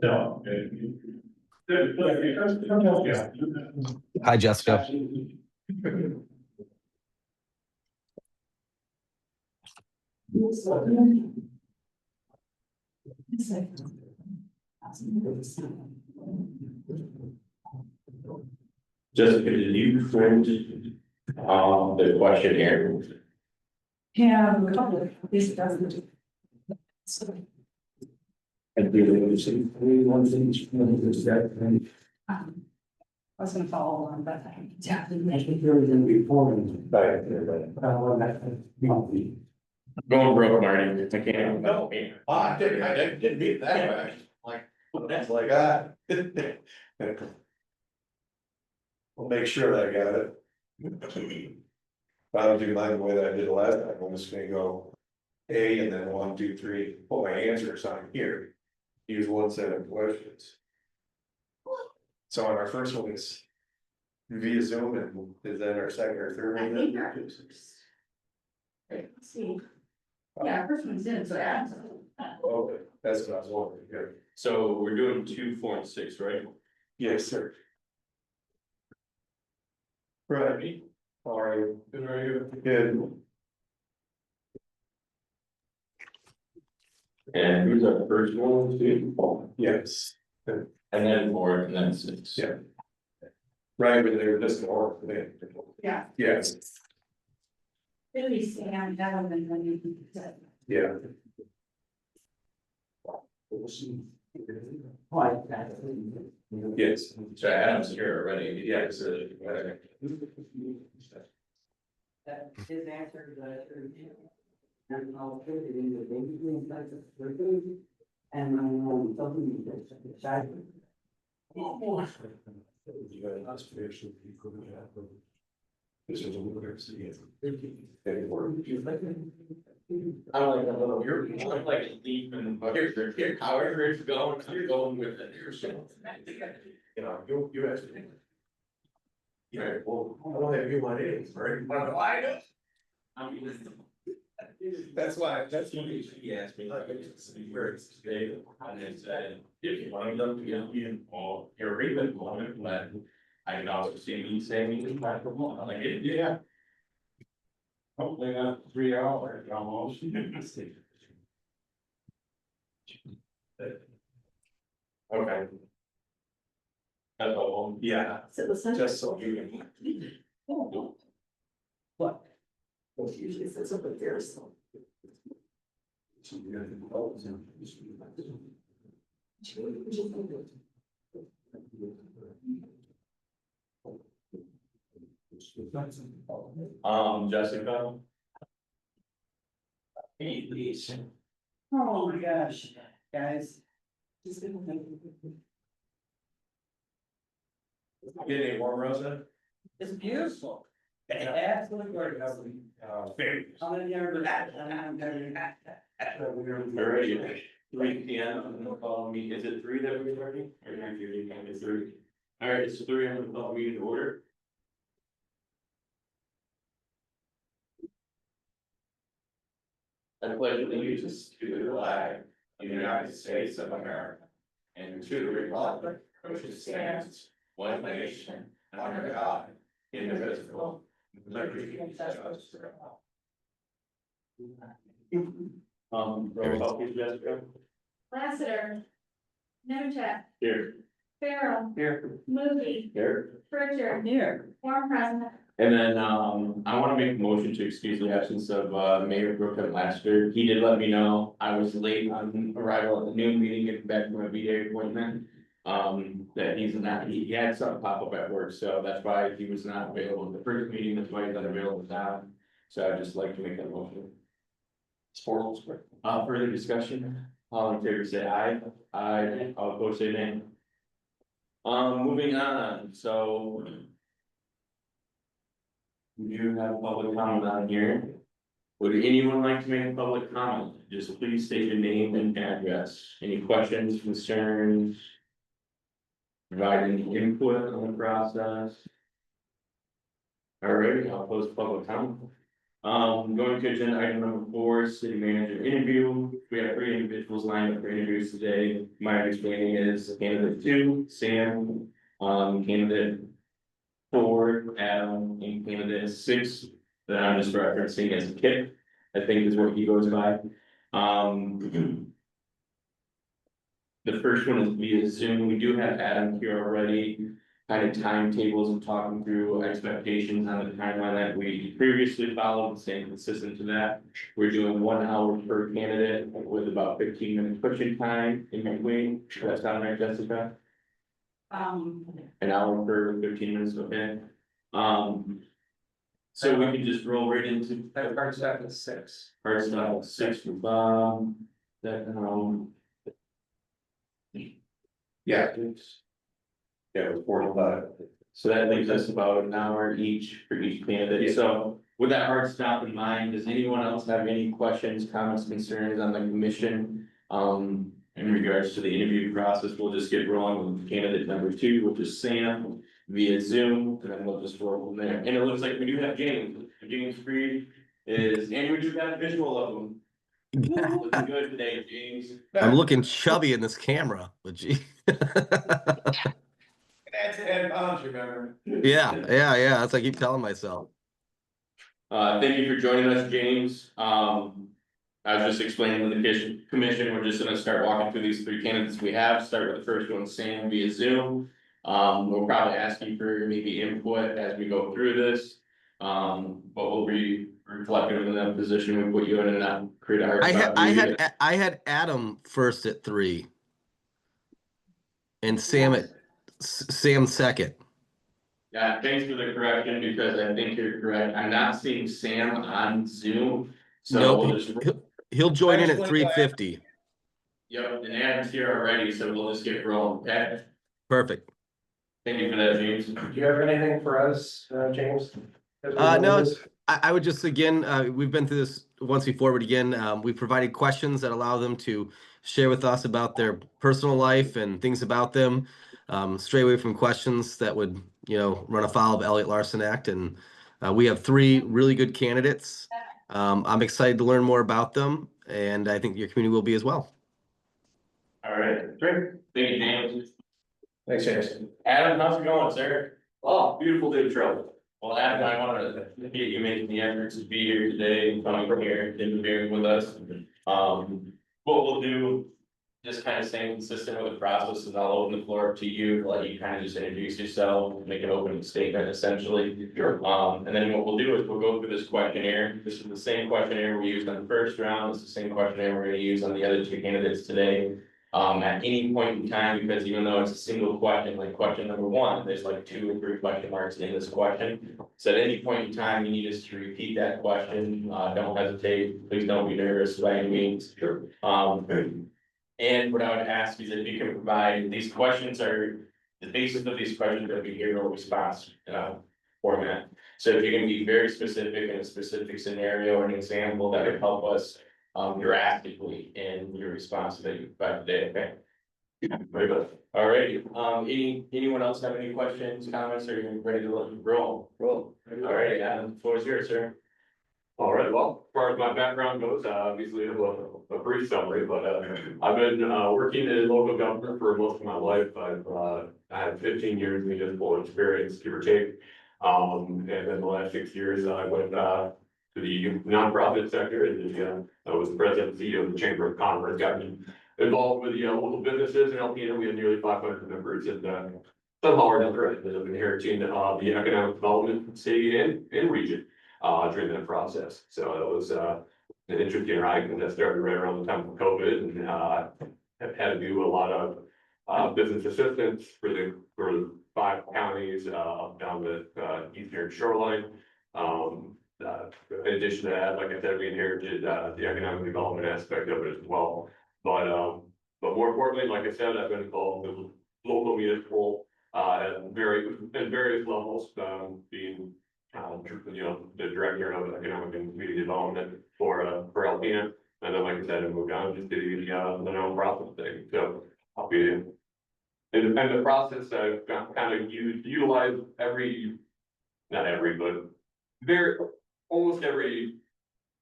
No. Hi, Jessica. Jessica, did you print the questionnaire? Yeah, a couple of these doesn't. And we will see one thing. I was gonna follow along, but I can. Yeah. Going broke, Marty, I can't. No. I didn't mean that way. Like, that's like, We'll make sure that I got it. If I don't do mine the way that I did last time, I'm just gonna go A and then 1, 2, 3, put my answers on here. Use one set of questions. So on our first one is via Zoom, and is that our second or third? I think our- Let's see. Yeah, first one's in, so yeah. Okay, that's what I was wondering, good. So we're doing 2, 4, and 6, right? Yes, sir. Right. All right. Good, are you? Good. And who's our first one, 2? Yes. And then 4, and then 6. Yeah. Right, but they were just an order. Yeah. Yes, Really Sam, that one, and then you said. yeah. Yes. So Adam's here already. Yes. That his answer and I'll put it in the thing, and something that's This is a little bit. I like that little, you're like a thief and however it's going, you're going with it. You know, you asked me. Yeah, well, I don't have you my names, right? I know. That's why, that's what He asked me, like, where it's today, and then said, if you want them to be involved, you're even one, but I can also see you saying you can back from one, I'm like, yeah. Hopefully not 3 hours almost. Okay. That's all, Yeah, So it was such. just so you can. What? Well, usually it says over there, so. Jessica. Hey, please. Oh my gosh, guys. Get any warm, Rosa? It's beautiful. Absolutely gorgeous. I'm in there with that. Alright, 3 p.m. Call me, is it 3 that we're starting? Or 3:30? It's 3. Alright, it's 3, I'm gonna call meeting to order. I pledge allegiance to the flag of the United States of America and to the republic which stands one nation under God, indivisible, with liberty and justice for all. Roll call please, Jessica. Lassiter. Nemecheck, Here. Farrell, Here. Moody, Here. Pritchard, Here. Form President. And then, I wanna make a motion to excuse the absence of, Mayor Brooklyn Lassiter. He did let me know I was late on arrival at the noon meeting, getting back from a VA appointment. That he's not, he had something pop up at work, so that's why he was not available in the first meeting, that's why he's not available now. So I'd just like to make that motion. Sports. Further discussion, all in favor say aye. Aye, all opposed say nay. Moving on, so. We do have public comment on here. Would anyone like to make a public comment? Just please state your name and address. Any questions, concerns? Provide any input on the process? Alright, I'll close public comment. Going to agenda item number 4, city manager interview. We have 3 individuals lined up for interviews today. My understanding is candidate 2, Sam, candidate 4, Adam, and candidate 6, that I'm just referencing as Kip, I think is what he goes by. The first one is via Zoom. We do have Adam here already, kind of timetables and talking through expectations on the timeline that we previously followed, staying consistent to that. We're doing 1 hour per candidate with about 15 minutes pushing time in between. Does that sound right, Jessica? An hour per 15 minutes, okay? So we can just roll right into. That hard stop at 6. First up, 6 for that, Yeah. Yeah, it was 45. so that leaves us about an hour each for each candidate, so with that hard stop in mind, does anyone else have any questions, comments, concerns on the commission? In regards to the interview process, we'll just get rolling with candidate number 2, which is Sam via Zoom, and then we'll just roll from there, and it looks like we do have James Freed is, and we do got a visual of him. Looking good today, James. I'm looking chubby in this camera, but gee. That's Ed Bounds, remember? Yeah. That's what I keep telling myself. Thank you for joining us, James. I was just explaining to the commission, we're just gonna start walking through these 3 candidates we have, start with the first one, Sam via Zoom. We'll probably ask you for maybe input as we go through this. But we'll be reflective in that position we put you in and not create a hard stop. I had Adam first at 3. And Sam second. Yeah, thanks for the correction, because I think you're correct. I'm not seeing Sam on Zoom. So Nope, we'll just, he'll join in at 3:50. yep, and Adam's here already, so we'll just get rolling, okay? Perfect. Thank you for that, James. Do you have anything for us, James? No, I would just, again, we've been through this once before, but again, we provided questions that allow them to share with us about their personal life and things about them. Stray away from questions that would, run afoul of Elliott Larson Act. And we have 3 really good candidates. I'm excited to learn more about them, and I think your community will be as well. All right, great. Thank you, James. Thanks, James. Adam, how's it going, sir? Oh, beautiful day of travel. Well, Adam, I wanted to appreciate you making the effort to be here today and coming from here and interviewing with us. What we'll do, just kind of staying consistent with the process, is I'll open the floor up to you, to let you kind of just introduce yourself, make an opening statement essentially. Sure. And then what we'll do is we'll go through this questionnaire. This is the same questionnaire we used on the first round. It's the same questionnaire we're gonna use on the other 2 candidates today. At any point in time, because even though it's a single question, like question number 1, there's like 2 or 3 question marks in this question. So at any point in time, you need us to repeat that question. Don't hesitate. Please don't be nervous by any means. Sure. And what I would ask is if you can provide, these questions are, the basis of these questions are behavioral response format. So if you can be very specific in a specific scenario or an example, that would help us drastically in your response that you provide today, okay? Very good. All right, anyone else have any questions, comments, or you ready to roll? All right, Adam, the floor is yours, sir. All right, well, as far as my background goes, obviously a brief summary, but I've been working in local government for most of my life. I have 15 years municipal experience, give or take. And then the last 6 years, I went to the nonprofit sector, and I was president and CEO of the Chamber of Commerce, got me involved with the local businesses in Alpena. We had nearly 500 members, and somehow or another, I ended up inheriting the economic development from city and region during that process. So it was an interesting ride, and that started right around the time of COVID, and I've had to do a lot of business assistance for 5 counties down the eastern shoreline. In addition to that, like I said, we inherited the economic development aspect of it as well. But more importantly, like I said, I've been involved with local municipal at various levels, being the director of economic and community development for Alpena. And then, like I said, I moved on just to the nonprofit thing. So I'll be in the process. I've kind of utilized not every, but almost every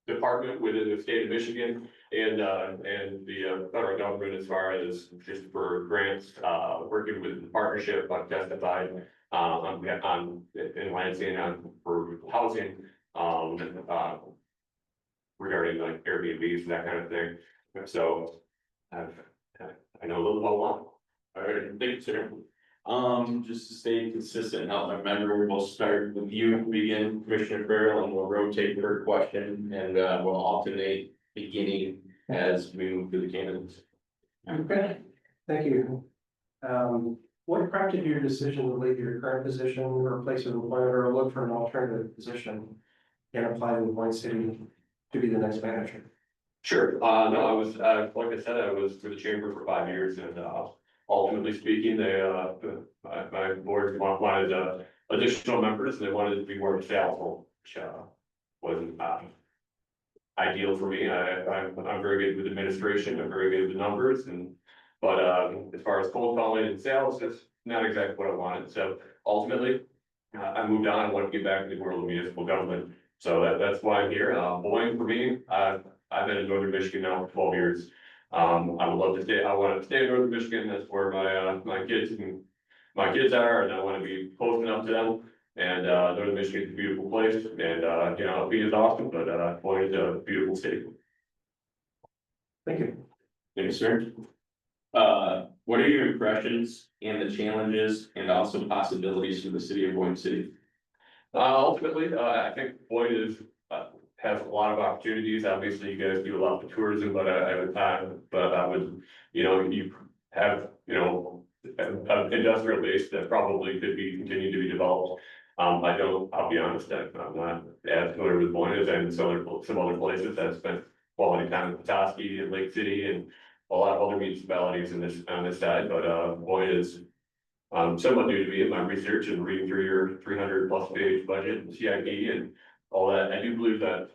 department within the state of Michigan and the federal government as far as just for grants, working with the partnership, I've testified in Lansing for housing, regarding like Airbnbs and that kind of thing. So I know a little about a lot. All right, thank you, sir. Just to stay consistent and help my memory, we'll start with you, begin Commissioner Farrell, and we'll rotate per question, and we'll alternate beginning as we move through the candidates. Okay, thank you. What prompted your decision to leave your current position, replace an employer, or look for an alternative position and apply to Point City to be the next manager? Sure, no, I was, like I said, I was with the chamber for 5 years and, ultimately speaking, my board wanted, additional members, and they wanted it to be more of a sales role, which, wasn't, ideal for me. I'm very good with administration, I'm very good with numbers but as far as cold calling and sales, that's not exactly what I wanted. So ultimately, I moved on, I want to get back to the world of municipal government. So that's why I'm here. Boeing for me, I've been in Northern Michigan now for 12 years. I would love to stay, I want to stay in Northern Michigan. That's where my kids are, and I want to be close enough to them. And Northern Michigan is a beautiful place, and being is awesome, but Boeing is a beautiful city. Thank you. Thank you, sir. What are your impressions and the challenges and also possibilities for the city of Boyne City? Ultimately, I think Boyd has a lot of opportunities. Obviously, you guys do a lot of tourism, but I would, you have, an industrial base that probably could be continued to be developed. I'll be honest, I'm not as familiar with Boyd as I am in some other places. I've spent quality time in Petoskey and Lake City and a lot of other municipalities on this side, but Boyd is somewhat new to me in my research and reading through your 300+ page budget and CIP and all that. I do believe that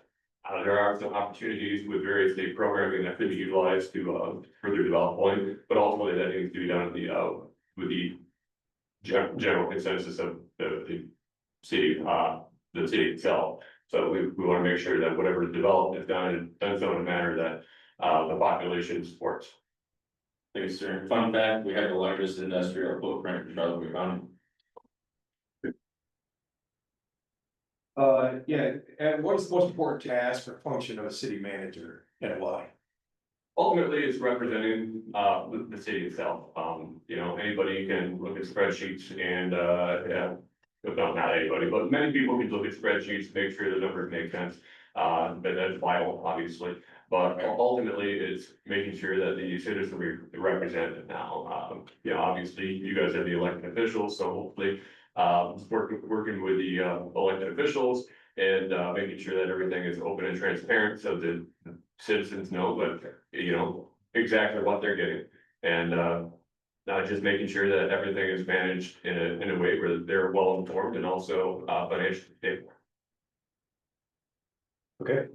there are some opportunities with various state programming that could be utilized to further develop Boyd, but ultimately that needs to be done with the general consensus of the city itself. So we want to make sure that whatever is developed is done so in a manner that the population supports. Thank you, sir. Fun fact, we have the largest industrial footprint in Charlotte County. Yeah, and what is the most important task or function of a city manager and why? Ultimately, it's representing the city itself. Anybody can look at spreadsheets and not anybody, but many people can look at spreadsheets, make sure the numbers make sense. But that's vital, obviously. But ultimately, it's making sure that the citizens are represented now. Obviously, you guys are the elected officials, so hopefully, working with the elected officials and making sure that everything is open and transparent so that the citizens know, but exactly what they're getting. And not just making sure that everything is managed in a way where they're well informed and also financially stable. Okay.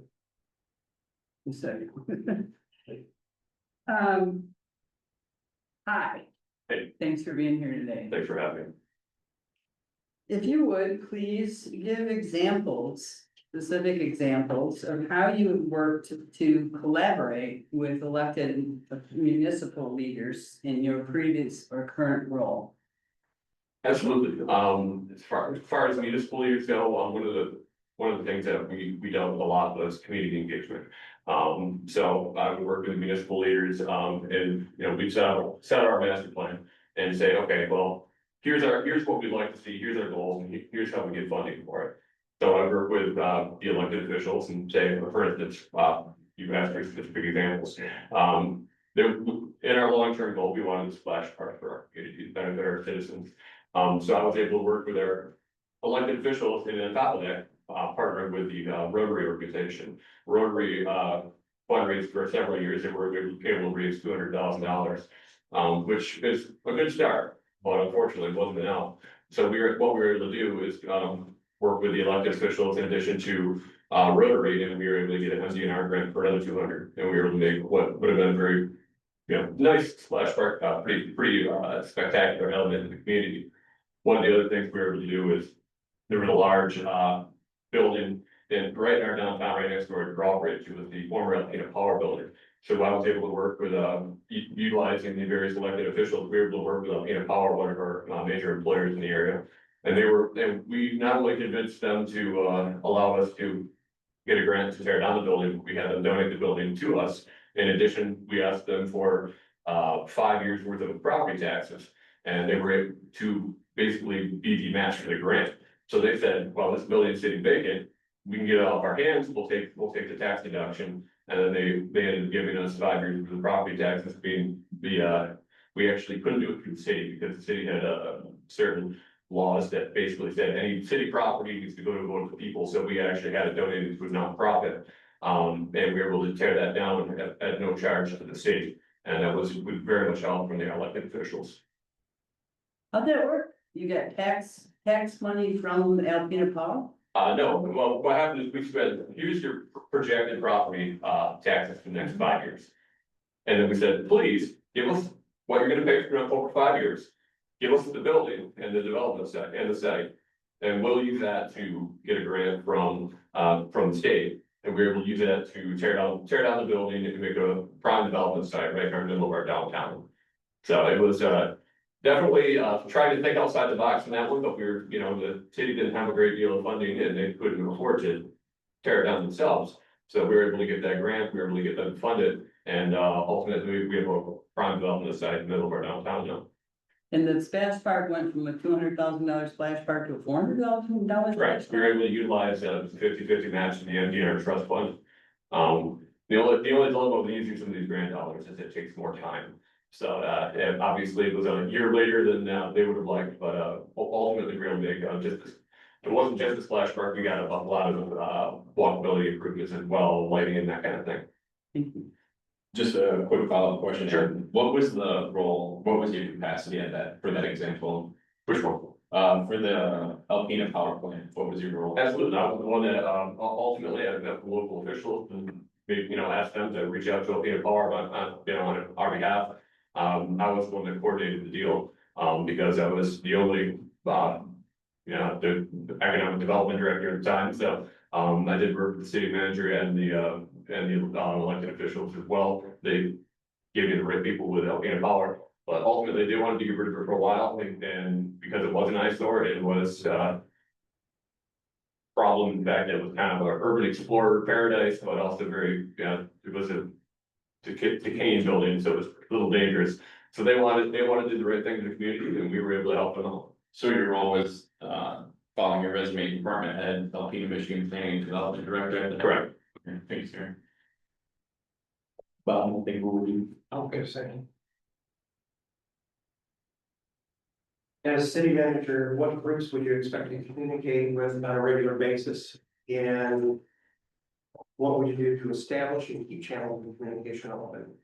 Hi. Hey. Thanks for being here today. Thanks for having me. If you would, please give specific examples of how you would work to collaborate with elected municipal leaders in your previous or current role. Absolutely. As far as municipal leaders go, one of the things that we dealt with a lot was community engagement. So I would work with municipal leaders, and we set our master plan and say, okay, well, here's what we'd like to see, here's our goals, and here's how we get funding for it. So I work with the elected officials and say, for instance, you've asked for specific examples. In our long-term goal, we wanted a splash park for our community to benefit our citizens. So I was able to work with our elected officials, and on top of that, partnering with the Rotary organization. Rotary fundraised for several years, and we're able to raise $200,000, which is a good start, but unfortunately it wasn't enough. So what we were able to do is work with the elected officials in addition to Rotary, and we were able to get an MDNR grant for another 200, and we were able to make what would have been a very nice splash park, pretty spectacular element in the community. One of the other things we were able to do is there was a large building And right in our downtown, right next door to Drawbridge, it was the former Alpena Power Building. So I was able to work with, utilizing the various elected officials, we were able to work with Alpena Power, one of our major employers in the area. And we not only convinced them to, allow us to get a grant to tear down the building, we had them donate the building to us. In addition, we asked them for 5 years worth of property taxes, and they were able to basically be the match for the grant. So they said, well, this building is sitting vacant, we can get it off our hands, we'll take the tax deduction. And then they ended up giving us 5 years worth of property taxes being we actually couldn't do it through the city because the city had certain laws that basically said any city property needs to go to the people, so we actually had it donated to a nonprofit. And we were able to tear that down at no charge to the city, and that was with very much help from the elected officials. How'd that work? You got tax money from Alpena Power? No, well, what happened is we said, here's your projected property taxes for the next 5 years. And then we said, please give us what you're gonna pay for over 5 years. Give us the building and the development site and the site. And we'll use that to get a grant from the state. And we were able to use that to tear down the building and make a prime development site right in the middle of our downtown. So it was definitely trying to think outside the box in that one, but the city didn't have a great deal of funding and they couldn't afford to tear it down themselves. So we were able to get that grant, we were able to get them funded, and ultimately we have a prime development site in the middle of our downtown now. And the splash park went from a $200,000 splash park to a $400,000? Right, we were able to utilize 50-50 match in the MDR trust fund. The only dilemma with using some of these grant dollars is it takes more time. So and obviously it was a year later than they would have liked, but ultimately we were able to make it wasn't just a splash park, we got a lot of walkability improvements as well, lighting and that kind of thing. Just a quick follow-up question. Sure. What was your capacity for that example? Which one? For the Alpena power plant, what was your role? Absolutely, I was the one that ultimately I met the local officials and asked them to reach out to Alpena Power on our behalf. I was the one that coordinated the deal, because I was the only, the economic development director at the time, so. I did work with the city manager and the elected officials as well. They gave me the right people with Alpena Power, but ultimately they wanted to get rid of it for a while, and because it was an eyesore, it was, problem, in fact, it was kind of an urban explorer paradise, but also very, it was a decaying building, so it was a little dangerous. So they wanted to do the right thing in the community, and we were able to help them out. So your role was, following your resume, department head, Alpena, Michigan Planning and Development Director? Correct. Okay, thanks, sir. Well, I don't think we'll. Okay, second. As city manager, what groups would you expect to communicate with on a regular basis? And what would you do to establish and keep channels of communication open?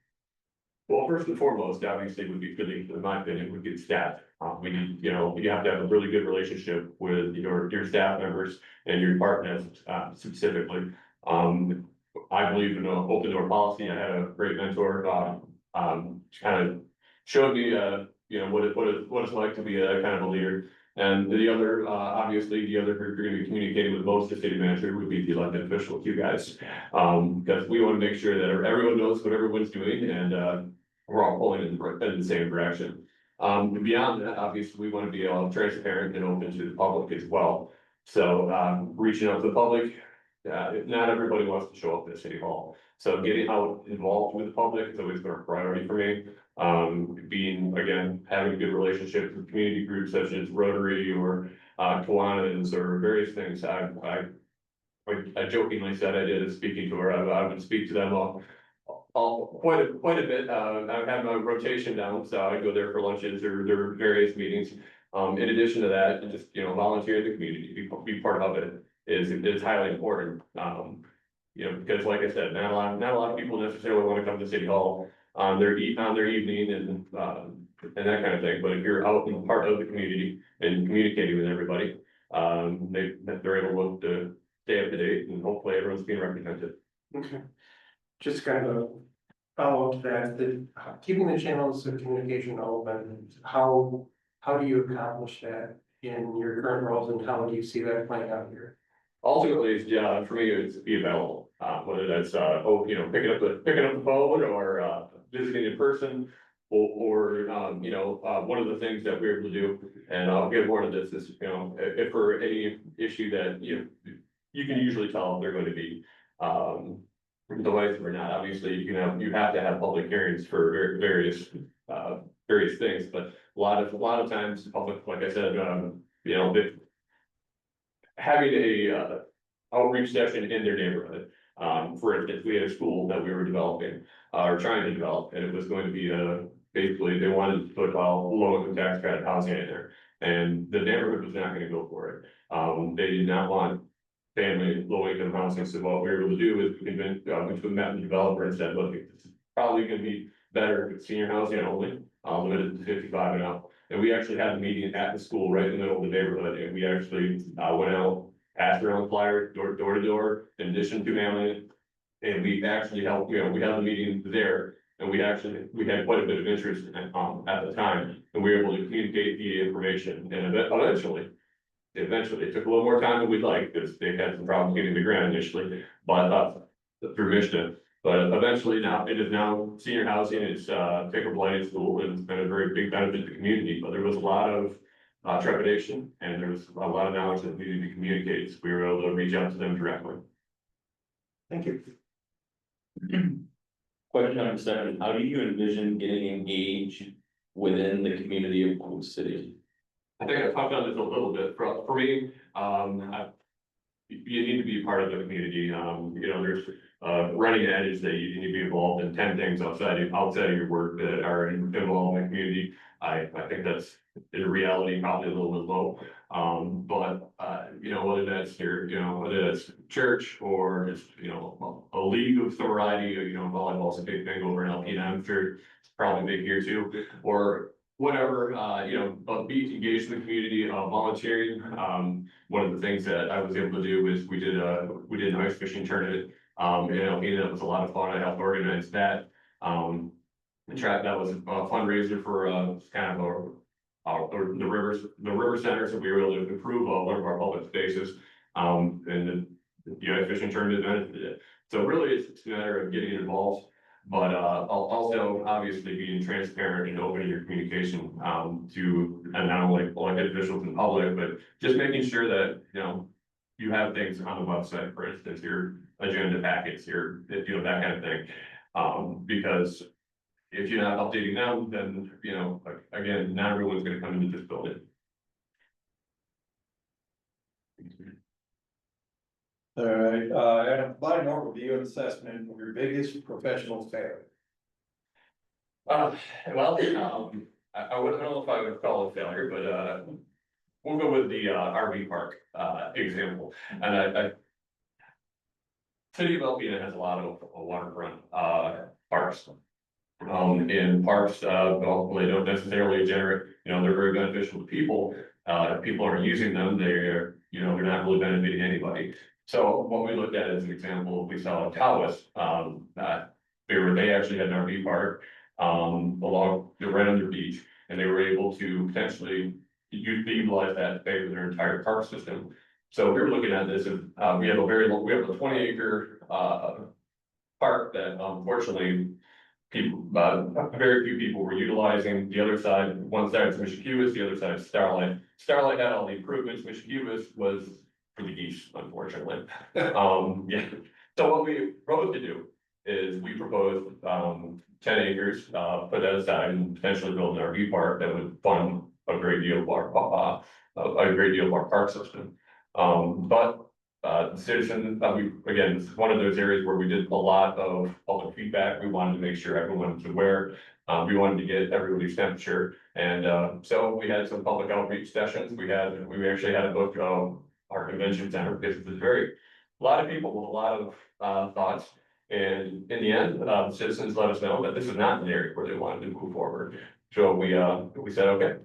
Well, first and foremost, obviously would be, in my opinion, would be staff. We need, you have to have a really good relationship with your staff members and your department specifically. I believe in an open door policy. I had a great mentor, kind of showed me, what it's like to be a kind of a leader. And the other, obviously, the other group you're gonna be communicating with most, the city manager, would be the elected officials, you guys. Because we wanna make sure that everyone knows what everyone's doing and, we're all pulling in the same direction. Beyond that, obviously, we wanna be transparent and open to the public as well. So, reaching out to the public, not everybody wants to show up at City Hall. So getting out involved with the public has always been a priority for me. Having good relationships with community groups such as Rotary or Kiwanis or various things. I jokingly said I did a speaking tour. I would speak to them quite a bit. I have my rotation down, so I go there for lunches or their various meetings. In addition to that, just volunteer in the community, be part of it is highly important. Because like I said, not a lot of people necessarily want to come to City Hall on their evening and that kind of thing. But if you're out and part of the community and communicating with everybody, they're able to stay up to date and hopefully everyone's being represented. Okay. Just kind of a follow-up to that, keeping the channels of communication open, how do you accomplish that in your current roles and how do you see that playing out here? ultimately, yeah, for me, it's be available, whether that's, picking up the phone or, visiting in person. One of the things that we're able to do, and I'll get more into this, is, if for any issue that, you can usually tell if they're going to be, divisive or not. Obviously, you have to have public hearings for various things, but a lot of times, public, like I said, having a outreach session in their neighborhood. For instance, we had a school that we were developing, or trying to develop, and it was going to be basically, they wanted to put low income tax credit housing in there. And the neighborhood was not gonna go for it. They did not want family low income housing, so what we were able to do is we convinced, we met with the developer and said, look, it's probably gonna be better if it's senior housing only, limited to 55 and up. And we actually had a meeting at the school right in the middle of the neighborhood, and we actually went out, passed around flyers door to door, in addition to mailing. And we actually helped, we had the meeting there, and we had quite a bit of interest at the time, and we were able to communicate the information, and eventually, it took a little more time than we'd like, because they had some problems getting the grant initially, but through Michigan. But eventually now, it is now senior housing, it's pick-up line school, and it's been a very big benefit to the community, but there was a lot of trepidation, and there was a lot of knowledge that needed to be communicated, so we were able to reach out to them directly. Thank you. Question number 7, how do you envision getting engaged within the community of Plymouth City? I think I talked on this a little bit, for me, you need to be part of the community, there's running edges that you need to be involved in 10 things outside of your work that are involved in the community. I think that's in reality probably a little bit low. Whether that's whether that's church or just, a league of some variety, volleyball's a big thing over in Alpena, I'm sure it's probably big here too, or whatever, be engaged in the community, volunteering. One of the things that I was able to do is we did an ice fishing tournament. That was a lot of fun. I helped organize that. That was a fundraiser for kind of the river center, so we were able to improve one of our public spaces. And the ice fishing tournament benefited it. So really, it's a matter of getting involved, but also obviously being transparent and opening your communication to and not only elected officials and public, but just making sure that you have things on the website, for instance, your agenda packets, your that kind of thing. Because if you're not updating them, then again, not everyone's going to come into this building. All right, and provide an overview and assessment of your biggest professional failure. I don't know if I would call it a failure, but we'll go with the RV park example. And City of Alpena has a lot of waterfront parks. And parks, they don't necessarily generate, they're very beneficial to people. If people aren't using them, they're not really benefiting anybody. So what we looked at as an example, we saw Tawas, they actually had an RV park along the right under beach, and they were able to potentially utilize that to pay for their entire park system. So we were looking at this, and we have a 20-acre park that unfortunately very few people were utilizing. The other side, one side is Mishakibas, the other side is Starlight. Starlight had all the improvements. Mishakibas was for the geese, unfortunately. Yeah. So what we proposed to do is we proposed 10 acres, put that aside and potentially build an RV park that would fund a great deal of our park system. Citizens, again, this is one of those areas where we did a lot of public feedback. We wanted to make sure everyone was aware. We wanted to get everybody's temperature. And so we had some public outreach sessions. We actually had a book of our convention center, because it's a lot of people with a lot of thoughts. And in the end, citizens let us know that this is not an area where they wanted to move forward. So we said, okay,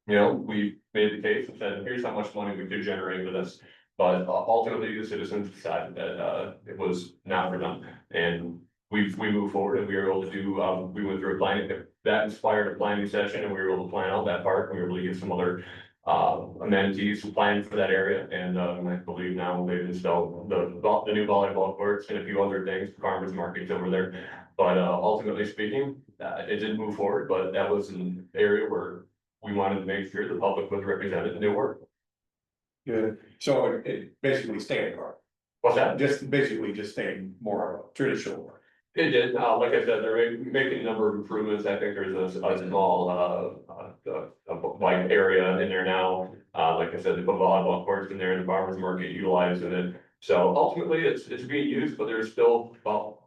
we made the case and said, here's how much money we could generate with this. But ultimately, the citizens decided that it was not for them. And we moved forward, and we were able to do, we went through a planning, that inspired a planning session, and we were able to plan out that park. We were able to get some other amenities planned for that area, and, I believe now they've installed the new volleyball courts and a few other things, farmers markets over there. But, ultimately speaking, it didn't move forward, but that was an area where we wanted to make sure the public was represented and it worked. Good, so it basically stayed car, What's that? just basically just staying more traditional. It did, like I said, they're making a number of improvements, I think there's a small, bike area in there now. Like I said, they put volleyball courts in there and the farmers market utilizing it. So ultimately, it's being used, but there's still about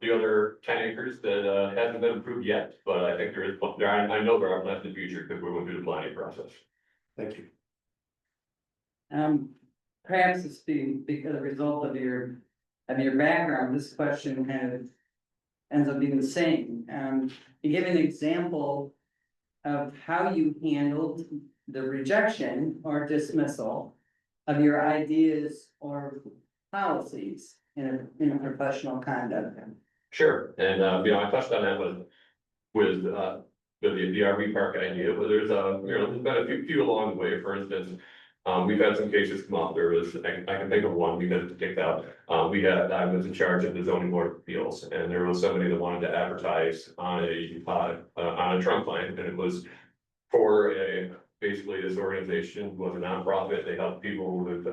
the other 10 acres that, hasn't been improved yet, but I think I know there are plans in the future, because we're going through the planning process. Thank you. Perhaps it's because a result of your background, this question kind of ends up being the same. You give an example of how you handled the rejection or dismissal of your ideas or policies in a professional conduct. Sure, and, I touched on that with the RV park idea, but there's there's been a few along the way, for instance. We've had some cases come up, there was, I can think of one because it kicked out. I was in charge of the zoning board of appeals, and there was somebody that wanted to advertise on a trunk line, and it was for basically this organization was a nonprofit, they help people with,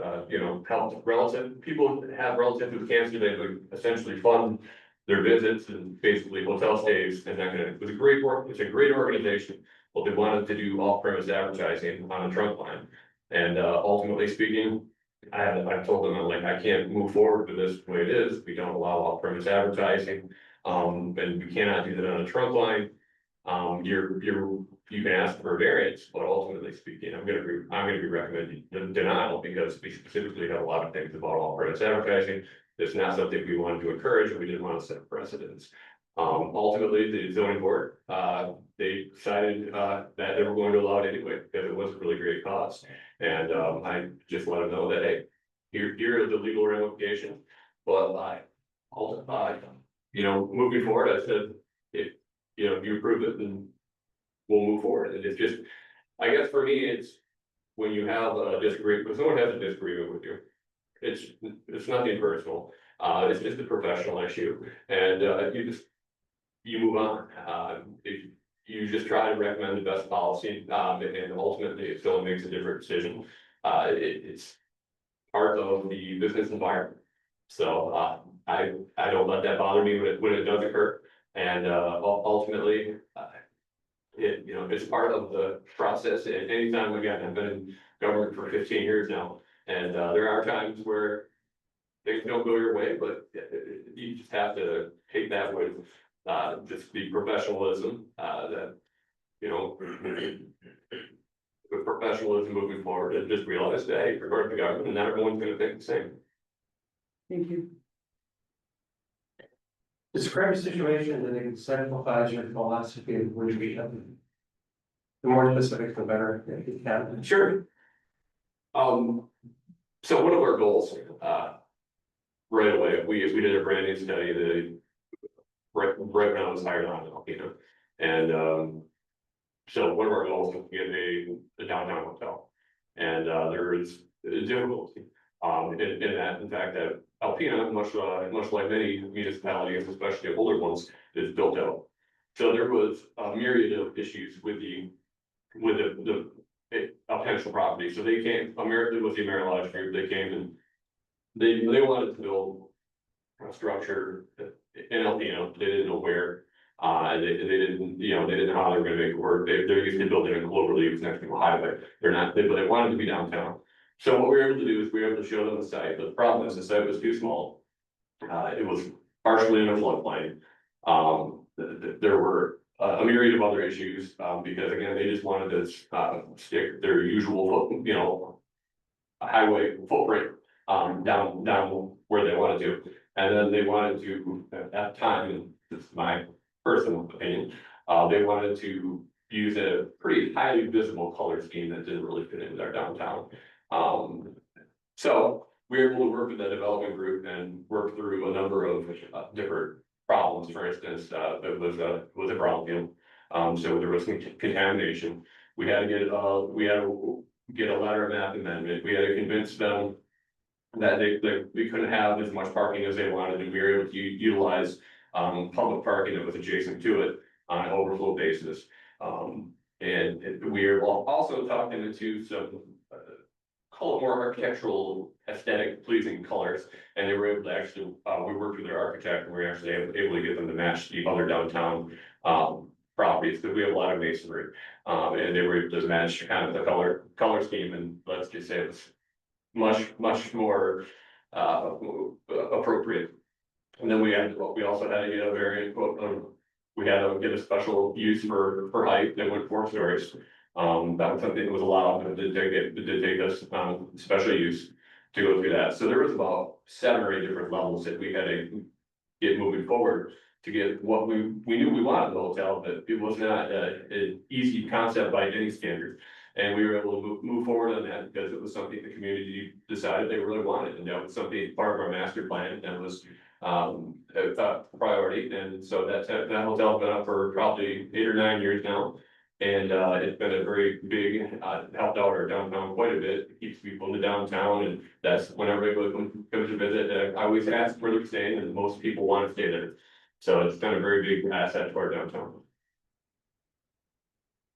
people that have relatives with cancer, they would essentially fund their visits and basically hotel stays and that kind of, it was a great work, it's a great organization. But they wanted to do off-premise advertising on a trunk line. And ultimately speaking, I told them, I'm like, I can't move forward with this the way it is, we don't allow off-premise advertising. And we cannot do that on a trunk line. You can ask for a variance, but ultimately speaking, I'm gonna be recommending the denial because we specifically have a lot of things about off-premise advertising. It's not something we wanted to encourage, and we didn't want to set precedents. Ultimately, the zoning board, they decided, that they were going to allow it anyway, because it was a really great cause. And, I just let them know that, hey, here are the legal ramifications, but moving forward, I said, if you approve it, then we'll move forward. And it's just, I guess for me, it's when you have a disagreement, when someone has a disagreement with you, it's nothing personal. It's just a professional issue, and you move on. You just try to recommend the best policy, and ultimately it still makes a different decision. It's part of the business environment. So I don't let that bother me when it does occur, and ultimately. It's part of the process, and anytime, again, I've been in government for 15 years now, and there are times where things don't go your way, but you just have to take that with just the professionalism with professionalism moving forward, and just realize that, hey, we're part of the government, and not everyone's gonna think the same. Thank you. Describe a situation that exemplifies your philosophy of leadership. The more specific, the better, if you can. Sure. So one of our goals, right away, we did a branding study right when I was hired on, and so one of our goals was to get a downtown hotel, and there is a difficulty in that, in fact, that Alpena, much like many municipalities, especially older ones, is built out. So there was a myriad of issues with the potential property. So they came, America was the Amerilodge group, they came and they wanted to build a structure in Alpena, they didn't know where. And they didn't know how they were gonna make it work. They're used to building in Cloverleaf next to a highway. But they wanted to be downtown. So what we were able to do is we were able to show them the site, but the problem is the site was too small. It was partially in a floodplain. There were a myriad of other issues, because again, they just wanted to stick their usual highway footprint down where they wanted to. And then they wanted to, at that time, and this is my personal opinion, they wanted to use a pretty highly visible color scheme that didn't really fit into our downtown. So we were able to work with the development group and work through a number of different problems. For instance, it was a brownfield, so there was some contamination. We had to get a letter of map amendment. We had to convince them that we couldn't have as much parking as they wanted, and we were able to utilize, public parking that was adjacent to it on an overflow basis. We are also talking into some, call it more architectural, aesthetic pleasing colors. And they were able to actually, we worked with their architect and we were actually able to get them to match the other downtown, properties, because we have a lot of masonry. And they were able to match kind of the color scheme, and let's just say it's much more, appropriate. And then we also had to get a variant, we had to get a special use for height that went 4 stories. That was something that was allowed, but it did take us, special use to go through that. So there was about 7 or 8 different levels that we had to get moving forward to get what we knew we wanted in the hotel, but it was not an easy concept by any standard. And we were able to move forward on that because it was something the community decided they really wanted, and that was something part of our master plan that was a priority. And so that hotel's been up for probably 8 or 9 years now. And it's been a very big, helped out our downtown quite a bit. It keeps people in the downtown, and that's whenever everybody comes to visit, I always ask where they're staying, and most people want to stay there. So it's been a very big asset to our downtown.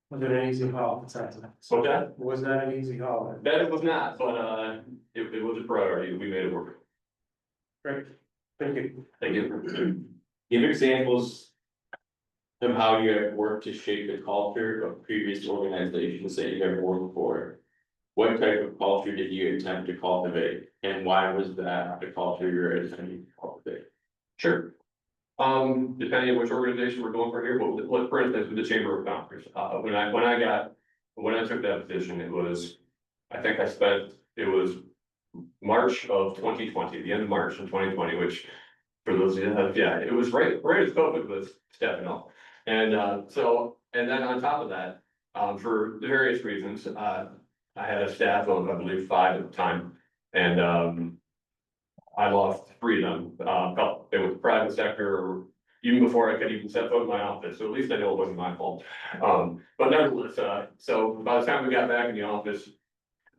Was it an easy haul? So that, Was that an easy haul? it was not, but it was a priority. We made it work. Great, thank you. Thank you. Give examples of how you have worked to shape the culture of previous organizations that you have worked for. What type of culture did you attempt to cultivate, and why was that the culture you're attempting to cultivate? Sure. Depending on which organization we're going for here, but for instance, with the Chamber of Commerce, when I took that position, it was, it was March of 2020, the end of March of 2020, which for those of you that, yeah, it was right as COVID was stepping up. And and then on top of that, for various reasons, I had a staff of, I believe, 5 at the time. And I lost 3 of them, they were the private sector, or even before I could even set foot in my office, so at least I know it wasn't my fault. But nevertheless, so by the time we got back in the office,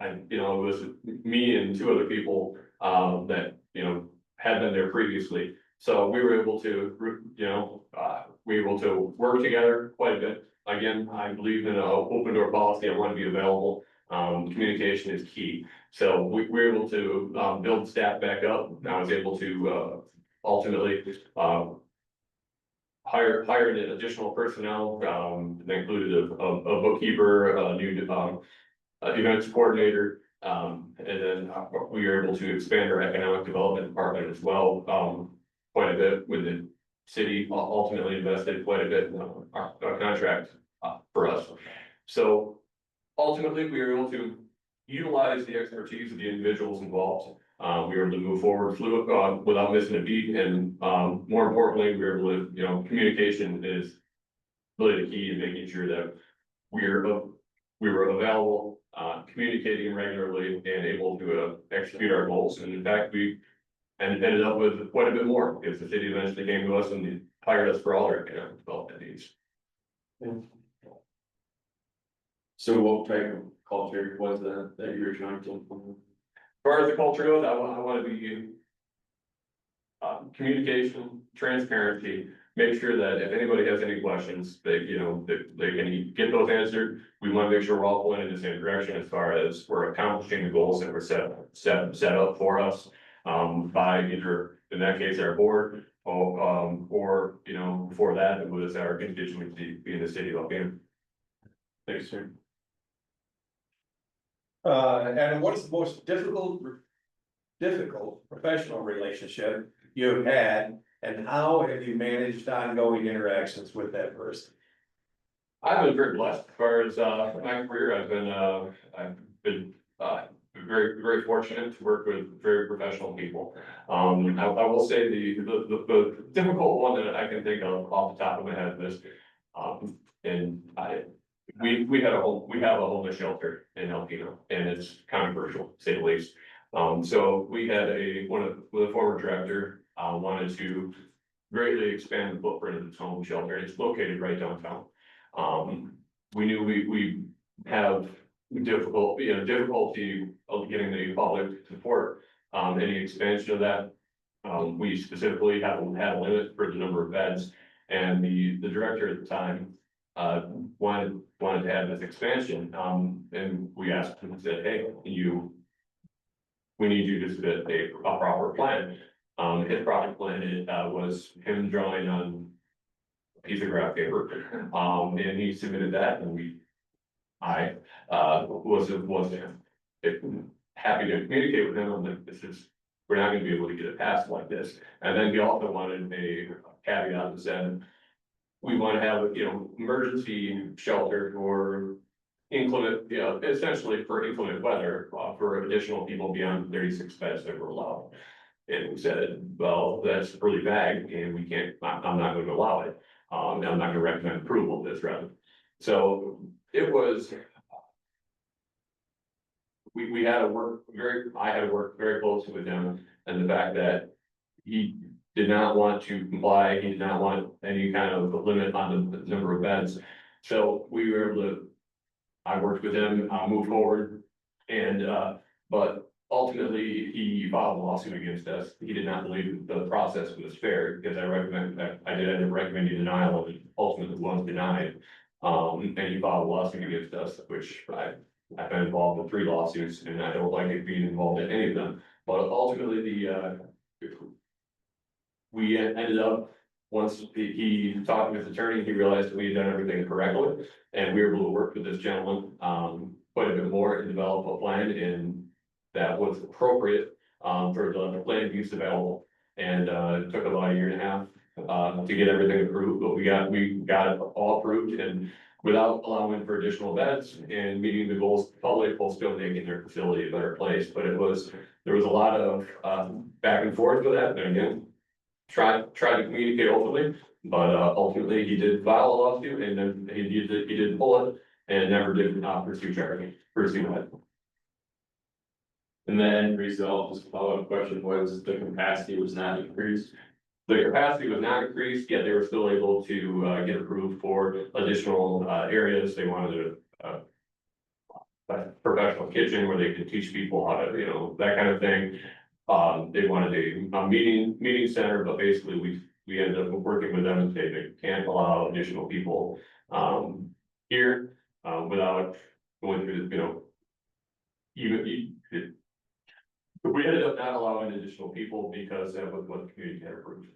it was me and 2 other people, that, had been there previously. So we were able to, work together quite a bit. Again, I believe in an open door policy. I want to be available. Communication is key. So we were able to, build staff back up. I was able to, ultimately, hire an additional personnel, that included a bookkeeper, a new, events coordinator. And then we were able to expand our economic development department as well, quite a bit. With the city ultimately invested quite a bit in our contract, for us. So ultimately, we were able to utilize the expertise of the individuals involved. We were able to move forward without missing a beat, and more importantly, we were able to, communication is really the key in making sure that we were available, communicating regularly, and able to execute our goals. And in fact, we ended up with quite a bit more, because the city eventually came to us and hired us for all their economic development needs. So what type of culture was that you were trying to implement? As far as the culture goes, I want to be communication, transparency, make sure that if anybody has any questions, they can get those answered. We want to make sure we're all going in the same direction as far as we're accomplishing the goals that were set up for us, by either, in that case, our board, or before that, it was our constituency being the city of Alpena. Thanks, sir. And what is the most difficult professional relationship you've had, and how have you managed ongoing interactions with that person? I've been very blessed as far as my career. I've been very, very fortunate to work with very professional people. I will say the difficult one that I can think of off the top of my head is, we have a homeless shelter in Alpena, and it's controversial, to say the least. So we had with a former director, wanted to greatly expand the footprint of this homeless shelter, and it's located right downtown. We knew we have difficulty of getting the public support, any expansion of that. We specifically had a limit for the number of beds, and the director at the time, wanted to have this expansion, and we asked him, said, hey, we need you to submit a proper plan. His proper plan, was him drawing on a piece of graph paper, and he submitted that, and I was happy to communicate with him, I'm like, we're not gonna be able to get it passed like this. And then he also wanted a caveat that said, we wanna have, emergency shelter for inclement, essentially for inclement weather, for additional people beyond 36 beds that were allowed. And we said, well, that's really vague, and we can't, I'm not gonna allow it. I'm not gonna recommend approval of this, rather. So it was. We had to work I had to work very closely with him, and the fact that he did not want to comply, he did not want any kind of limit on the number of beds. So we were able to, I worked with him, move forward, and, but ultimately, he filed a lawsuit against us. He did not believe the process was fair, because I did end up recommending denial, and it ultimately was denied. And he filed a lawsuit against us, which I've been involved in 3 lawsuits, and I don't like it being involved in any of them, but ultimately we ended up, once he talked with his attorney, he realized that we had done everything correctly, and we were able to work with this gentleman, quite a bit more and develop a plan and that was appropriate, for the land use available. And, it took about 1.5 years, to get everything approved, but we got it all approved, and without allowing for additional beds and meeting the goals of the public, while still making their facility a better place. But there was a lot of, back and forth with that, and again, tried to communicate openly, but, ultimately he did file a lawsuit, and then he did pull it, and never did, pursue it. And the end result, just a follow-up question, was the capacity was not increased? The capacity was not increased, yet they were still able to get approved for additional areas. They wanted a professional kitchen where they could teach people how to, that kind of thing. They wanted a meeting center, but basically we ended up working with them and say they can't allow additional people here without going through, we ended up not allowing additional people because that was what the community had approved.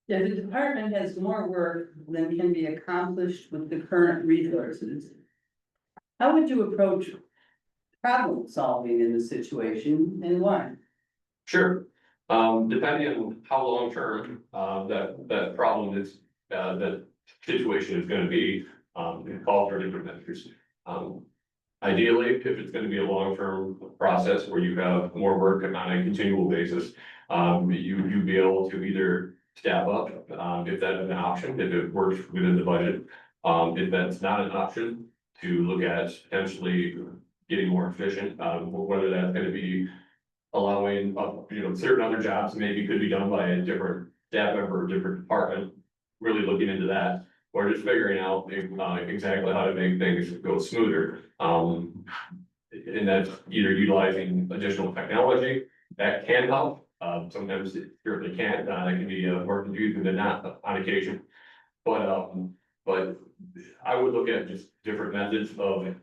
Yeah, the department has more work than can be accomplished with the current resources. How would you approach problem solving in this situation, and why? Sure, depending on how long-term, that problem is, that situation is gonna be, call for different measures. Ideally, if it's gonna be a long-term process where you have more work on a continual basis, you'd be able to either staff up, if that is an option, if it works within the budget. If that's not an option, to look at potentially getting more efficient, whether that's gonna be allowing, certain other jobs maybe could be done by a different staff member or different department, really looking into that, or just figuring out exactly how to make things go smoother. And that's either utilizing additional technology that can help. Sometimes it certainly can't, that can be more confusing than not on occasion. But I would look at just different methods of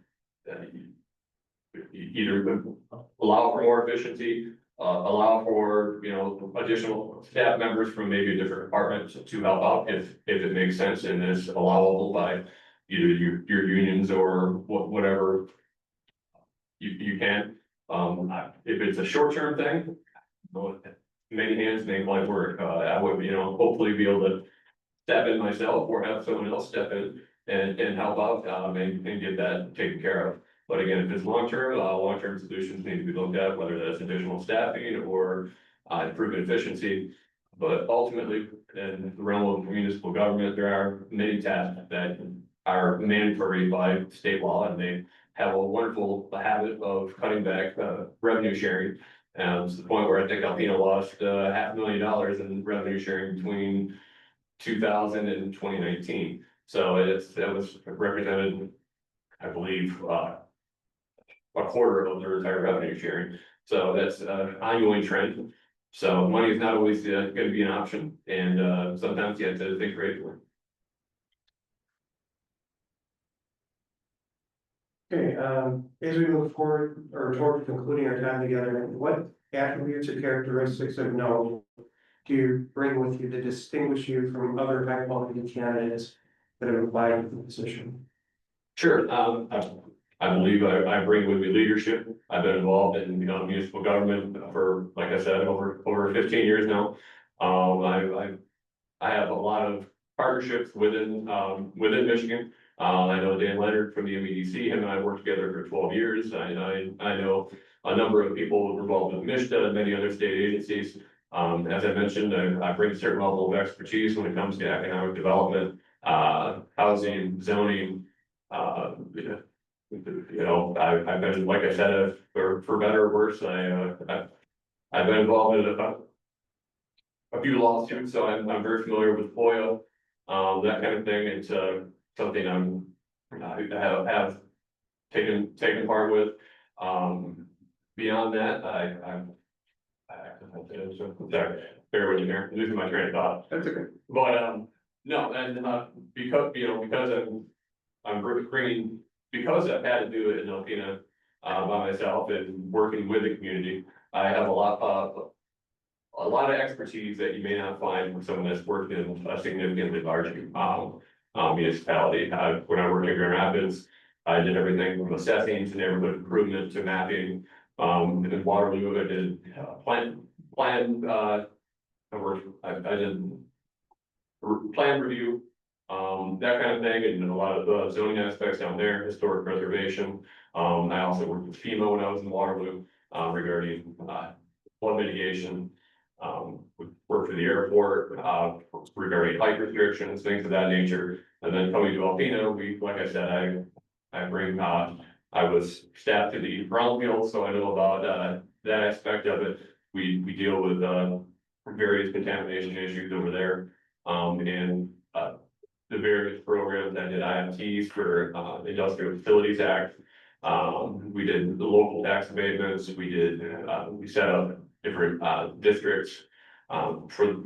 either allow for more efficiency, allow for, additional staff members from maybe a different department to help out if it makes sense and is allowable by either your unions or whatever you can. If it's a short-term thing, many hands make light work. I would, hopefully be able to step in myself or have someone else step in and help out, and get that taken care of. But again, if it's long-term solutions need to be looked at, whether that's additional staffing or improving efficiency. But ultimately, in the realm of municipal government, there are many tasks that are mandatory by state law, and they have a wonderful habit of cutting back revenue sharing. To the point where I think Alpena lost, $500,000 in revenue sharing between 2000 and 2019. So that was represented, I believe, a quarter of their entire revenue sharing. So that's an ongoing trend. So money is not always gonna be an option, and sometimes you have to think creatively. Okay, as we move forward or toward concluding our time together, what attributes or characteristics of note do you bring with you to distinguish you from other high quality candidates that have applied for the position? Sure, I believe I bring with me leadership. I've been involved in, municipal government for, like I said, over 15 years now. I have a lot of partnerships within Michigan. I know Dan Leonard from the MEDC, him and I worked together for 12 years. I know a number of people involved with MISTA and many other state agencies. As I mentioned, I bring a certain level of expertise when it comes to economic development, housing, zoning. I've been, like I said, for better or worse, I've been involved in a few lawsuits, so I'm very familiar with FOIA, that kind of thing. It's something I have taken part with. Beyond that, sorry, bear with me here, losing my train of thought. That's okay. But, no, and, because I'm bringing, because I've had to do it in Alpena, by myself and working with the community, I have a lot of expertise that you may not find from someone that's worked in a significantly larger, municipality. When I worked in Grand Rapids, I did everything from assessing to neighborhood improvement to mapping. In Waterloo, I did plan, I did plan review, that kind of thing, and a lot of the zoning aspects down there, historic preservation. I also worked with FEMA when I was in Waterloo, regarding flood mitigation. Worked for the airport, regarding height restrictions, things of that nature. And then coming to Alpena, like I said, I was staffed to the brownfield, so I know about that aspect of it. We deal with various contamination issues over there. And the various programs I did IMTs for Industrial Facilities Act. We did the local tax abatements, we set up different districts for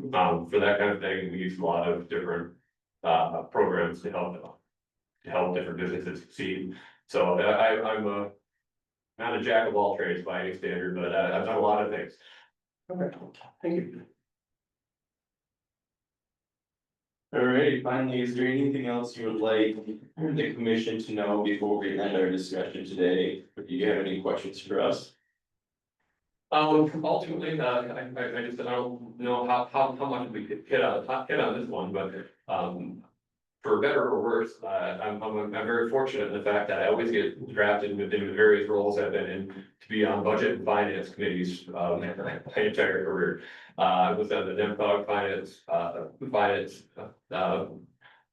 that kind of thing. We used a lot of different programs to help different businesses succeed. So I'm not a jack of all trades by any standard, but I've done a lot of things. Okay, thank you. All right, finally, is there anything else you would like the commission to know before we end our discussion today? Do you have any questions for us? Ultimately, I just don't know how much we could hit on this one, but, for better or worse, I'm very fortunate in the fact that I always get drafted into the various roles I've been in to be on budget and finance committees, my entire career. I was on the NEMCOG finance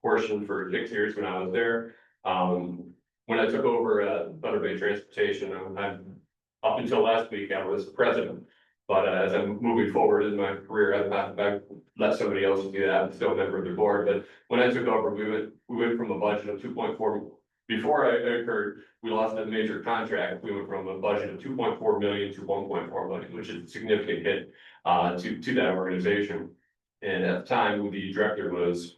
portion for 6 years when I was there. When I took over Thunder Bay Transportation, I'm up until last week, I was president. But as I'm moving forward in my career, I've let somebody else do that. I'm still a member of the board, but when I took over, we went from a budget of 2.4. Before I occurred, we lost a major contract. We went from a budget of 2.4 million to 1.4 million, which is a significant hit to that organization. And at the time, the director was,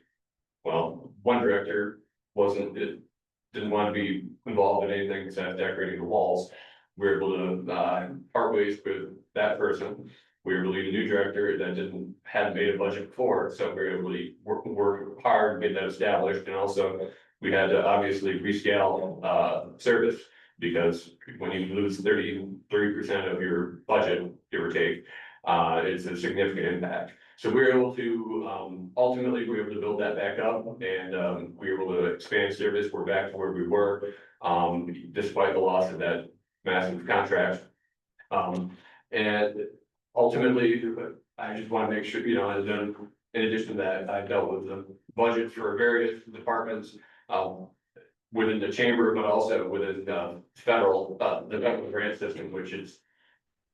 well, one director didn't want to be involved in anything except decorating the walls. We were able to part ways with that person. We were able to lead a new director that hadn't made a budget before, so we were able to work hard, get that established, and also we had to obviously rescale service, because when you lose 33% of your budget, give or take, it's a significant impact. So we were able to ultimately we were able to build that back up, and we were able to expand service. We're back to where we were, despite the loss of that massive contract. And ultimately, I just want to make sure, and then in addition to that, I dealt with the budget for various departments within the chamber, but also within the federal grant system, which is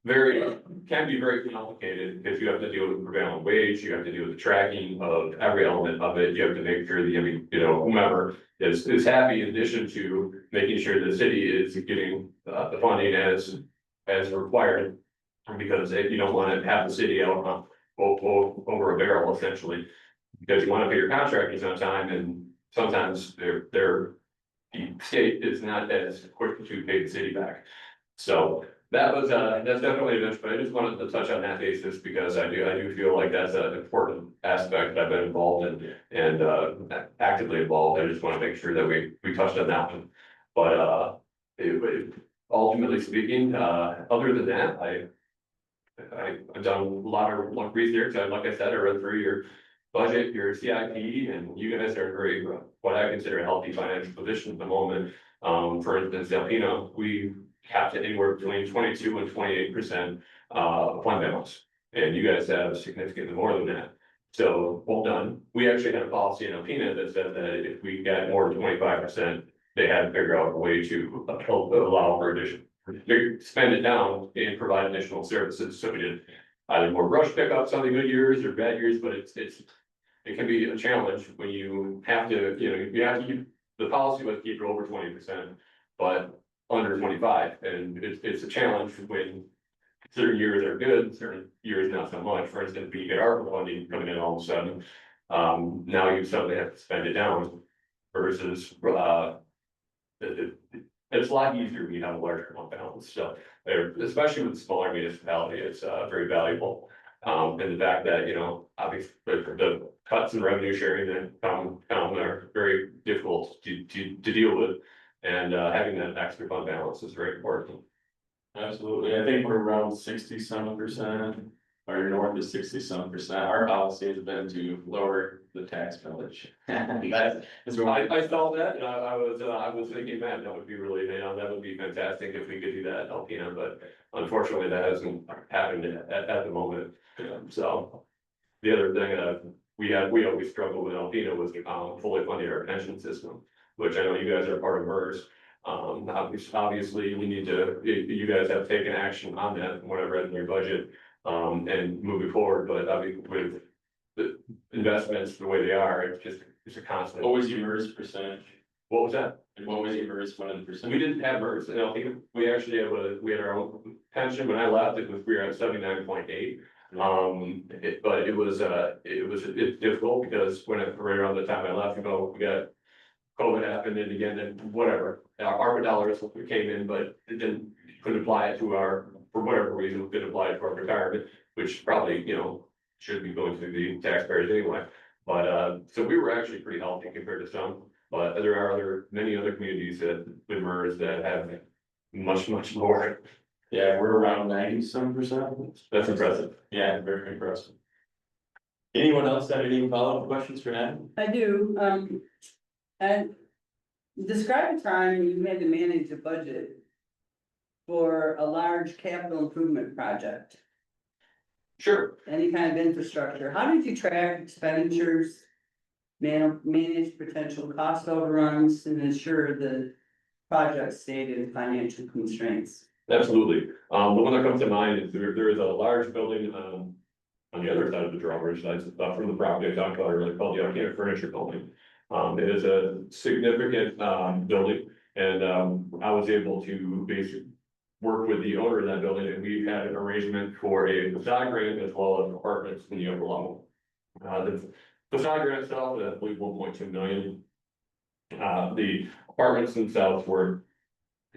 can be very complicated, because you have to deal with prevailing wage, you have to deal with the tracking of every element of it, you have to make sure that, whomever is happy, in addition to making sure the city is getting, the funding as required. Because if you don't wanna have the city out on, over a barrel essentially, because you wanna pay your contractors on time, and sometimes the state is not as quick to pay the city back. So that was, that's definitely a mention, but I just wanted to touch on that basis, because I do feel like that's an important aspect I've been involved in, and actively involved. I just wanna make sure that we touched on that one. But ultimately speaking, other than that, I've done a lot of research. Like I said, I read through your budget, your CIP, and you guys are very, what I consider a healthy financial position at the moment. For instance, Alpena, we capped it anywhere between 22% and 28% fund balance. And you guys have significantly more than that. So, well done. We actually had a policy in Alpena that said that if we got more than 25%, they had to figure out a way to allow for addition. Spend it down and provide additional services, so we did either more brush pickups on the good years or bad years, but it can be a challenge when you have to, you have to keep, the policy was keep it over 20%, but under 25, and it's a challenge when certain years are good, certain years not so much. For instance, if you get ARPA funding coming in all of a sudden, now you suddenly have to spend it down versus, it's a lot easier when you have a larger fund balance, so, especially with smaller municipality, it's very valuable. And the fact that, obviously, the cuts in revenue sharing that come are very difficult to deal with. And having that extra fund balance is very important. Absolutely, I think we're around 60-some%, or north of 60-some%. Our policy has been to lower the tax millage. That's what I saw that, and I was thinking, man, that would be really, that would be fantastic if we could do that at Alpena, but unfortunately, that hasn't happened at the moment. So, the other thing we always struggled with Alpena was fully funding our pension system, which I know you guys are part of MERS. Obviously, we need to, you guys have taken action on that, whatever in your budget, and moving forward, but I mean, with the investments the way they are, it's a constant. was your MERS percentage? What was that? And what was your MERS 100%? We didn't have MERS, and I think we actually we had our own pension. When I left, we were at 79.8. But it's difficult, because right around the time I left, we got COVID happened, and again, and whatever, our ARPA dollars came in, but couldn't apply it to for whatever reason, couldn't apply it to our retirement, which probably, should be going to the taxpayers anyway. But, so we were actually pretty healthy compared to some, but there are many other communities that with MERS that have much more. Yeah, we're around 90-some%. That's impressive. Yeah, very impressive. Anyone else have any follow-up questions for Nat? I do, and describe a time you had to manage a budget for a large capital improvement project, Sure. any kind of infrastructure. How did you track expenditures? Manage potential cost overruns and ensure the project stayed in financial constraints? Absolutely. The one that comes to mind is there is a large building, on the other side of the drawbridge, that's from the property I talked about earlier, called the Arcana Furniture Building. It is a significant, building, and, I was able to basically work with the owner of that building, and we had an arrangement for a facade grant as well as apartments in the upper level. The facade grant itself, I believe 1.2 million. The apartments themselves were,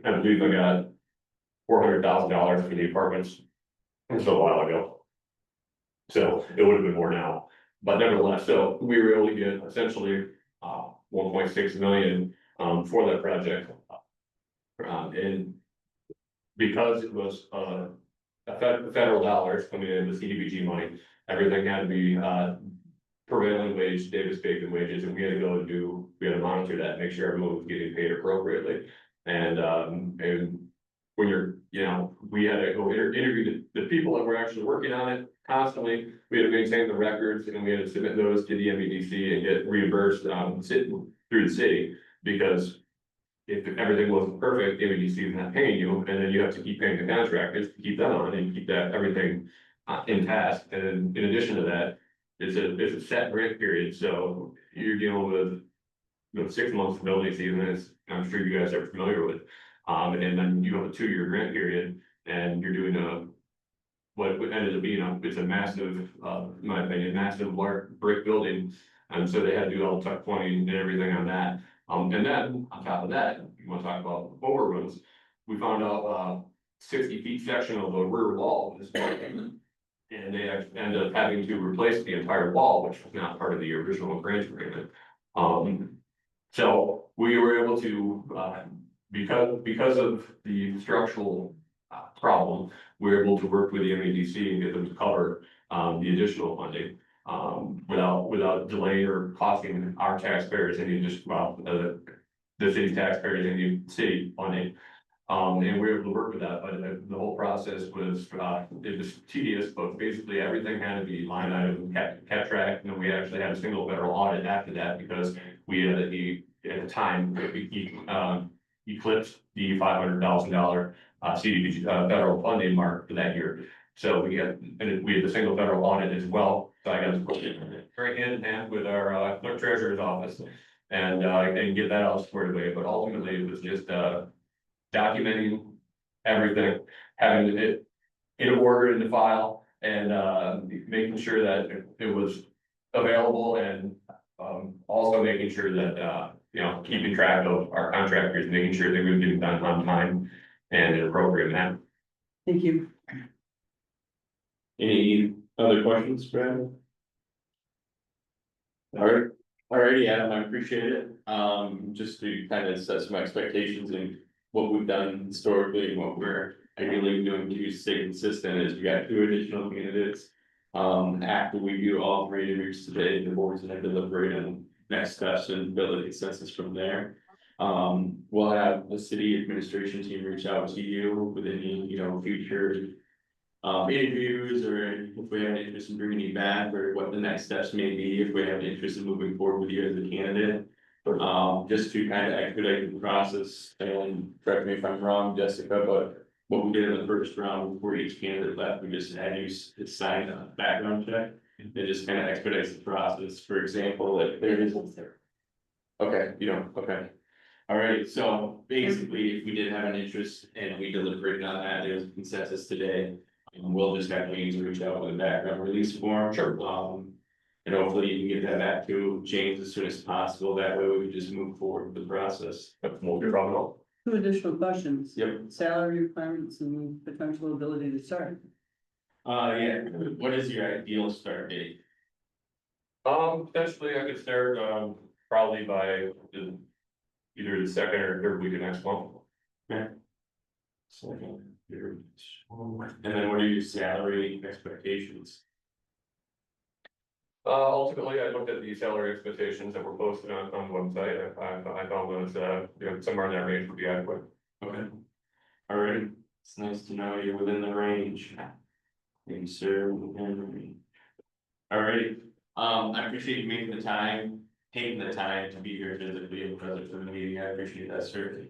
I believe I got $400,000 for the apartments. It was a while ago. So it would have been more now, but nevertheless, so we were able to get essentially 1.6 million for that project. And because it was federal dollars coming in, the CDBG money, everything had to be prevailing wage, Davis-Bacon wages, and we had to monitor that, make sure everyone was getting paid appropriately. And when we had to go interview the people that were actually working on it constantly. We had to maintain the records, and we had to submit those to the MEDC and get reimbursed through the city, because if everything wasn't perfect, MEDC is not paying you, and then you have to keep paying the contractors to keep them on and keep that everything in task, and in addition to that, it's a set grant period, so you're dealing with 6 months of building season, as I'm sure you guys are familiar with. And then you have a 2-year grant period, and you're doing what ended up being it's a massive, in my opinion, massive large brick building. And so they had to do all the tuck pointing and everything on that. And then on top of that, you wanna talk about overruns, we found out, 60 feet section of the rear wall was broken. And they ended up having to replace the entire wall, which was not part of the original grant agreement. So we were able to, because of the structural problem, we were able to work with the MEDC and get them to cover the additional funding. Without delaying or costing our taxpayers any additional, the city taxpayers any city funding. And we were able to work with that, but the whole process was, it was tedious, but basically everything had to be line item, kept track, and then we actually had a single federal audit after that, because we had at the time, eclipsed the $500,000 CDBG federal funding mark for that year. So we had the single federal audit as well, so I got to work very hand in hand with our clerk treasurer's office and get that all squared away, but ultimately it was just documenting everything, having it in order in the file, and making sure that it was available, and also making sure that keeping track of our contractors, making sure they were getting done on time and in appropriate manner. Thank you. Any other questions, Brad? Alrighty, Adam, I appreciate it. Just to kind of set some expectations and what we've done historically and what we're ideally doing to stay consistent is we got 2 additional candidates. After we do all 3 interviews today, the board's gonna deliberate on next steps and build a consensus from there. We'll have the city administration team reach out to you with any, future interviews, or if we have an interest in bringing you back, or what the next steps may be, if we have an interest in moving forward with you as a candidate. Just to kind of expedite the process, and correct me if I'm wrong, Jessica, but what we did in the first round before each candidate left, we just had you sign a background check. It just kind of expedites the process. For example, if there is. Okay, you don't, okay. All right, so basically, if we did have an interest and we deliberated on that, there's a consensus today. We'll just have James reach out with a background release form. Sure. And hopefully you can get that back to James as soon as possible. That way we can just move forward with the process. That's no problem at all. 2 additional questions. Yep. Salary requirements and potential ability to start. Yeah, what is your ideal start date? Potentially I could start, probably by either the 2nd or 3rd week of next month. Okay. And then what are your salary expectations? Ultimately, I looked at the salary expectations that were posted on the website. I found those, somewhere in that range would be adequate. Okay. All right, it's nice to know you're within the range. Thank you, sir. All right, I appreciate you making the time, taking the time to be here physically and present for the meeting. I appreciate that, sir.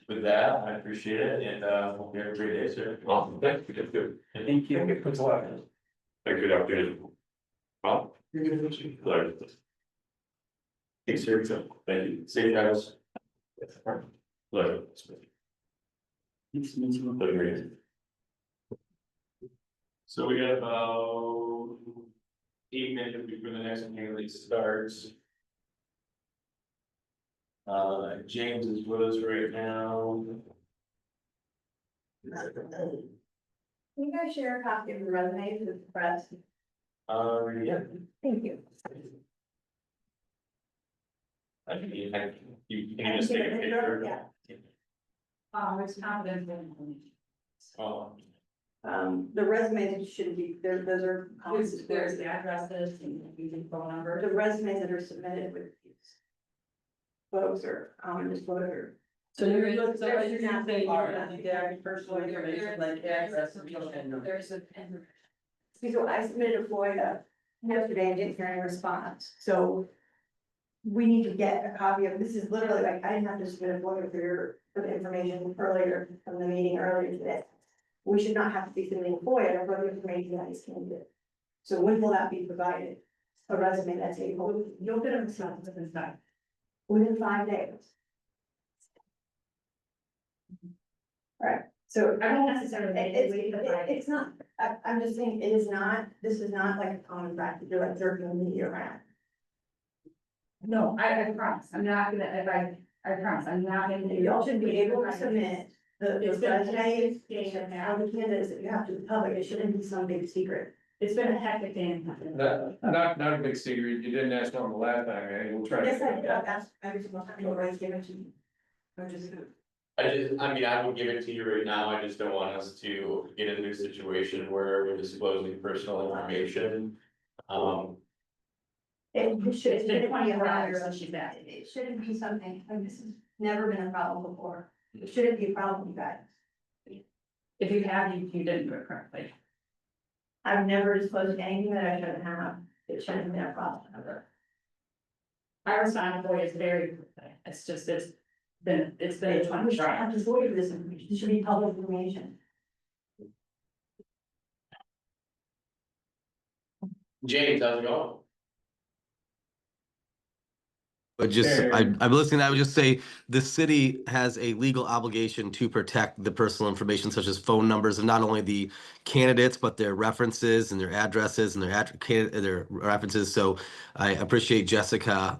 With that, I appreciate it, and hope you have a great day, sir. Awesome, thank you. Good. Thank you. Thanks a lot. Thank you for the opportunity. Well. Pleasure. Thanks, sir. Thank you. Safe travels. Pleasure. Nice to meet you. Pleasure. So we got about 8 minutes before the next meeting starts. James is with us right now. Can you guys share a copy of the resume with the press? Yeah. Thank you. I can, you can just take a picture. Yeah. It's confidential information. Oh, The resumes should be, those are. There's the addresses and the phone number. The resumes that are submitted with these folks are common disclosure. So you're There's looking, so not- you're saying you're the guy personal information like address and phone number. There's a. See, so I submitted a FOIA yesterday and didn't hear any response, so. we need to get a copy of, this is literally like, I didn't have to submit a FOIA for the information earlier from the meeting earlier today. We should not have to be submitting FOIA for the information that is candidate. So when will that be provided? A resume that's able, You'll get them within 5 days. Right, so I don't necessarily wait for the it's not, I'm just saying, it is not, this is not like a common practice, you're like jerking the media around. No, I promise, I'm not gonna, if I promise, I'm not gonna do. Y'all should be able to submit the It's been a resumes, day and a half. all the candidates that you have to the public, it shouldn't be some big secret. It's been a hectic day and a half. Not a big secret, you didn't ask one the last time, and we'll try to. Yes, I did, I've asked every single time, nobody's given it to me. I'm just. I mean, I would give it to you right now, I just don't want us to get into a situation where we're disclosing personal information. It should, It's been 24 hours since she's back. it shouldn't be something, like, this has never been a problem before, it shouldn't be a problem, you guys. If you have, you didn't do it correctly. I've never disclosed anything that I shouldn't have, it shouldn't have been a problem ever. I respond to FOIA very quickly, it's been a It 24 should have hours. to void this information, it should be public information. James, how's it going? But just, Hey. I'm listening, I would just say, the city has a legal obligation to protect the personal information such as phone numbers of not only the candidates, but their references and their addresses and their references. So I appreciate Jessica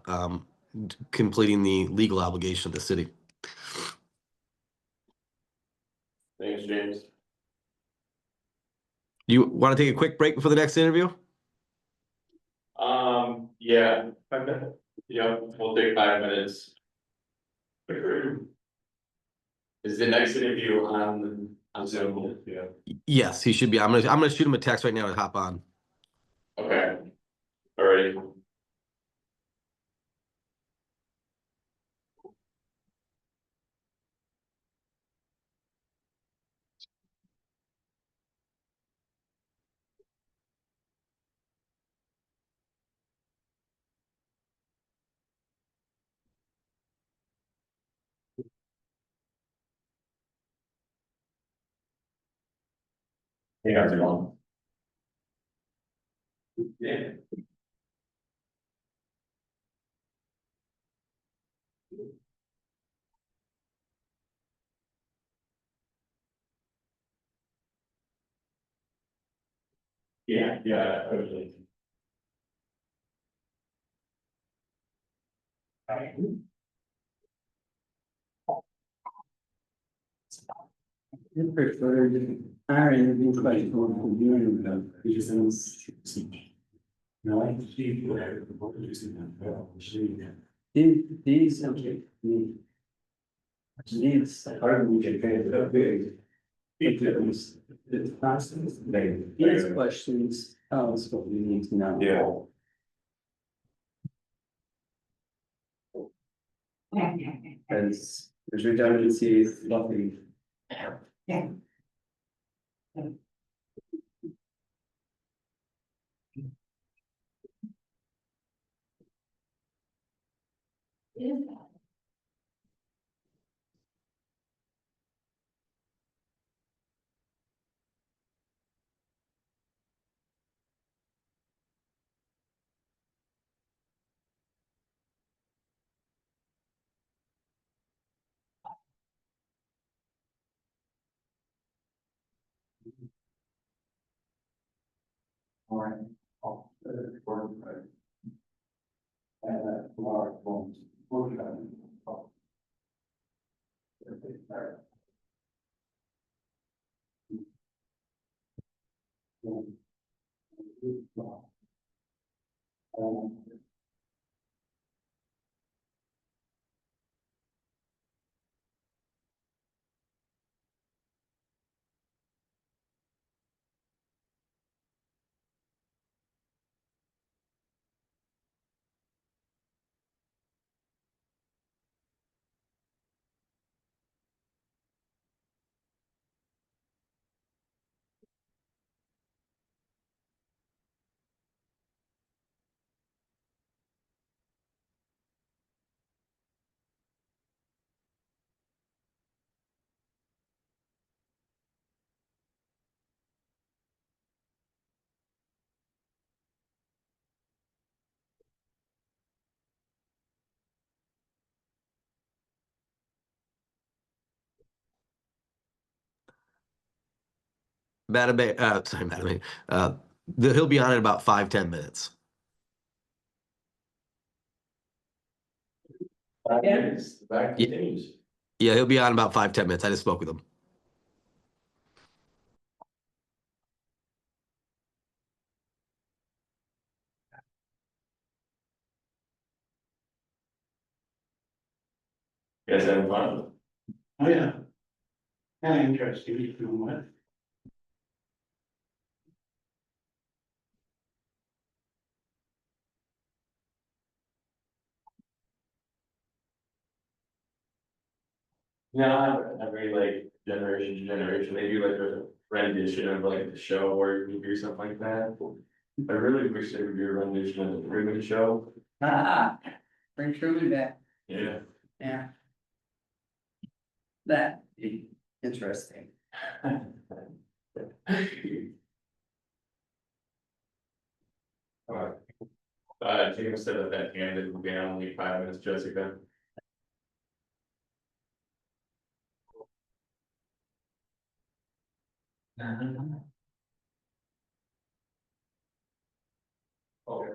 completing the legal obligation of the city. Thanks, James. You want to take a quick break before the next interview? Yeah. Yeah, we'll take 5 minutes. Is the next interview on Zoom? Yeah. Yes, he should be. I'm gonna shoot him a text right now to hop on. Okay. Alrighty. Hey, how's it going? Yeah. Yeah, totally. Our interview question for you, these, okay, these. Hardly we get paid that big. These questions tell us what we need to know. Yeah. Because there's redundancy, nothing. Madam, sorry, Madam, he'll be on in about 5-10 minutes. Yes, the back Yeah. continues. Yeah, he'll be on in about 5-10 minutes. I just spoke with him. You guys having fun? Oh, yeah. Kind of interesting, you know what? No, every like generation to generation, they do like a rendition of like the show or movie or something like that. I really wish they would do a rendition of the Truman Show. Bring Truman back, Yeah. yeah. That, interesting. James said that candidate would be on only 5 minutes, Jessica. Okay.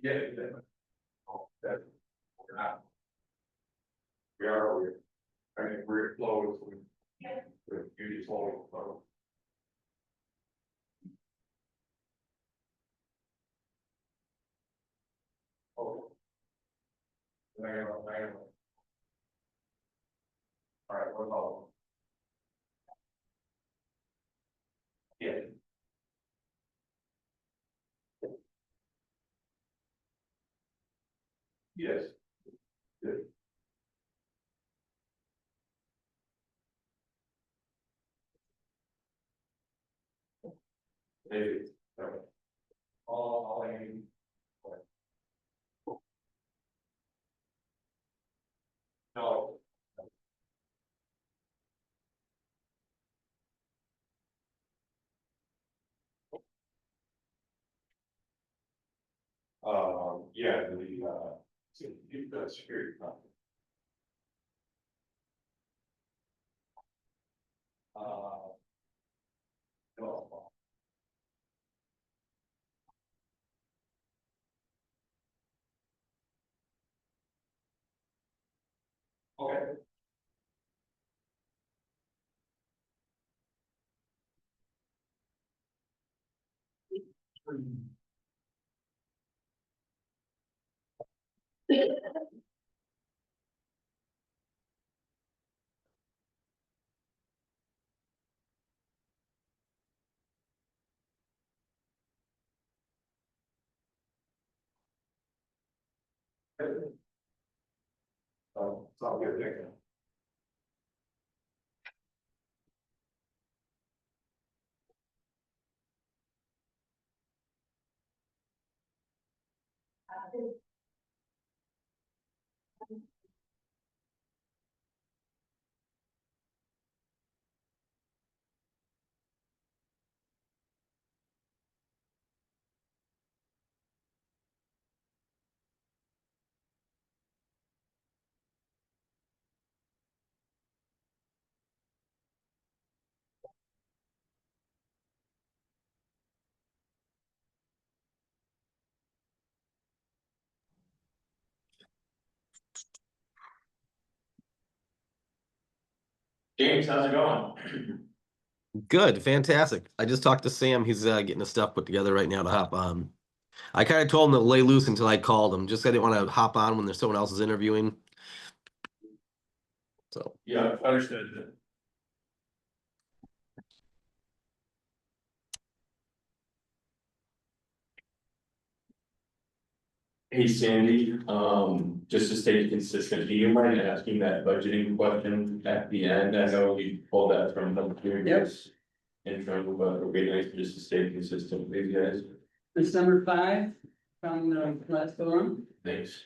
Yeah. That, we're not. We are, I mean, we're close. We're usually slow, so. Oh. Hang on. All right, what about? Yeah. Yes. Good. Maybe. All aim. No. Yeah, the security company. No. Okay. It's all good, thank you. James, how's it going? Good, fantastic. I just talked to Sam. He's getting his stuff put together right now to hop on. I kind of told him to lay loose until I called him. Just I didn't want to hop on when there's someone else is interviewing. So Yeah, understood. Hey Sandy, just to stay consistent, do you mind asking that budgeting question at the end? I know you pulled that from the previous intro, but it would be nice just to stay consistent with you guys. It's number 5, from the last go on. Thanks.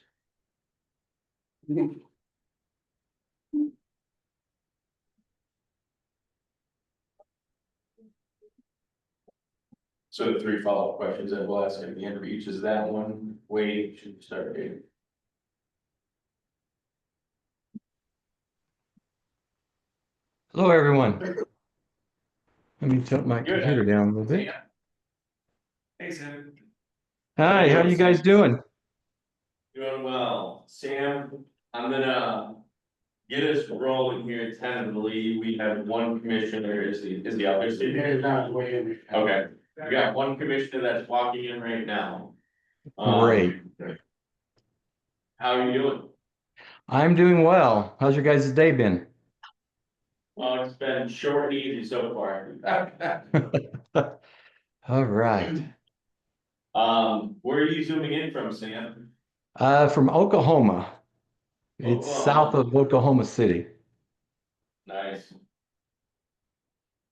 So the 3 follow-up questions that we'll ask at the end of each is that one, wage, start date. . Hello, everyone. Let me tilt my Good. computer down a little bit. Sam? Hey, Sam. Hi, how you guys doing? Doing well. Sam, I'm gonna get us rolling here tentatively. We have one commissioner, is the other sitting here? Not way in. Okay, we got one commissioner that's walking in right now. Great. How are you doing? I'm doing well. How's your guys' day been? Well, it's been short and easy so far. All right. Where are you zooming in from, Sam? From Oklahoma. It's south of Oklahoma City. Nice.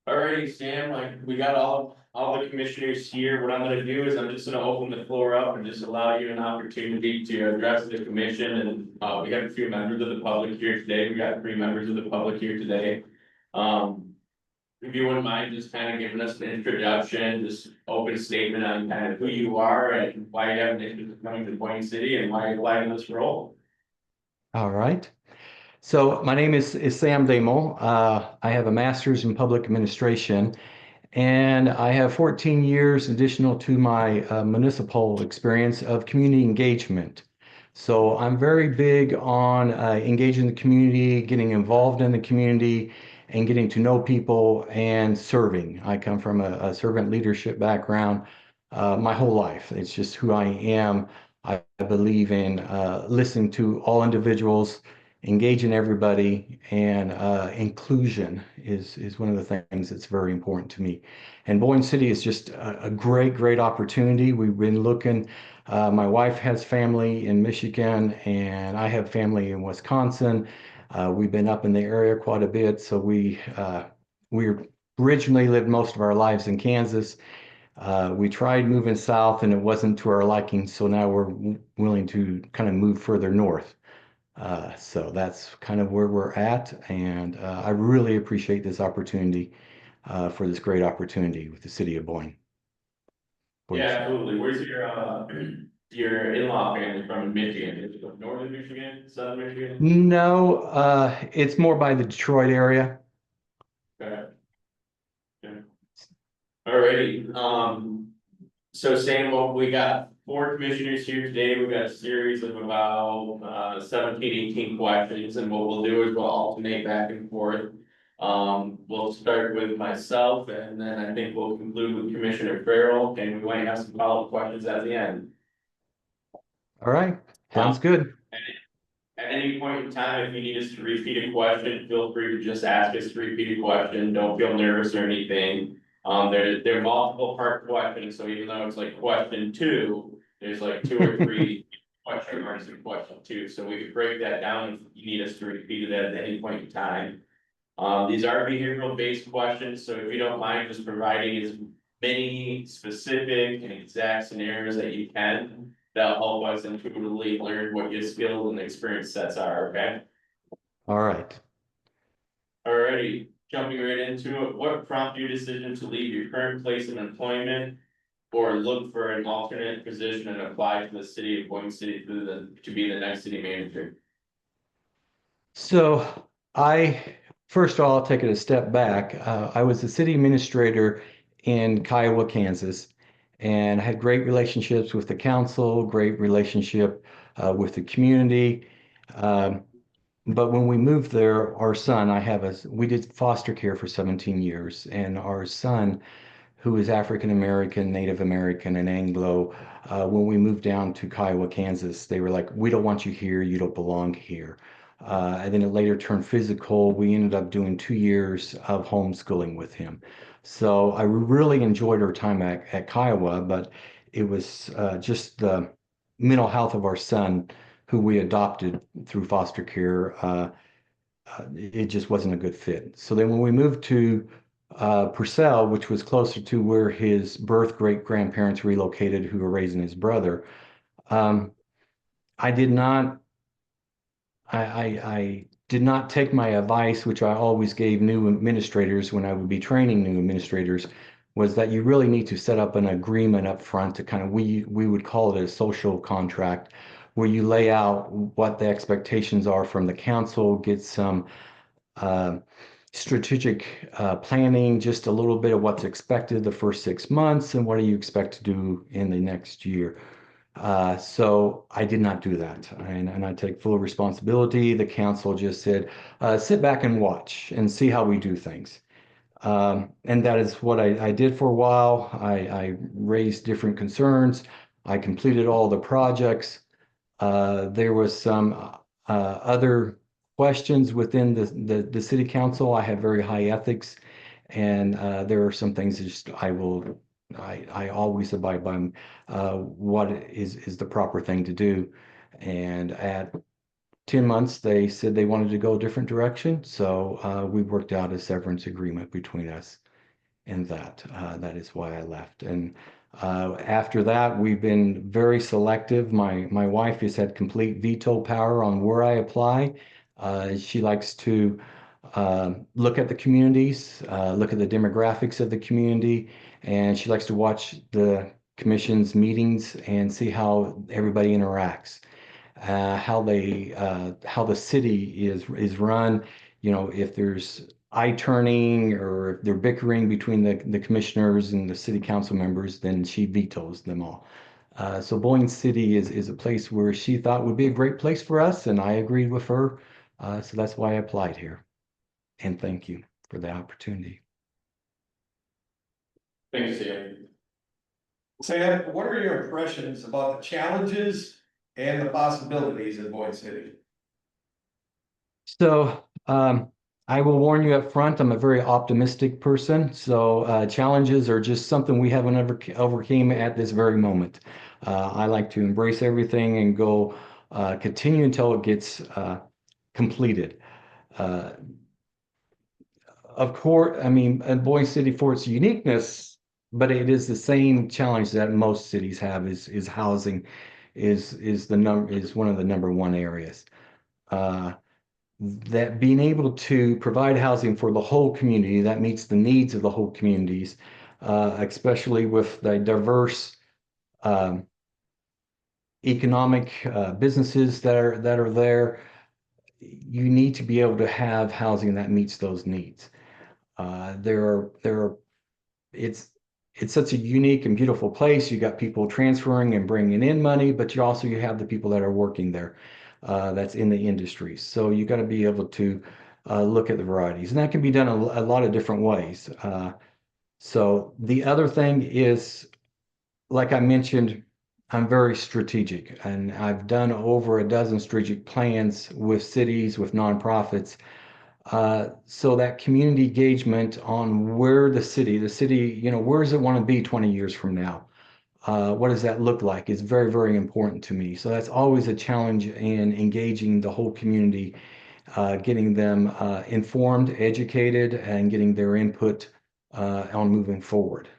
Alrighty, Sam, like, we got all the commissioners here. What I'm gonna do is I'm just gonna open the floor up and just allow you an opportunity to address the commission. And, we have a few members of the public here today. We got 3 members of the public here today. If you wouldn't mind just kind of giving us an introduction, just open statement on kind of who you are and why you have an interest in coming to Boyne City and why you applied in this role. All right. So my name is Sam Damel. I have a master's in public administration, and I have 14 years additional to my municipal experience of community engagement. So I'm very big on engaging the community, getting involved in the community, and getting to know people and serving. I come from a servant leadership background my whole life. It's just who I am. I believe in listening to all individuals, engaging everybody, and inclusion is one of the things that's very important to me. And Boyne City is just a great opportunity. We've been looking. My wife has family in Michigan, and I have family in Wisconsin. We've been up in the area quite a bit, so we originally lived most of our lives in Kansas. We tried moving south, and it wasn't to our liking, so now we're willing to kind of move further north. So that's kind of where we're at, and I really appreciate this opportunity for this great opportunity with the city of Boyne. Yeah, absolutely. Where's your in-law family from in Michigan? Is it northern Michigan, southern Michigan? No, it's more by the Detroit area. Okay. Yeah. Alrighty, so Sam, well, we got 4 commissioners here today. We've got a series of about 17, 18 questions, and what we'll do is we'll alternate back and forth. We'll start with myself, and then I think we'll conclude with Commissioner Farrell, and we might have some follow-up questions at the end. All right, sounds good. At any point in time, if you need us to repeat a question, feel free to just ask us to repeat a question. Don't feel nervous or anything. There are multiple part questions, so even though it's like question 2, there's like 2 or 3 question marks in question 2. So we could break that down if you need us to repeat it at any point in time. These are behavioral based questions, so if you don't mind just providing as many specific and exact scenarios that you can, that'll help us intuitively learn what your skills and experience sets are, okay? All right. Alrighty, jumping right into it, what prompted your decision to leave your current place of employment or look for an alternate position and apply to the city of Boyne City to be the next city manager? So first of all, I'll take it a step back. I was the city administrator in Kiowa, Kansas, and had great relationships with the council, great relationship with the community. But when we moved there, our son, we did foster care for 17 years, and our son, who is African American, Native American, and Anglo, when we moved down to Kiowa, Kansas, they were like, "We don't want you here. You don't belong here." And then it later turned physical. We ended up doing 2 years of homeschooling with him. So I really enjoyed our time at Kiowa, but it was just the mental health of our son, who we adopted through foster care. It just wasn't a good fit. So then when we moved to Purcell, which was closer to where his birth great-grandparents relocated, who were raising his brother, I did not take my advice, which I always gave new administrators when I would be training new administrators, was that you really need to set up an agreement up front to kind of, we would call it a social contract, where you lay out what the expectations are from the council, get some strategic planning, just a little bit of what's expected the first 6 months and what do you expect to do in the next year. So I did not do that, and I take full responsibility. The council just said, sit back and watch and see how we do things. And that is what I did for a while. I raised different concerns. I completed all the projects. There was some other questions within the city council. I have very high ethics, and there are some things that just I always abide by what is the proper thing to do. And at 10 months, they said they wanted to go a different direction. So we worked out a severance agreement between us, and that is why I left. And after that, we've been very selective. My wife has had complete veto power on where I apply. She likes to look at the communities, look at the demographics of the community, and she likes to watch the commission's meetings and see how everybody interacts, how the city is run. You know, if there's eye turning or if they're bickering between the commissioners and the city council members, then she vetoes them all. So Boyne City is a place where she thought would be a great place for us, and I agreed with her. So that's why I applied here. And thank you for the opportunity. Thanks, Sam. Sam, what are your impressions about the challenges and the possibilities in Boyne City? So I will warn you up front, I'm a very optimistic person. So challenges are just something we haven't ever overcame at this very moment. I like to embrace everything and go continue until it gets completed. Of course, I mean, Boyne City, for its uniqueness, but it is the same challenge that most cities have, is housing is one of the number one areas. That being able to provide housing for the whole community that meets the needs of the whole communities, especially with the diverse economic businesses that are there, you need to be able to have housing that meets those needs. It's such a unique and beautiful place. You got people transferring and bringing in money, but you have the people that are working there, that's in the industry. So you got to be able to look at the varieties, and that can be done a lot of different ways. So the other thing is, like I mentioned, I'm very strategic, and I've done over a dozen strategic plans with cities, with nonprofits. So that community engagement on where the city, you know, where does it want to be 20 years from now? What does that look like is very, very important to me. So that's always a challenge in engaging the whole community, getting them informed, educated, and getting their input on moving forward.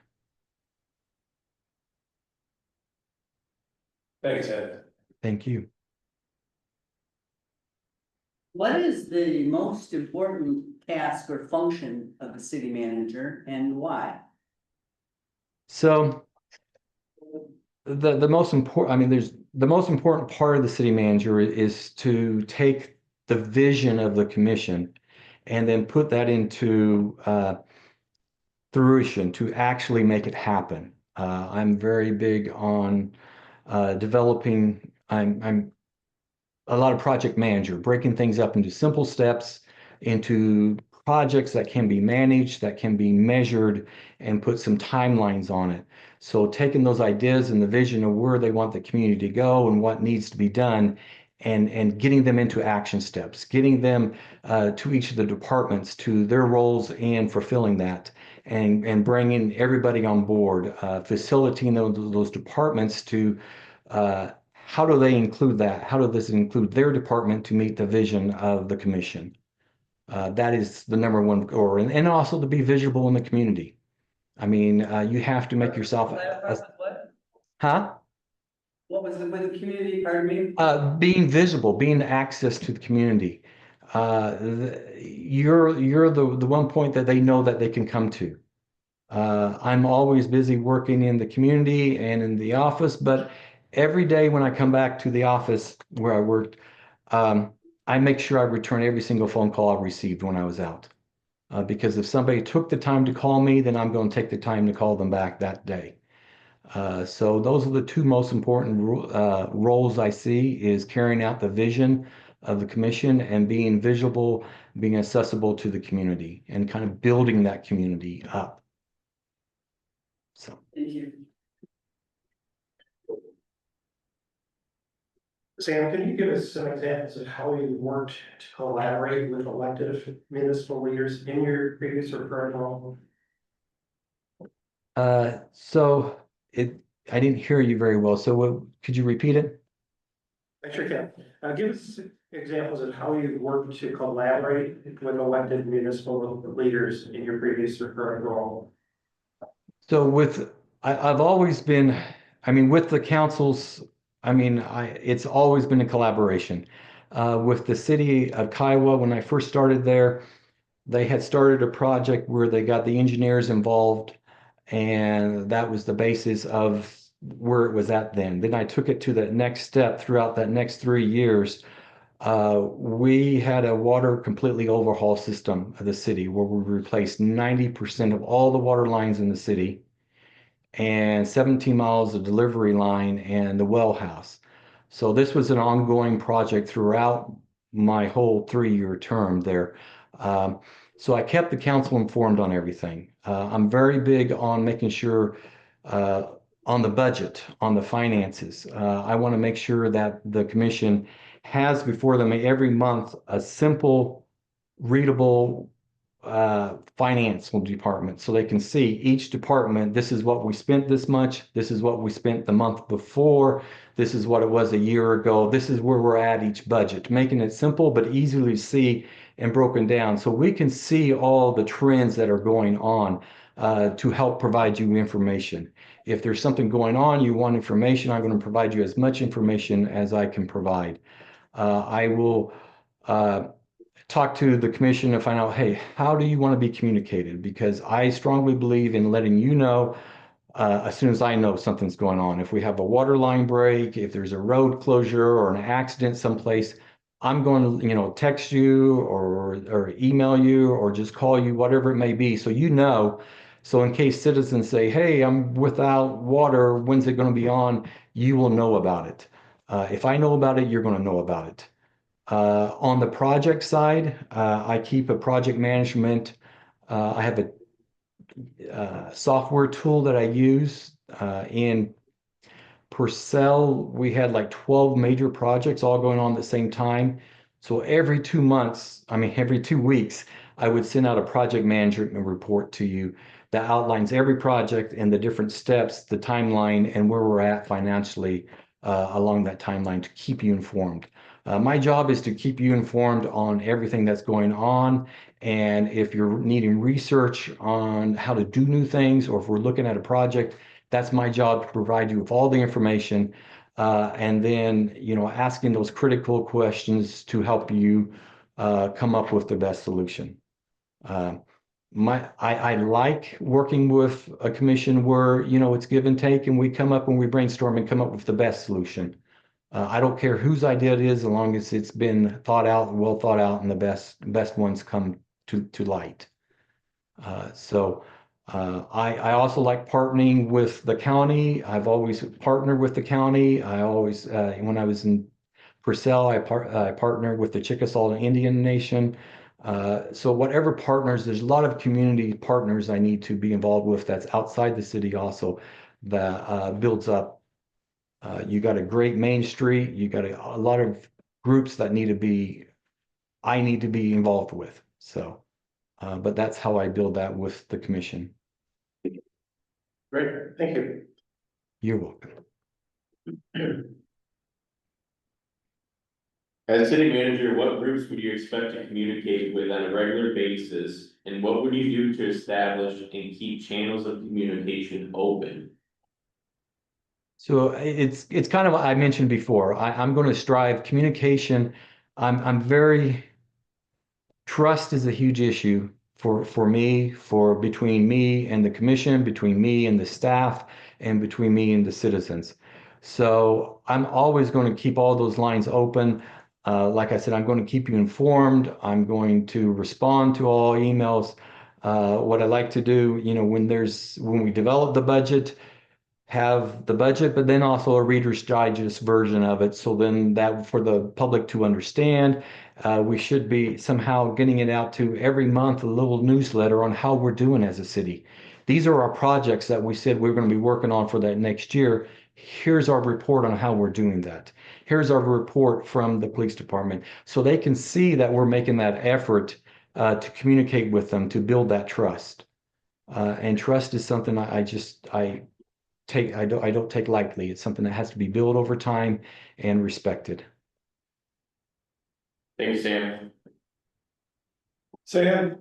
Thanks, Ed. Thank you. What is the most important task or function of the city manager, and why? So the most important, I mean, there's the most important part of the city manager is to take the vision of the commission and then put that into fruition, to actually make it happen. I'm very big on developing. I'm a lot of project manager, breaking things up into simple steps, into projects that can be managed, that can be measured, and put some timelines on it. So taking those ideas and the vision of where they want the community to go and what needs to be done, and getting them into action steps, getting them to each of the departments, to their roles in fulfilling that, and bringing everybody on board, facilitating those departments to how do they include that? How does this include their department to meet the vision of the commission? That is the number one goal, and also to be visible in the community. I mean, you have to make yourself. Huh? What was it with the community, pardon me? Being visible, being access to the community. You're the one point that they know that they can come to. I'm always busy working in the community and in the office, but every day when I come back to the office where I worked, I make sure I return every single phone call I received when I was out. Because if somebody took the time to call me, then I'm going to take the time to call them back that day. So those are the two most important roles I see, is carrying out the vision of the commission and being visible, being accessible to the community, and kind of building that community up. So. Thank you. Sam, can you give us some examples of how you worked to collaborate with elected municipal leaders in your previous or current role? So I didn't hear you very well. So could you repeat it? I sure can. Give us examples of how you worked to collaborate with elected municipal leaders in your previous or current role. So I've always been, I mean, with the councils, it's always been a collaboration. With the city of Kiowa, when I first started there, they had started a project where they got the engineers involved, and that was the basis of where it was at then. Then I took it to that next step throughout that next 3 years. We had a water completely overhaul system of the city where we replaced 90% of all the water lines in the city and 17 miles of delivery line and the well house. So this was an ongoing project throughout my whole 3-year term there. So I kept the council informed on everything. I'm very big on making sure on the budget, on the finances. I want to make sure that the commission has before them every month a simple, readable financial department, so they can see each department. This is what we spent this much. This is what we spent the month before. This is what it was a year ago. This is where we're at each budget, making it simple but easily see and broken down, so we can see all the trends that are going on to help provide you information. If there's something going on, you want information, I'm going to provide you as much information as I can provide. I will talk to the commission to find out, hey, how do you want to be communicated? Because I strongly believe in letting you know as soon as I know something's going on. If we have a water line break, if there's a road closure or an accident someplace, I'm going to, text you or email you or just call you, whatever it may be, so you know. So in case citizens say, hey, I'm without water, when's it going to be on? You will know about it. If I know about it, you're going to know about it. On the project side, I keep a project management. I have a software tool that I use. In Purcell, we had like 12 major projects all going on at the same time. So every 2 months, every 2 weeks, I would send out a project management report to you that outlines every project and the different steps, the timeline, and where we're at financially along that timeline to keep you informed. My job is to keep you informed on everything that's going on. And if you're needing research on how to do new things, or if we're looking at a project, that's my job, to provide you with all the information. And then, asking those critical questions to help you come up with the best solution. I like working with a commission where, it's give and take, and we come up and we brainstorm and come up with the best solution. I don't care whose idea it is, as long as it's been thought out, well thought out, and the best ones come to light. I also like partnering with the county. I've always partnered with the county. I always, when I was in Purcell, I partnered with the Chickasaw Indian Nation. So whatever partners, there's a lot of community partners I need to be involved with that's outside the city also, that builds up. You got a great Main Street. You got a lot of groups that I need to be involved with. So, but that's how I build that with the commission. Great, thank you. You're welcome. As city manager, what groups would you expect to communicate with on a regular basis? And what would you do to establish and keep channels of communication open? So it's kind of what I mentioned before. I'm going to strive communication. Trust is a huge issue for me, between me and the commission, between me and the staff, and between me and the citizens. So I'm always going to keep all those lines open. Like I said, I'm going to keep you informed. I'm going to respond to all emails. What I like to do, when we develop the budget, have the budget, but then also a Reader's Digest version of it. So then that for the public to understand, we should be somehow getting it out to every month, a little newsletter on how we're doing as a city. These are our projects that we said we're going to be working on for that next year. Here's our report on how we're doing that. Here's our report from the police department. So they can see that we're making that effort to communicate with them, to build that trust. And trust is something I don't take lightly. It's something that has to be built over time and respected. Thank you, Sam. Sam,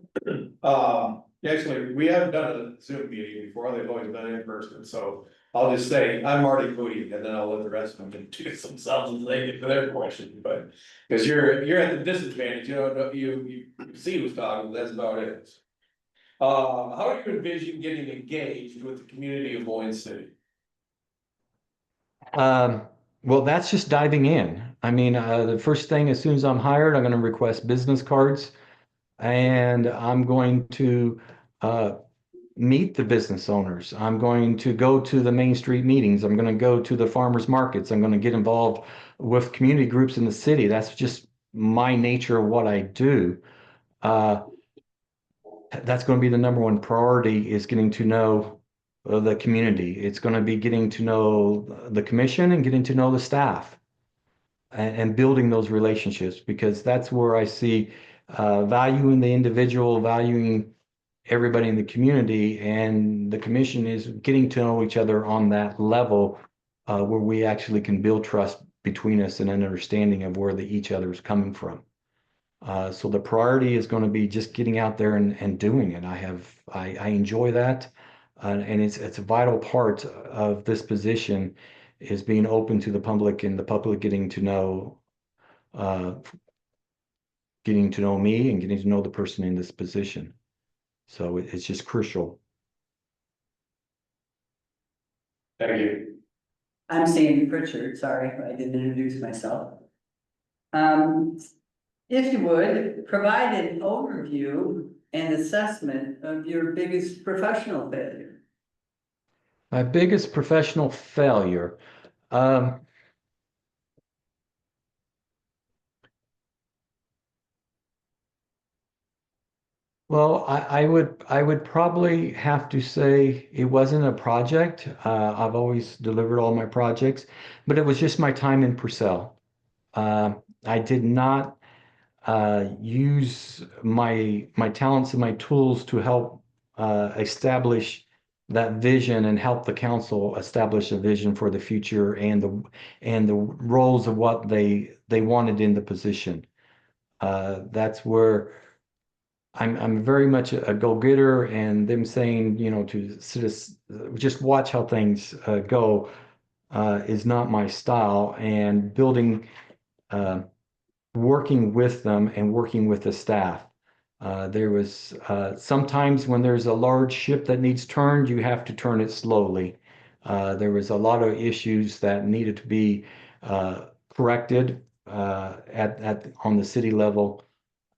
actually, we haven't done a Zoom meeting before, they've always done it in person, so I'll just say, I'm Marty Cody, and then I'll let the rest of them introduce themselves as they get to their question, but. Cause you're at the disadvantage, you don't know, you see who's talking, that's about it. How do you envision getting engaged with the community of Moyne City? Well, that's just diving in. I mean, the first thing, as soon as I'm hired, I'm going to request business cards, and I'm going to meet the business owners. I'm going to go to the Main Street meetings. I'm going to go to the farmers markets. I'm going to get involved with community groups in the city. That's just my nature of what I do. That's going to be the number one priority, is getting to know the community. It's going to be getting to know the commission and getting to know the staff, and building those relationships, because that's where I see value in the individual, valuing everybody in the community, and the commission is getting to know each other on that level, where we actually can build trust between us and an understanding of where each other is coming from. So the priority is going to be just getting out there and doing it. I enjoy that. And it's a vital part of this position, is being open to the public, and the public getting to know me and getting to know the person in this position. So it's just crucial. Thank you. I'm Sandy Pritchard, sorry, I didn't introduce myself. If you would, provide an overview and assessment of your biggest professional failure. My biggest professional failure. Well, I would probably have to say it wasn't a project. I've always delivered all my projects, but it was just my time in Purcell. I did not use my talents and my tools to help establish that vision, and help the council establish a vision for the future, and the roles of what they wanted in the position. That's where I'm very much a go-getter, and them saying, to just watch how things go is not my style. And working with them and working with the staff. There was sometimes when there's a large ship that needs turned, you have to turn it slowly. There was a lot of issues that needed to be corrected on the city level.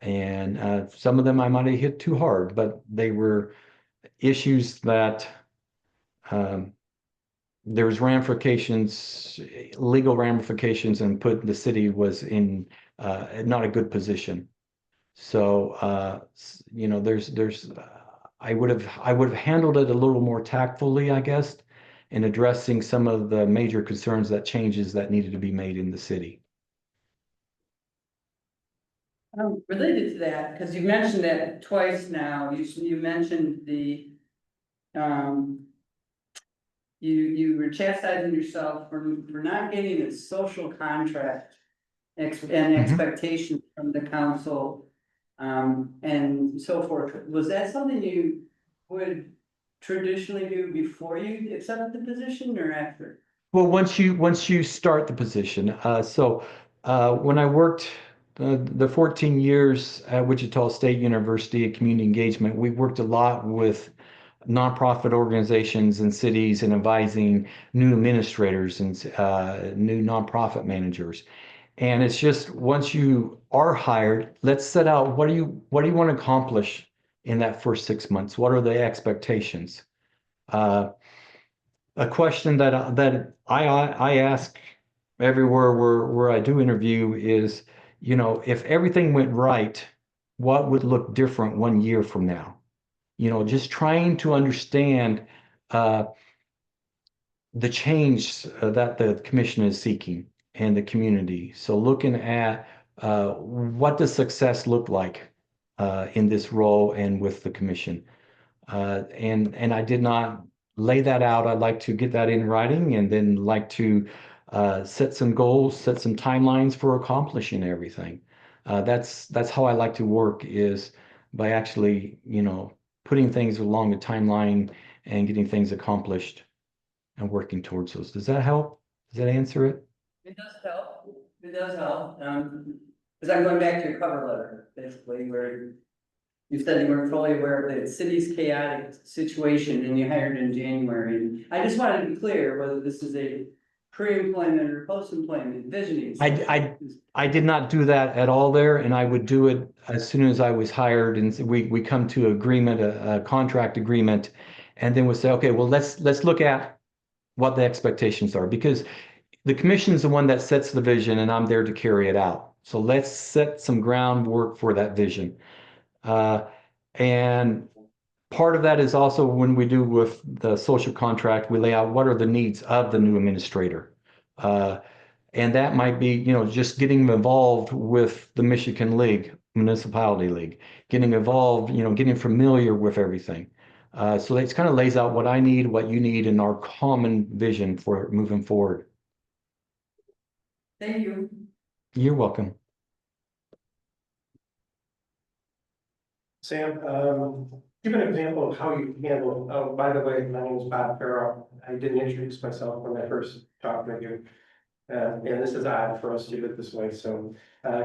And some of them I might have hit too hard, but they were issues that there was ramifications, legal ramifications, and put the city was in not a good position. So I would have handled it a little more tactfully, I guess, in addressing some of the major concerns, changes that needed to be made in the city. Related to that, because you mentioned that twice now, you mentioned the, you were chastising yourself for not getting a social contract and expectation from the council, and so forth. Was that something you would traditionally do before you accepted the position, or after? Well, once you start the position. When I worked the 14 years at Wichita State University at community engagement, we worked a lot with nonprofit organizations and cities, and advising new administrators and new nonprofit managers. And it's just, once you are hired, let's set out, what do you want to accomplish in that first 6 months? What are the expectations? A question that I ask everywhere where I do interview is, if everything went right, what would look different 1 year from now? Just trying to understand the change that the commission is seeking and the community. So looking at what does success look like in this role and with the commission. And I did not lay that out. I'd like to get that in writing and then like to set some goals, set some timelines for accomplishing everything. That's how I like to work, is by actually, putting things along the timeline and getting things accomplished and working towards those. Does that help? Does that answer it? It does help. It does help. Because I'm going back to your cover letter, basically, where you said you were fully aware of the city's chaotic situation and you hired in January. And I just wanted to be clear whether this is a pre-employment or post-employment visioning. I did not do that at all there, and I would do it as soon as I was hired and we come to agreement, a contract agreement, and then we'll say, okay, well, let's look at what the expectations are, because the commission is the one that sets the vision and I'm there to carry it out. So let's set some groundwork for that vision. And part of that is also when we do with the social contract, we lay out what are the needs of the new administrator. And that might be, just getting involved with the Michigan League, Municipality League, getting involved, getting familiar with everything. So it kind of lays out what I need, what you need, and our common vision for moving forward. Thank you. You're welcome. Sam, give an example of how you handle, oh, by the way, my name is Bob Farrell. I didn't introduce myself when I first talked with you. And this is odd for us to do it this way. So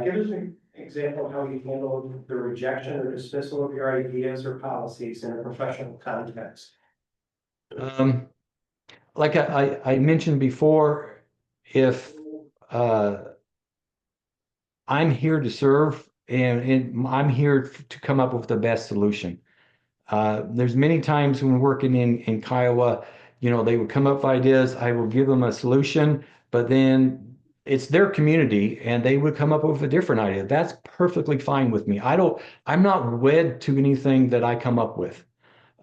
give us an example of how you handle the rejection or dismissal of your ideas or policies in a professional context. Like I mentioned before, if I'm here to serve and I'm here to come up with the best solution. There's many times when working in Kiowa, they would come up with ideas, I will give them a solution, but then it's their community and they would come up with a different idea. That's perfectly fine with me. I'm not wed to anything that I come up with.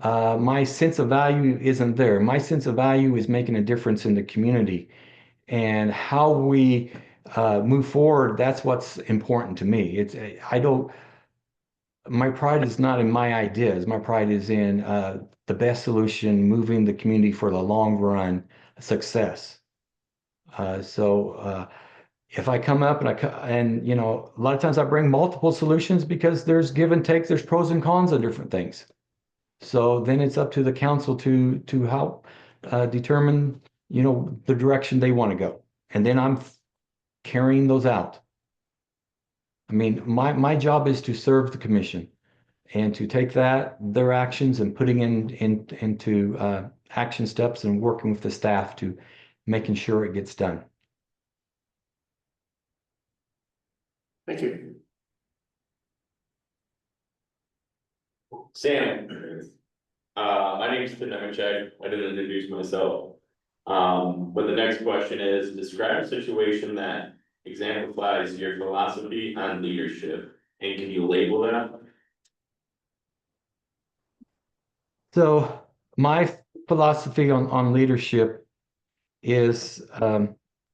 My sense of value isn't there. My sense of value is making a difference in the community, and how we move forward. That's what's important to me. My pride is not in my ideas. My pride is in the best solution, moving the community for the long run success. So if I come up and a lot of times I bring multiple solutions because there's give and take, there's pros and cons of different things. So then it's up to the council to help determine, the direction they want to go. And then I'm carrying those out. I mean, my job is to serve the commission and to take their actions and putting into action steps and working with the staff to making sure it gets done. Thank you. Sam, my name is Tim Nemechek. I didn't introduce myself. But the next question is, describe a situation that exemplifies your philosophy on leadership, and can you label that? So my philosophy on leadership is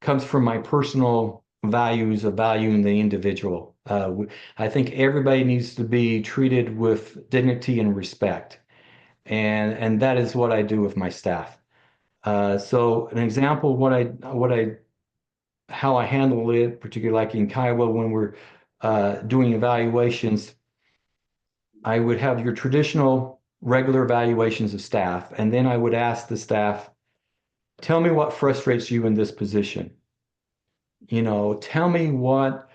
comes from my personal values of valuing the individual. I think everybody needs to be treated with dignity and respect, and that is what I do with my staff. So an example of how I handle it, particularly like in Kiowa when we're doing evaluations, I would have your traditional regular evaluations of staff, and then I would ask the staff, tell me what frustrates you in this position. Tell me what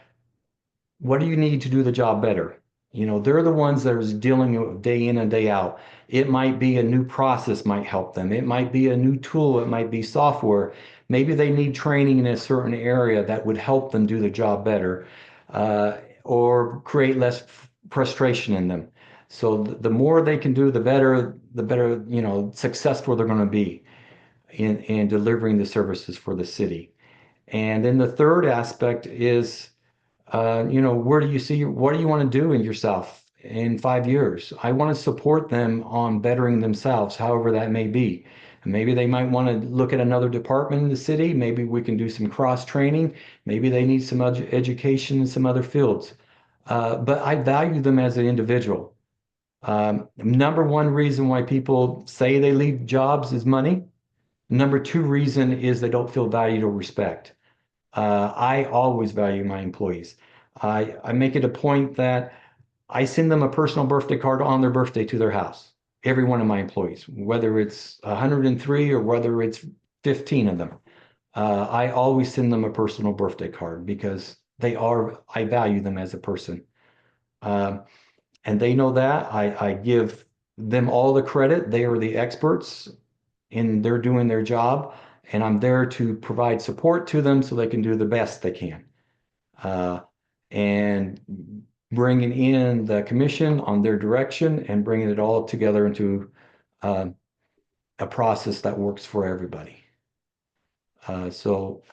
do you need to do the job better? They're the ones that are dealing with day in and day out. It might be a new process might help them. It might be a new tool. It might be software. Maybe they need training in a certain area that would help them do the job better, or create less frustration in them. So the more they can do, the better, successful they're going to be in delivering the services for the city. And then the third aspect is, where do you see, what do you want to do in yourself in 5 years? I want to support them on bettering themselves, however that may be. Maybe they might want to look at another department in the city. Maybe we can do some cross training. Maybe they need some education in some other fields. But I value them as an individual. Number one reason why people say they leave jobs is money. Number two reason is they don't feel valued or respect. I always value my employees. I make it a point that I send them a personal birthday card on their birthday to their house. Every one of my employees, whether it's 103 or whether it's 15 of them. I always send them a personal birthday card because I value them as a person. And they know that. I give them all the credit. They are the experts and they're doing their job. And I'm there to provide support to them so they can do the best they can. And bringing in the commission on their direction and bringing it all together into a process that works for everybody. So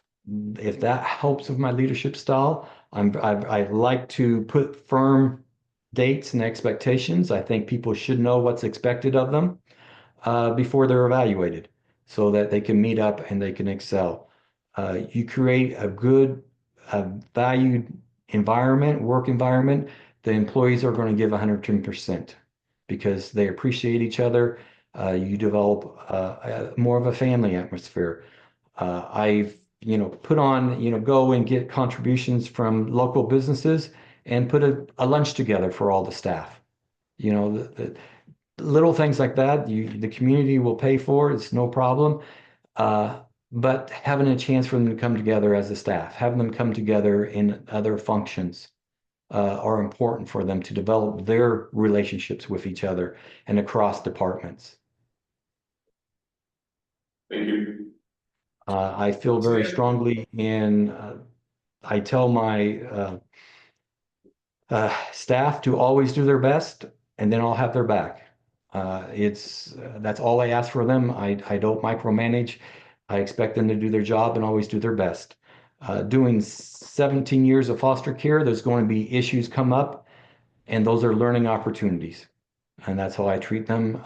if that helps with my leadership style, I like to put firm dates and expectations. I think people should know what's expected of them before they're evaluated so that they can meet up and they can excel. You create a good, valued environment, work environment, the employees are going to give 110% because they appreciate each other. You develop more of a family atmosphere. I've, put on, go and get contributions from local businesses and put a lunch together for all the staff. The little things like that, the community will pay for, it's no problem. But having a chance for them to come together as a staff, having them come together in other functions are important for them to develop their relationships with each other and across departments. Thank you. I feel very strongly in, I tell my staff to always do their best and then I'll have their back. That's all I ask for them. I don't micromanage. I expect them to do their job and always do their best. Doing 17 years of foster care, there's going to be issues come up and those are learning opportunities. And that's how I treat them.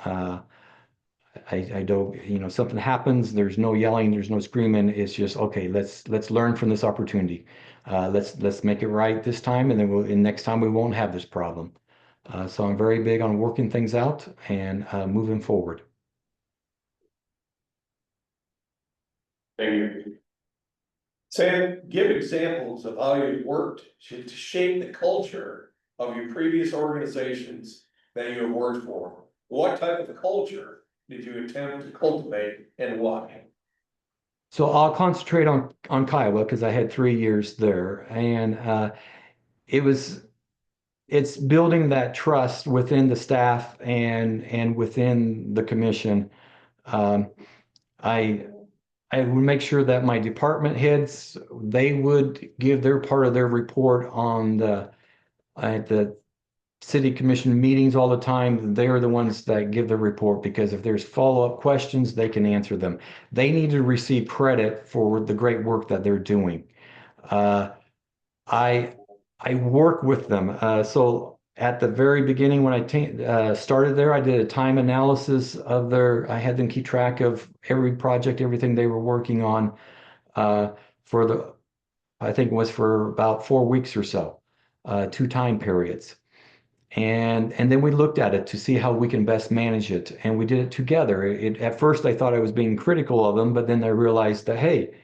I don't, something happens, there's no yelling, there's no screaming. It's just, okay, let's learn from this opportunity. Let's make it right this time. And then next time we won't have this problem. So I'm very big on working things out and moving forward. Thank you. Sam, give examples of how you worked to shape the culture of your previous organizations that you have worked for. What type of culture did you attempt to cultivate and why? So I'll concentrate on Kiowa because I had 3 years there, and it's building that trust within the staff and within the commission. I would make sure that my department heads, they would give their part of their report at the city commission meetings all the time. They're the ones that give the report because if there's follow-up questions, they can answer them. They need to receive credit for the great work that they're doing. I work with them. So at the very beginning, when I started there, I did a time analysis of I had them keep track of every project, everything they were working on I think it was for about 4 weeks or so, 2 time periods. And then we looked at it to see how we can best manage it. And we did it together. At first I thought I was being critical of them, but then I realized that, hey,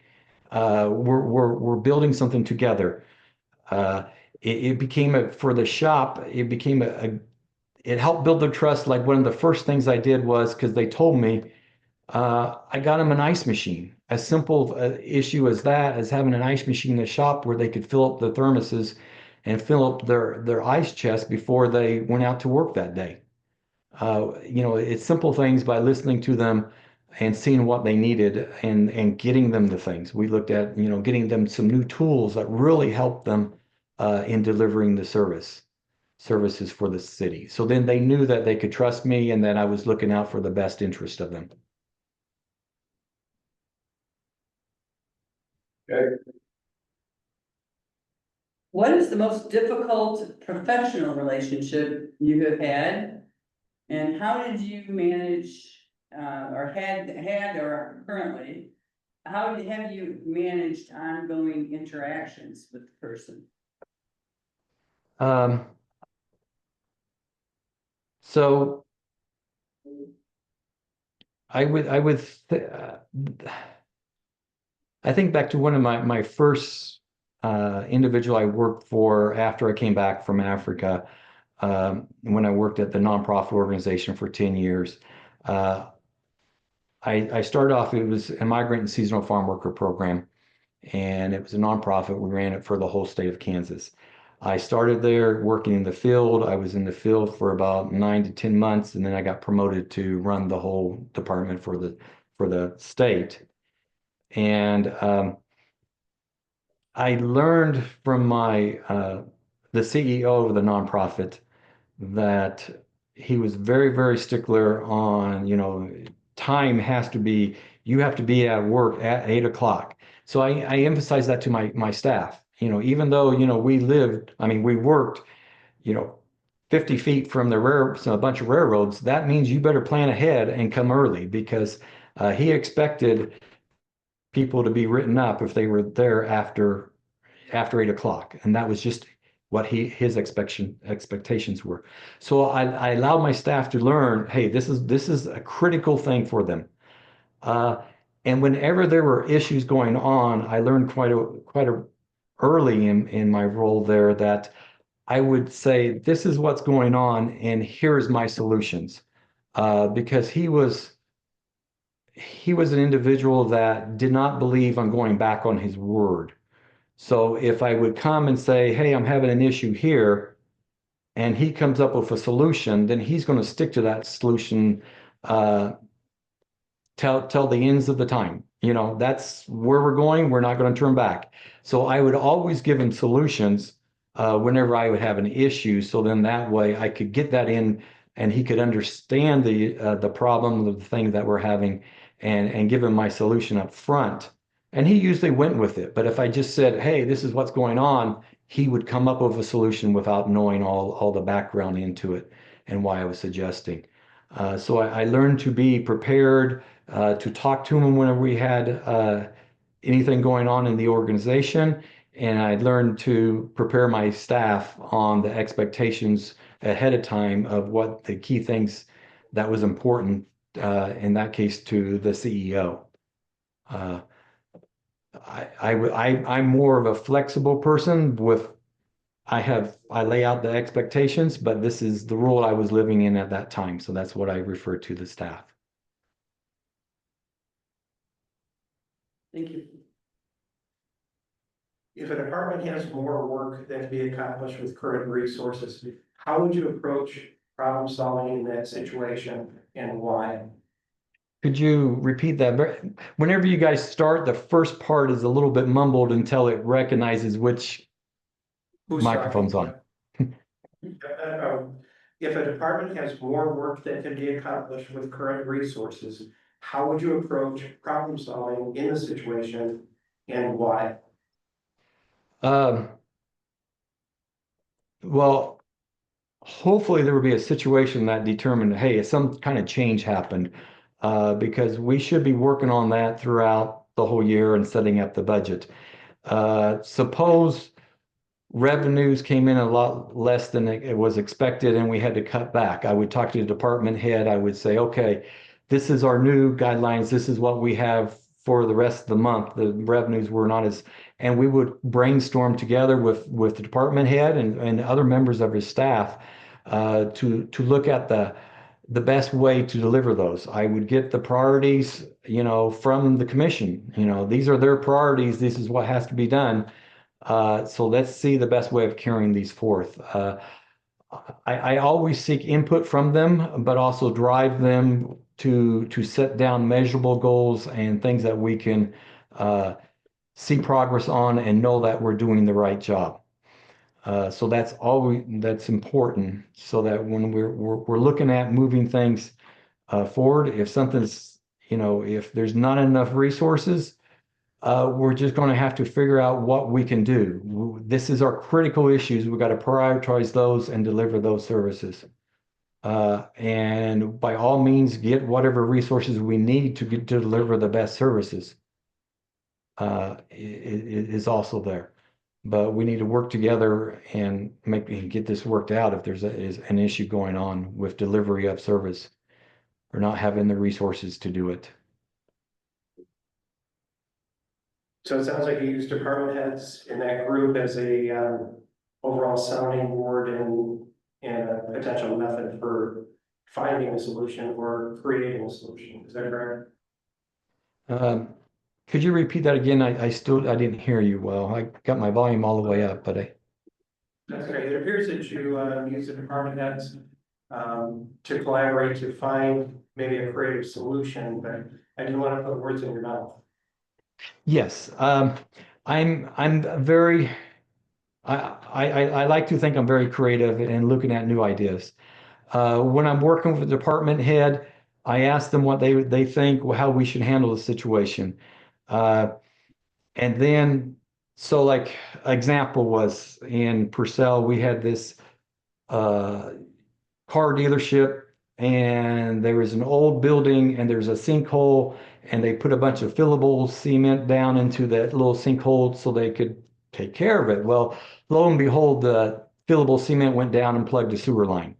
we're building something together. It became for the shop, it helped build their trust. Like one of the first things I did was, because they told me, I got them an ice machine. As simple issue as that, as having an ice machine in the shop where they could fill up the thermoses and fill up their ice chest before they went out to work that day. It's simple things by listening to them and seeing what they needed and getting them the things. We looked at, getting them some new tools that really helped them in delivering the services for the city. So then they knew that they could trust me and that I was looking out for the best interest of them. What is the most difficult professional relationship you have had? And how did you manage, or had or currently, have you managed ongoing interactions with the person? So I think back to one of my first individual I worked for after I came back from Africa, when I worked at the nonprofit organization for 10 years. I started off, it was a migrant and seasonal farm worker program, and it was a nonprofit. We ran it for the whole state of Kansas. I started there working in the field. I was in the field for about 9 to 10 months, and then I got promoted to run the whole department for the state. And I learned from the CEO of the nonprofit that he was very, very stickler on, time has to be, you have to be at work at 8 o'clock. So I emphasize that to my staff, even though, we worked, 50 feet from a bunch of railroads. That means you better plan ahead and come early, because he expected people to be written up if they were there after 8 o'clock. And that was just what his expectations were. So I allowed my staff to learn, hey, this is a critical thing for them. And whenever there were issues going on, I learned quite early in my role there that I would say, this is what's going on, and here's my solutions. Because he was an individual that did not believe on going back on his word. So if I would come and say, hey, I'm having an issue here, and he comes up with a solution, then he's going to stick to that solution till the ends of the time. That's where we're going. We're not going to turn back. So I would always give him solutions whenever I would have an issue. So then that way I could get that in, and he could understand the problem of the thing that we're having, and give him my solution up front. And he usually went with it. But if I just said, hey, this is what's going on, he would come up with a solution without knowing all the background into it and why I was suggesting. So I learned to be prepared to talk to him whenever we had anything going on in the organization. And I learned to prepare my staff on the expectations ahead of time of what the key things that was important, in that case, to the CEO. I'm more of a flexible person I lay out the expectations, but this is the role I was living in at that time. So that's what I refer to the staff. Thank you. If a department has more work that can be accomplished with current resources, how would you approach problem solving in that situation, and why? Could you repeat that? Whenever you guys start, the first part is a little bit mumbled until it recognizes which microphone's on. If a department has more work that can be accomplished with current resources, how would you approach problem solving in the situation, and why? Well, hopefully there would be a situation that determined, hey, some kind of change happened, because we should be working on that throughout the whole year and setting up the budget. Suppose revenues came in a lot less than it was expected and we had to cut back. I would talk to the department head. I would say, okay, this is our new guidelines. This is what we have for the rest of the month. The revenues were not as, and we would brainstorm together with the department head and other members of his staff to look at the best way to deliver those. I would get the priorities, from the commission. These are their priorities. This is what has to be done. So let's see the best way of carrying these forth. I always seek input from them, but also drive them to set down measurable goals and things that we can see progress on and know that we're doing the right job. So that's important, so that when we're looking at moving things forward, if something's, if there's not enough resources, we're just going to have to figure out what we can do. This is our critical issues. We've got to prioritize those and deliver those services. And by all means, get whatever resources we need to deliver the best services. Is also there. But we need to work together and get this worked out if is an issue going on with delivery of service or not having the resources to do it. So it sounds like you use department heads in that group as a overall sounding board and a potential method for finding a solution or creating a solution. Is that correct? Could you repeat that again? I didn't hear you well. I got my volume all the way up, but That's okay. It appears that you use the department heads to collaborate to find maybe a creative solution, but I didn't want to put words in your mouth. yes, I'm very. I like to think I'm very creative and looking at new ideas. When I'm working with the department head, I ask them what they think, how we should handle the situation. And then, so like example was in Purcell, we had this car dealership, and there was an old building and there's a sinkhole, and they put a bunch of fillable cement down into that little sinkhole so they could take care of it. Well, lo and behold, the fillable cement went down and plugged a sewer line.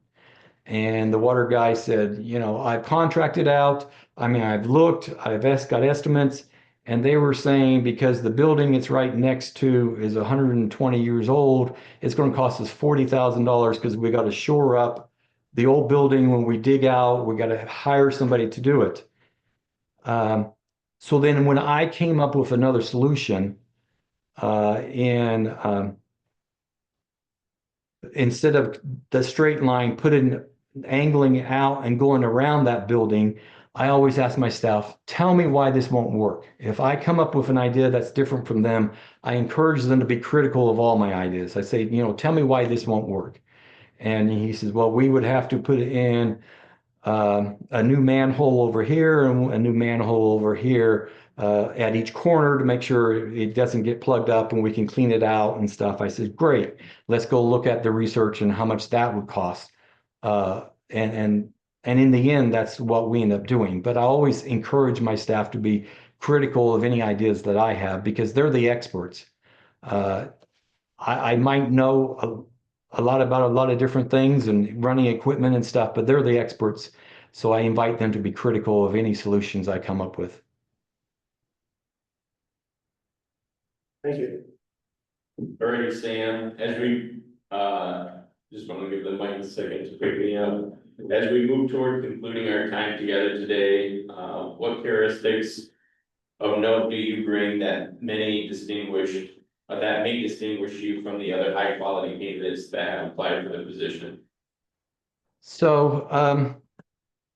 And the water guy said, I've contracted out. I mean, I've looked, I've got estimates, and they were saying because the building it's right next to is 120 years old, it's going to cost us $40,000 because we got to shore up the old building. When we dig out, we got to hire somebody to do it. So then when I came up with another solution, instead of the straight line, angling out and going around that building, I always ask my staff, tell me why this won't work. If I come up with an idea that's different from them, I encourage them to be critical of all my ideas. I say, tell me why this won't work. And he says, well, we would have to put in a new manhole over here and a new manhole over here at each corner to make sure it doesn't get plugged up and we can clean it out and stuff. I said, great, let's go look at the research and how much that would cost. And in the end, that's what we end up doing. But I always encourage my staff to be critical of any ideas that I have because they're the experts. I might know a lot about a lot of different things and running equipment and stuff, but they're the experts. So I invite them to be critical of any solutions I come up with. Thank you. Alrighty, Sam, as we, just want to give the mic a second to pick me up. As we move toward concluding our time together today, what characteristics of note do you bring that may distinguish you from the other high quality candidates that have applied for the position? So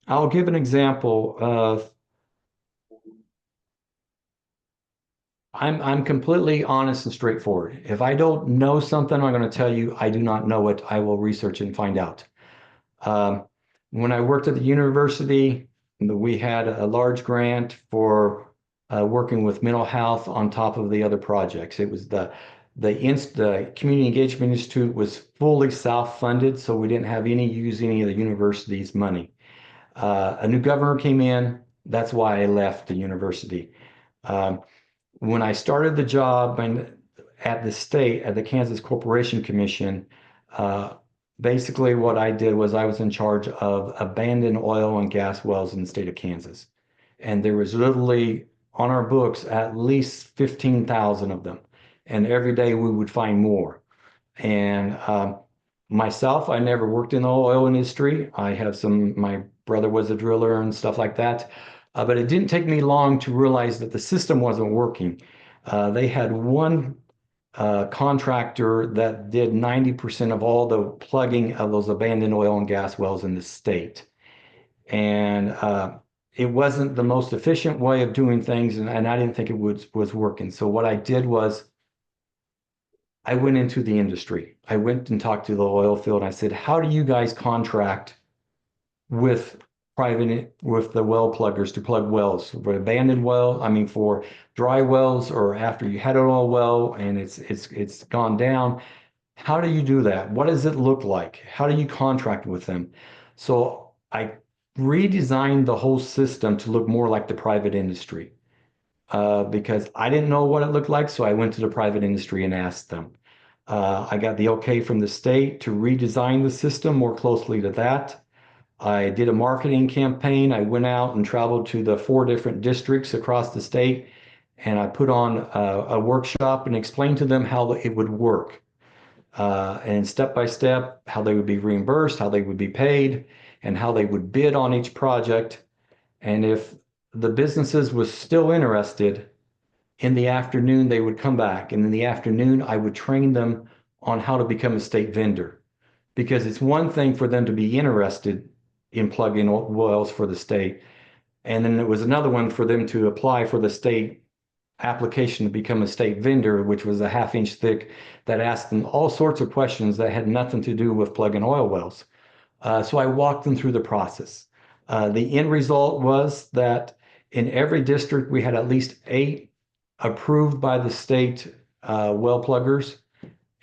I'll give an example of I'm completely honest and straightforward. If I don't know something, I'm going to tell you I do not know it. I will research it and find out. When I worked at the university, we had a large grant for working with mental health on top of the other projects. It was the Community Engagement Institute was fully self-funded, so we didn't have use any of the university's money. A new governor came in. That's why I left the university. When I started the job at the state, at the Kansas Corporation Commission, basically what I did was I was in charge of abandoned oil and gas wells in the state of Kansas. And there was literally on our books at least 15,000 of them. And every day we would find more. And myself, I never worked in the oil industry. My brother was a driller and stuff like that. But it didn't take me long to realize that the system wasn't working. They had one contractor that did 90% of all the plugging of those abandoned oil and gas wells in the state. And it wasn't the most efficient way of doing things, and I didn't think it was working. So what I did was I went into the industry. I went and talked to the oil field. I said, how do you guys contract with with the well pluggers to plug wells for abandoned well? I mean, for dry wells or after you had an oil well and it's gone down. How do you do that? What does it look like? How do you contract with them? So I redesigned the whole system to look more like the private industry. Because I didn't know what it looked like, so I went to the private industry and asked them. I got the okay from the state to redesign the system more closely to that. I did a marketing campaign. I went out and traveled to the 4 different districts across the state, and I put on a workshop and explained to them how it would work. And step by step, how they would be reimbursed, how they would be paid, and how they would bid on each project. And if the businesses was still interested, in the afternoon, they would come back. And in the afternoon, I would train them on how to become a state vendor. Because it's one thing for them to be interested in plugging wells for the state. And then it was another one for them to apply for the state application to become a state vendor, which was a 1/2 inch thick, that asked them all sorts of questions that had nothing to do with plugging oil wells. So I walked them through the process. The end result was that in every district, we had at least 8 approved by the state well pluggers,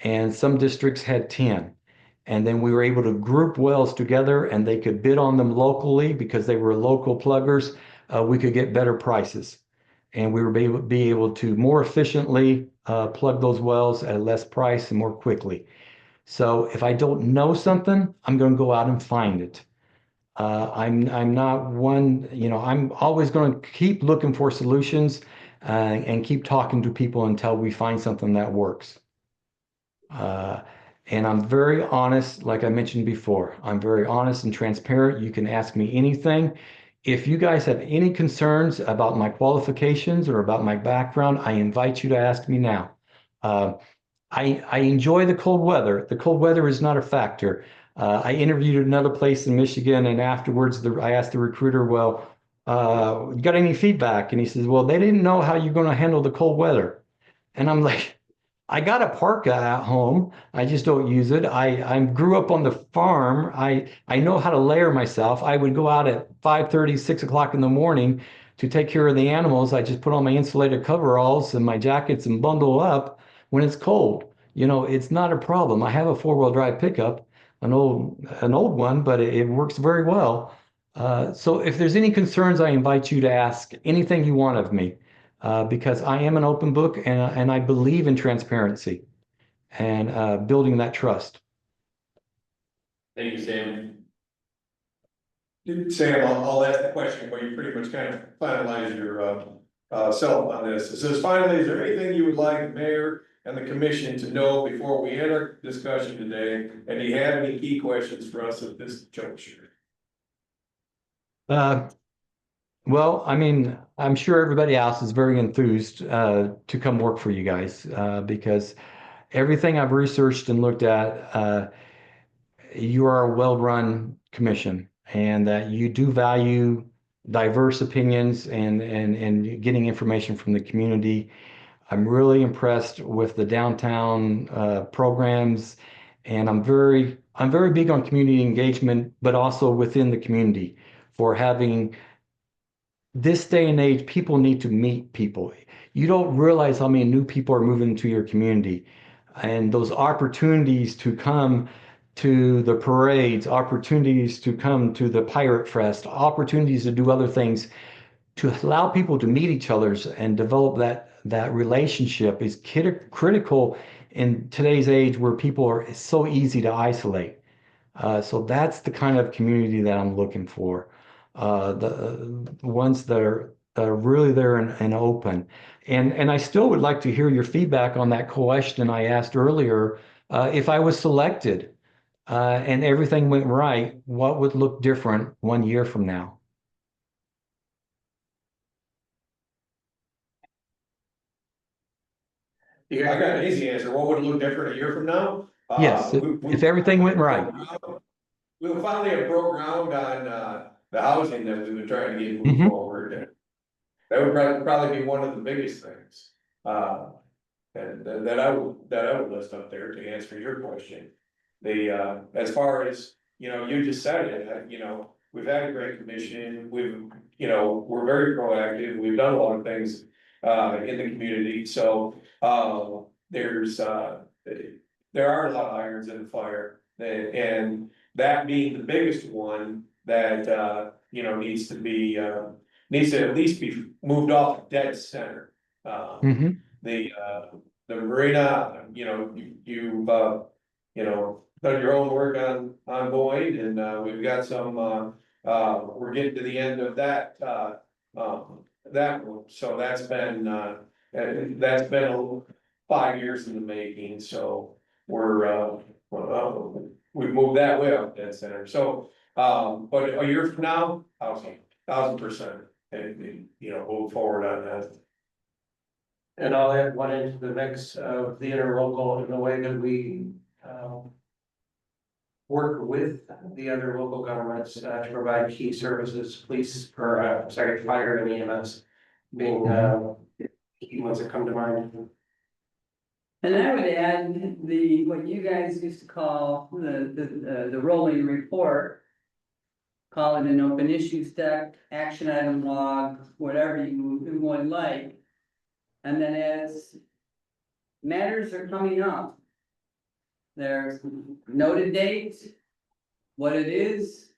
and some districts had 10. And then we were able to group wells together and they could bid on them locally because they were local pluggers. We could get better prices. And we would be able to more efficiently plug those wells at a less price and more quickly. So if I don't know something, I'm going to go out and find it. I'm not one, I'm always going to keep looking for solutions and keep talking to people until we find something that works. And I'm very honest, like I mentioned before. I'm very honest and transparent. You can ask me anything. If you guys have any concerns about my qualifications or about my background, I invite you to ask me now. I enjoy the cold weather. The cold weather is not a factor. I interviewed at another place in Michigan, and afterwards I asked the recruiter, well, you got any feedback? And he says, well, they didn't know how you're going to handle the cold weather. And I'm like, I got a parka at home. I just don't use it. I grew up on the farm. I know how to layer myself. I would go out at 5:30, 6 o'clock in the morning to take care of the animals. I just put on my insulated coveralls and my jackets and bundle up when it's cold. It's not a problem. I have a 4-wheel drive pickup, an old one, but it works very well. So if there's any concerns, I invite you to ask anything you want of me. Because I am an open book and I believe in transparency and building that trust. Thank you, Sam. Sam, I'll ask the question, but you pretty much kind of finalize your self on this. It says, finally, is there anything you would like the mayor and the commission to know before we enter discussion today? And do you have any key questions for us at this juncture? Well, I mean, I'm sure everybody else is very enthused to come work for you guys because everything I've researched and looked at, you are a well-run commission, and that you do value diverse opinions and getting information from the community. I'm really impressed with the downtown programs, and I'm very big on community engagement, but also within the community for having. This day and age, people need to meet people. You don't realize how many new people are moving into your community, and those opportunities to come to the parades, opportunities to come to the Pirate Fest, opportunities to do other things, to allow people to meet each other and develop that relationship is critical in today's age where people are so easy to isolate. So that's the kind of community that I'm looking for. The ones that are really there and open. And I still would like to hear your feedback on that question I asked earlier. If I was selected and everything went right, what would look different 1 year from now? I got an easy answer. What would it look different a year from now? Yes, if everything went right. We'll finally have broke ground on the housing that we've been trying to get moved Mhm. forward. And that would probably be one of the biggest things, and that I would list up there to answer your question. As far as, you just said it, we've had a great commission, we're very proactive, we've done a lot of things, in the community, so, there are a lot of irons in the fire. And that being the biggest one that, needs to at least be moved off dead center. Mhm. The marina, done your own work on Boyd, and, we've got some, we're getting to the end of that, that one, so that's been 5 years in the making, so we've moved that way up dead center, so, but a year from now, 1,000%, and, move forward on that. And I'll add one into the mix of the interlocal in the way that we work with the other local governments to provide key services, police, or fire and EMS being key ones that come to mind. And I would add what you guys used to call the rolling report. Call it an open issues deck, action item log, whatever you would like. And then as matters are coming up, there's noted dates, what it is,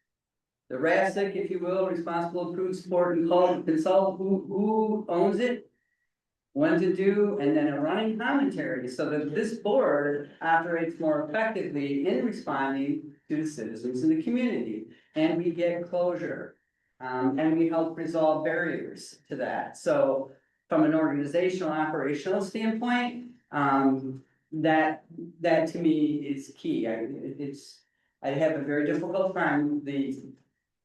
the RASIC, if you will, responsible, approved, support, and consult, who owns it, when to do, and then a running commentary, so that this board operates more effectively in responding to the citizens in the community, and we get closure. And we help resolve barriers to that, so from an organizational, operational standpoint, that to me is key. I have a very difficult time with the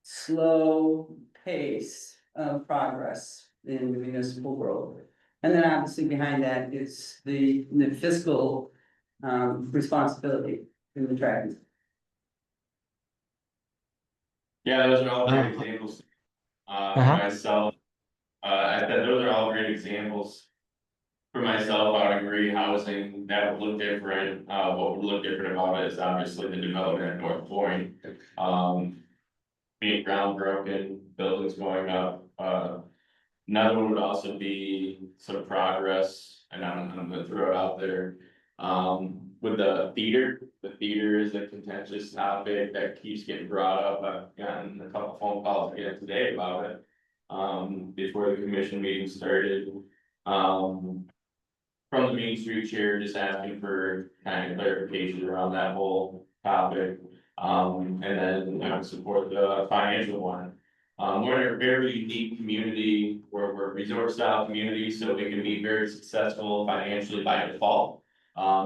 slow pace of progress in the municipal world. And then obviously behind that is the fiscal responsibility in the tracking. Yeah, those are all great examples. Myself, I said those are all great examples. For myself, I would agree, housing, that would look different, what would look different about it is obviously the development at North Point. Being ground broken, buildings going up, another one would also be some progress, and I'm gonna throw it out there. With the theater is a contentious topic that keeps getting brought up, I've gotten a couple phone calls again today about it. Before the commission meeting started, from the Main Street chair, just asking for kind of clarification around that whole topic. And then I would support the financial one. We're in a very unique community, we're a resort style community, so we can be very successful financially by default.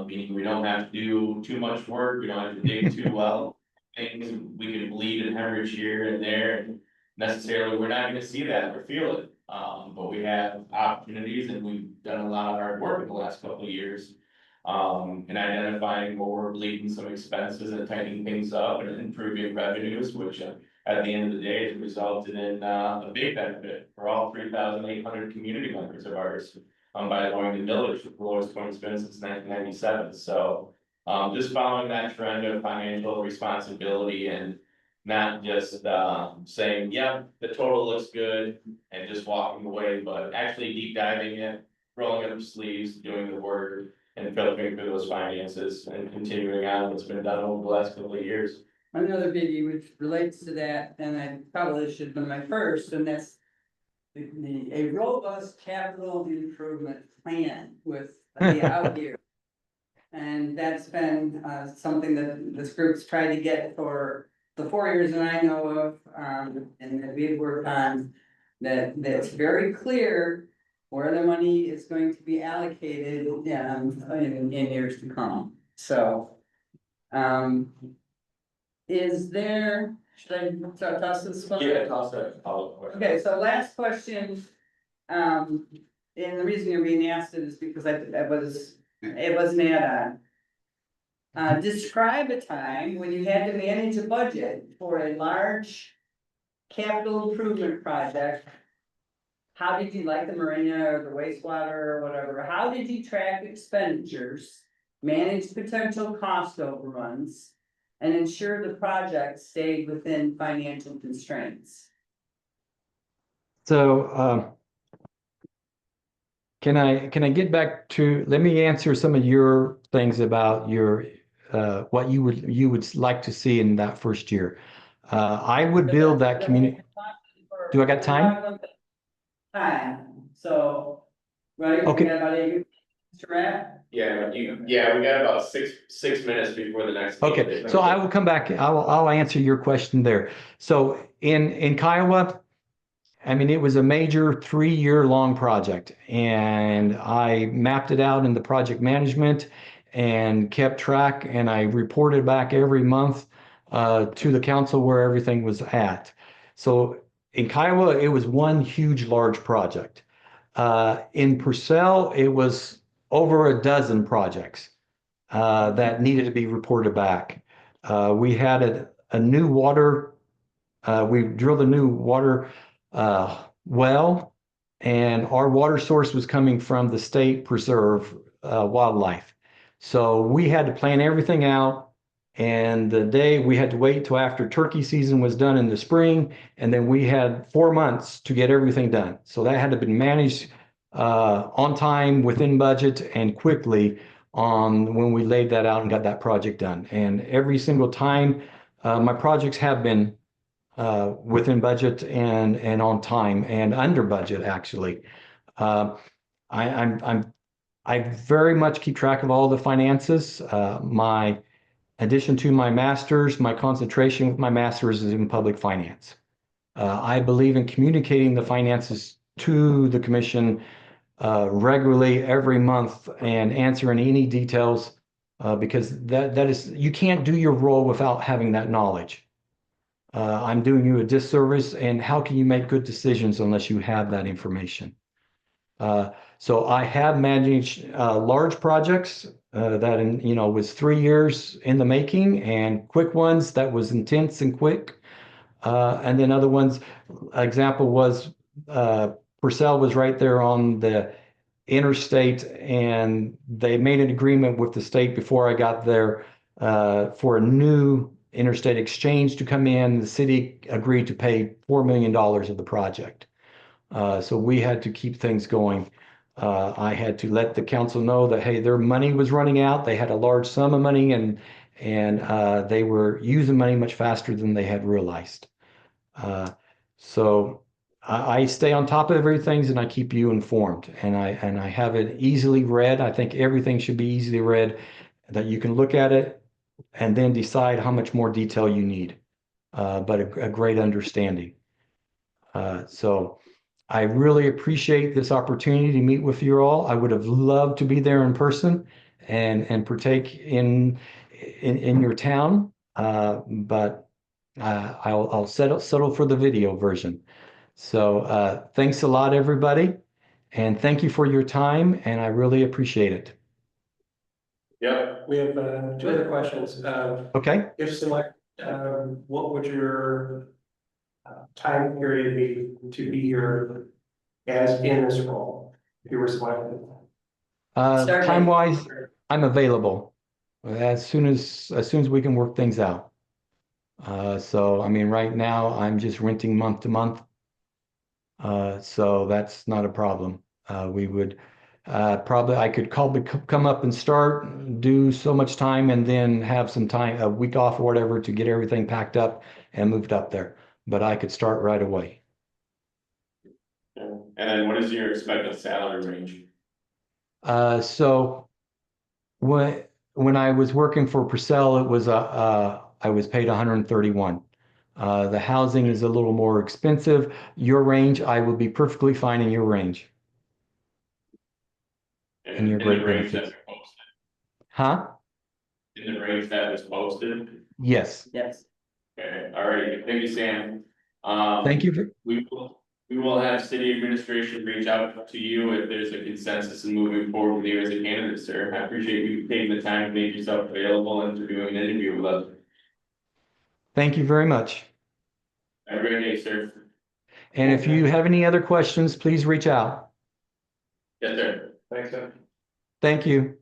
Meaning we don't have to do too much work, we don't have to dig too well. Things we can bleed and hemorrhage here and there, and necessarily we're not gonna see that or feel it. But we have opportunities, and we've done a lot of hard work in the last couple of years. In identifying where we're bleeding some expenses and tightening things up and improving revenues, which at the end of the day has resulted in a big benefit for all 3,800 community members of ours. By lowering the millage, the lowest point it's been since 1997, so. Just following that trend of financial responsibility and not just saying, yeah, the total looks good and just walking away, but actually deep diving it, rolling up the sleeves, doing the work. And filtering through those finances and continuing on what's been done over the last couple of years. Another biggie which relates to that, and I probably should have been my first, and that's a robust capital improvement plan with the out year. And that's been something that this group's tried to get for the 4 years that I know of, and that we've worked on, that's very clear where the money is going to be allocated in years to come, so. Is there, should I toss this one? Yeah, toss that follow-up question. Okay, so last question, and the reason you're being asked it is because it was an add-on. Describe a time when you had to manage a budget for a large capital improvement project. How did you like the marina or the wastewater or whatever? How did you track expenditures? Manage potential cost overruns and ensure the project stayed within financial constraints? So, can I get back to, let me answer some of your things about your, what you would like to see in that first year. I would build that community. Do I got time? Time, so, right? Okay. We got about 8 minutes to wrap. Yeah, we got about six minutes before the next. Okay, meeting. so I will come back. I'll answer your question there. So in Kiowa, I mean, it was a major 3-year long project, and I mapped it out in the project management and kept track, and I reported back every month to the council where everything was at. So in Kiowa, it was one huge, large project. In Purcell, it was over a dozen projects that needed to be reported back. We had a new water, we drilled a new water well, and our water source was coming from the state preserve wildlife. So we had to plan everything out. And the day we had to wait till after turkey season was done in the spring, and then we had 4 months to get everything done. So that had to be managed on time, within budget, and quickly on when we laid that out and got that project done. And every single time, my projects have been within budget and on time and under budget, actually. I very much keep track of all the finances. My addition to my master's, my concentration with my master's is in public finance. I believe in communicating the finances to the commission regularly every month and answering any details because that is, you can't do your role without having that knowledge. I'm doing you a disservice, and how can you make good decisions unless you have that information? So I have managed large projects that was 3 years in the making, and quick ones that was intense and quick. And then other ones, example was Purcell was right there on the interstate, and they made an agreement with the state before I got there for a new interstate exchange to come in. The city agreed to pay $4 million of the project. So we had to keep things going. I had to let the council know that, hey, their money was running out. They had a large sum of money, and they were using money much faster than they had realized. So I stay on top of everything, and I keep you informed, and I have it easily read. I think everything should be easily read, that you can look at it and then decide how much more detail you need. But a great understanding. So I really appreciate this opportunity to meet with you all. I would have loved to be there in person and partake in your town, but I'll settle for the video version. So thanks a lot, everybody, and thank you for your time, and I really appreciate it. Yep. We have 2 other questions. Okay. If select, what would your time period be to be here as in this role, if you were selected? Time-wise, I'm available as soon as we can work things out. So I mean, right now I'm just renting month to month. So that's not a problem. We would probably, I could come up and start, do so much time, and then have some time, a week off or whatever, to get everything packed up and moved up there. But I could start right away. And then what is your expected salary range? So when I was working for Purcell, it was I was paid 131. The housing is a little more expensive. Your range, I would be perfectly fine in your range. And your great benefits. Huh? In the range that was posted? Yes. Yes. Okay, all right, thank you, Sam. Thank you. We will have city administration reach out to you if there's a consensus in moving forward with you as a candidate, sir. I appreciate you taking the time to make yourself available and to doing an interview with us. Thank you very much. Have a great day, sir. And if you have any other questions, please reach out. Yes, sir. Thanks, Ed. Thank you.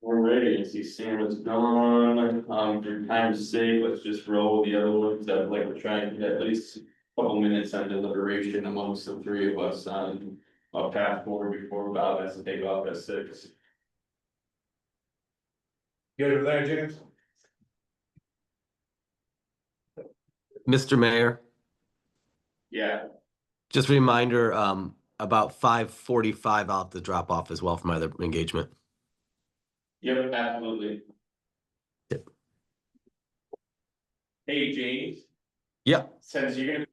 We're ready. I see Sam is gone. For time's sake, let's just roll with the other ones. I'd like to try and get at least a couple minutes on deliberation amongst the three of us on a path forward before Bob has to take off at 6. Good with that, James? Mr. Mayor, Yeah, just a reminder, about 5:45, I'll have to drop off as well for my other engagement. yep, absolutely. Yep. Hey, James, Yep. since you're gonna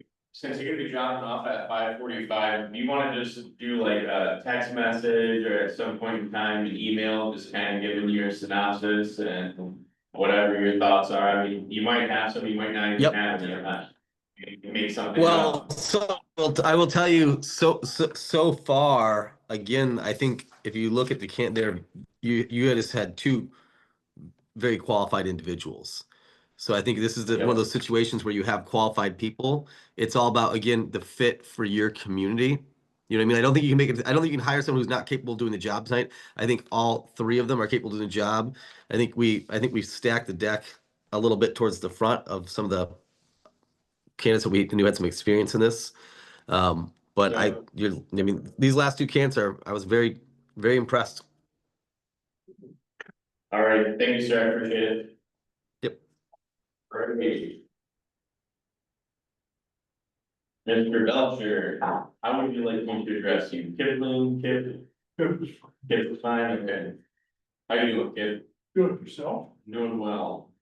be dropping off at 5:45, you wanna just do like a text message or at some point in time, an email, just kind of giving your synopsis and whatever your thoughts are. I mean, you might have some, you might not even Yep. have any, or not. You can make something Well, up. so I will tell you, so far, again, I think if you look at the there, you just had two very qualified individuals. So I think this is one of those situations where you have qualified people. It's all about, again, the fit for your community. You know what I mean? I don't think you can make it. I don't think you can hire someone who's not capable of doing the job tonight. I think all three of them are capable of doing the job. I think we stacked the deck a little bit towards the front of some of the candidates that we knew had some experience in this. But I mean, these last two candidates I was very, very impressed. All right, thank you, sir, I appreciate it. Yep. Right. Mr. Belcher, how would you like me to address you? Kipling, Kip? Kip is fine, okay. How you doing, Kip? Good yourself. Doing well.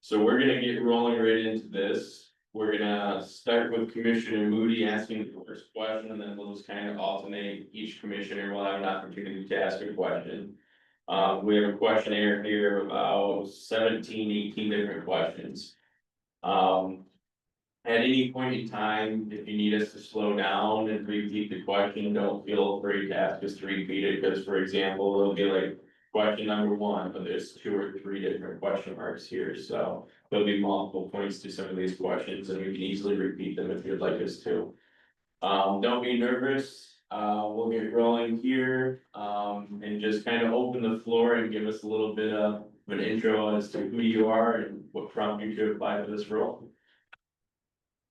So we're gonna get rolling right into this. We're gonna start with Commissioner Moody asking the first question, and then we'll just kind of alternate. Each commissioner will have an opportunity to ask a question. We have a questionnaire here of about 17, 18 different questions. At any point in time, if you need us to slow down and repeat the question, don't feel free to ask us to repeat it, because for example, it'll be like question number 1, but there's 2 or 3 different question marks here, so there'll be multiple points to some of these questions, and we can easily repeat them if you'd like us to. Don't be nervous, we'll get rolling here, and just kind of open the floor and give us a little bit of an intro as to who you are and what prompted you to apply to this role.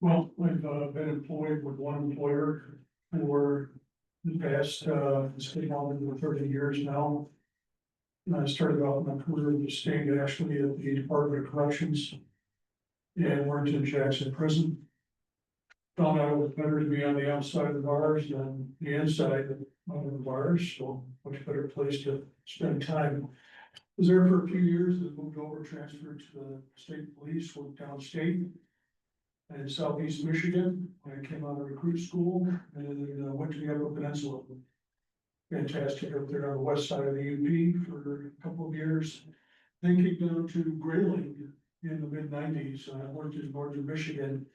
Well, I've been employed with one employer for the past, it's been over 30 years now. And I started out my career in the state, actually at the Department of Corrections and worked in Jackson Prison. Found out it was better to be on the outside of the bars than the inside of the bars, so much better place to spend time. Was there for a few years, then moved over, transferred to the state police, worked downstate in southeast Michigan. When I came out of recruit school and then went to the Upper Peninsula. Fantastic up there on the west side of the UP for a couple of years. Then came down to Grayling in the mid-90s. I worked in northern Michigan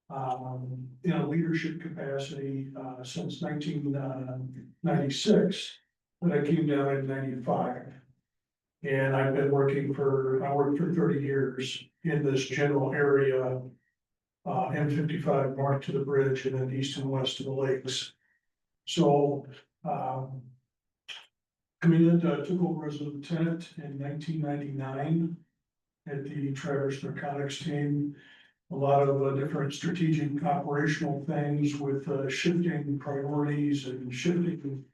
in a leadership capacity since 1996. But I came down in 95. And I've been working I worked for 30 years in this general area. M55 north to the bridge and then east and west of the lakes. So, took over as a lieutenant in 1999 at the Traverse Narcotics team. A lot of different strategic operational things with shifting priorities and shifting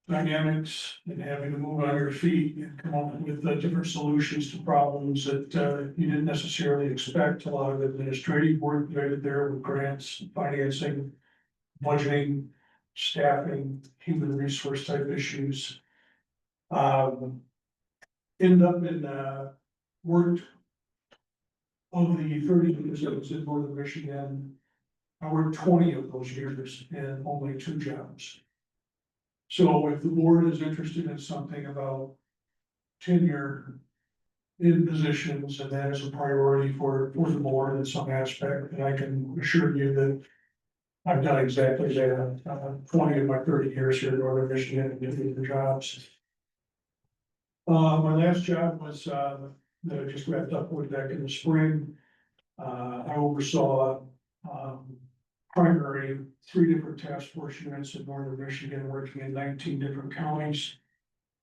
dynamics and having to move on your feet and come up with different solutions to problems that you didn't necessarily expect. A lot of administrative work that I did there with grants, financing, budgeting, staffing, human resource type issues. Ended up in worked of the 30 years I was in northern Michigan. I worked 20 of those years in only 2 jobs. So if the board is interested in something about tenure in positions, and that is a priority for the board in some aspect, and I can assure you that I've done exactly that, 20 of my 30 years here in northern Michigan and doing the jobs. My last job was that I just wrapped up with back in the spring. I oversaw, primary, 3 different task force units in northern Michigan, working in 19 different counties.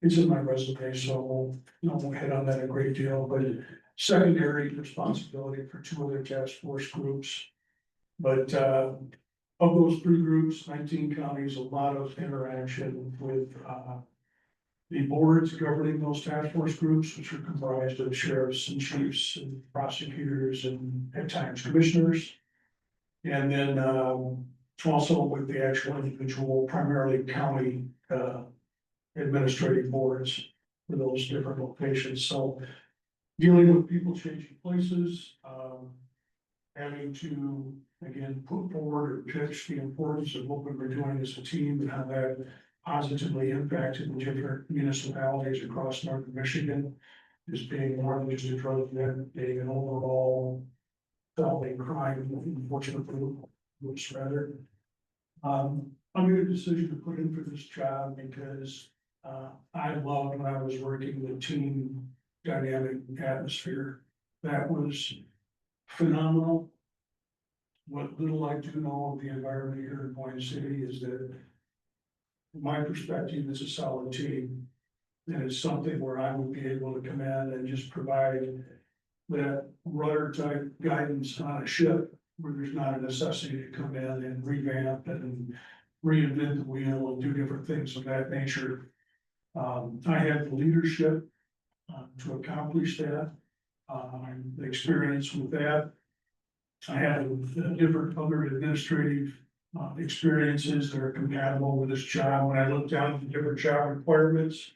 It's in my resume, so I won't hit on that a great deal, but secondary responsibility for 2 other task force groups. But, of those 3 groups, 19 counties, a lot of interaction with, the boards governing those task force groups, which are comprised of sheriffs and chiefs and prosecutors and at times commissioners. And then, also with the actual individual, primarily county, administrative boards for those different locations, so. Dealing with people changing places, having to, again, put forward or pitch the importance of what we were doing as a team and how that positively impacted the different municipalities across northern Michigan. As being more than just a drug event, being an overall felony crime, unfortunately, which rather. I made a decision to put in for this job because, I loved when I was working the team dynamic atmosphere. That was phenomenal. What little I do know of the environment here in Boyne City is that from my perspective, it's a solid team. And it's something where I would be able to come in and just provide that rudder type guidance on a ship where there's not a necessity to come in and revamp and reinvent the wheel and do different things of that nature. I have the leadership to accomplish that. The experience with that. I have different other administrative experiences that are compatible with this job. When I looked down at the different job requirements,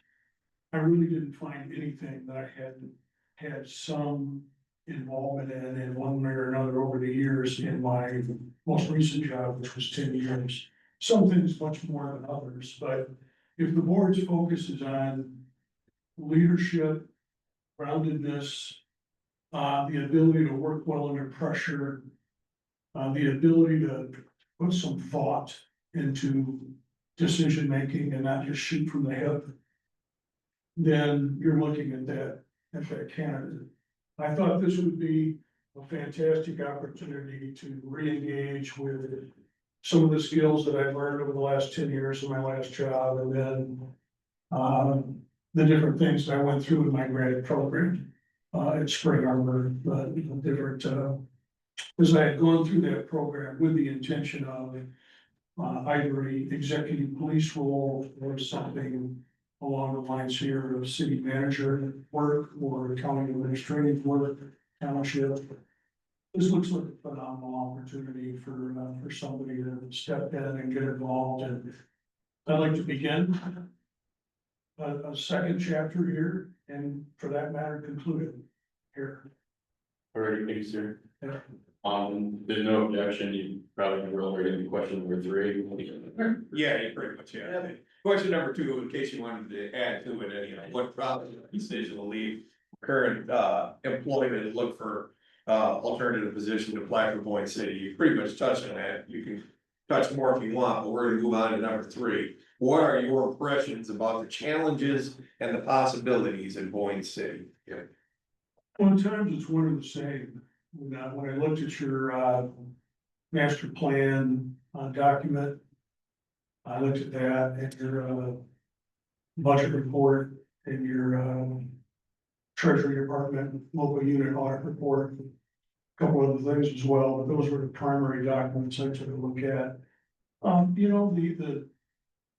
I really didn't find anything that I hadn't had some involvement in one way or another over the years in my most recent job, which was 10 years. Some things much more than others, but if the board's focus is on leadership, groundedness, the ability to work well under pressure, the ability to put some thought into decision making and not just shoot from the hip, then you're looking at that candidate. I thought this would be a fantastic opportunity to re-engage with some of the skills that I've learned over the last 10 years of my last job, and then the different things that I went through in my grad program at Spring Arbor, different, as I had gone through that program with the intention of either a executive police role or something along the lines here of city manager work or county administrative work, township. This looks like a phenomenal opportunity for somebody to step in and get involved, and I'd like to begin a second chapter here, and for that matter, conclude it here. All right, thank you, sir. Yeah. There's no objection, you probably can roll right into question number 3. Yeah, you pretty much, yeah. Question number 2, in case you wanted to add to it, what probably decision will leave current employment and look for alternative position to apply for Boyne City. You pretty much touched on that. You can touch more if you want, but we're gonna move on to number 3. What are your impressions about the challenges and the possibilities in Boyne City? Yeah. Well, at times it's one and the same. When I looked at your master plan document, I looked at that and your budget report and your treasury department, local unit audit report. A couple other things as well, but those were the primary documents I took a look at.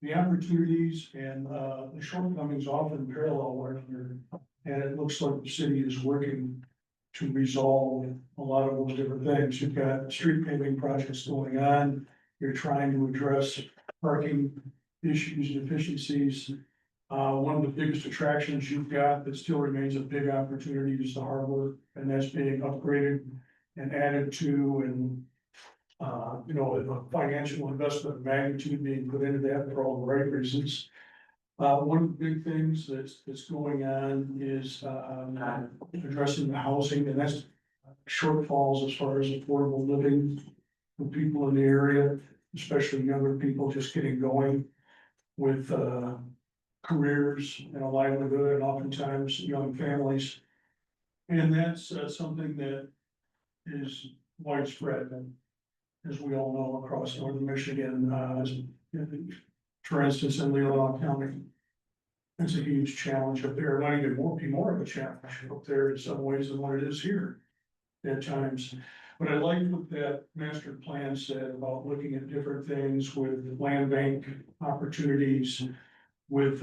The opportunities and the shortcomings often parallel one another. And it looks like the city is working to resolve a lot of those different things. You've got street paving projects going on. You're trying to address parking issues and efficiencies. One of the biggest attractions you've got that still remains a big opportunity is the harbor, and that's being upgraded and added to, and a financial investment of magnitude being put into that for all the right reasons. One of the big things that's going on is addressing the housing, and that's shortfalls as far as affordable living for people in the area, especially younger people just getting going with careers and a livelihood, and oftentimes young families. And that's something that is widespread, as we all know, across northern Michigan, for instance, in Leelanau County. It's a huge challenge up there, it might even be more of a challenge up there in some ways than what it is here at times. But I like what that master plan said about looking at different things with land bank opportunities, with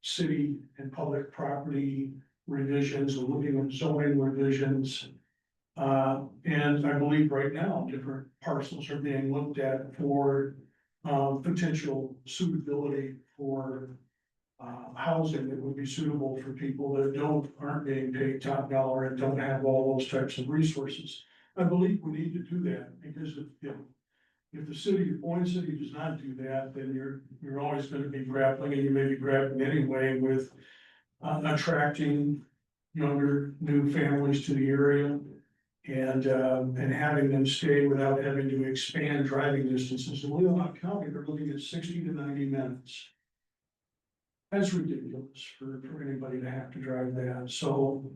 city and public property revisions, looking at zoning revisions. And I believe right now, different parcels are being looked at for potential suitability for housing that would be suitable for people that aren't being paid top dollar and don't have all those types of resources. I believe we need to do that, because if the city, if Boyne City does not do that, then you're always gonna be grappling, and you may be grappling anyway with attracting younger, new families to the area. And having them stay without having to expand driving distances. In Leelanau County, they're looking at 60 to 90 minutes. That's ridiculous for anybody to have to drive that, so.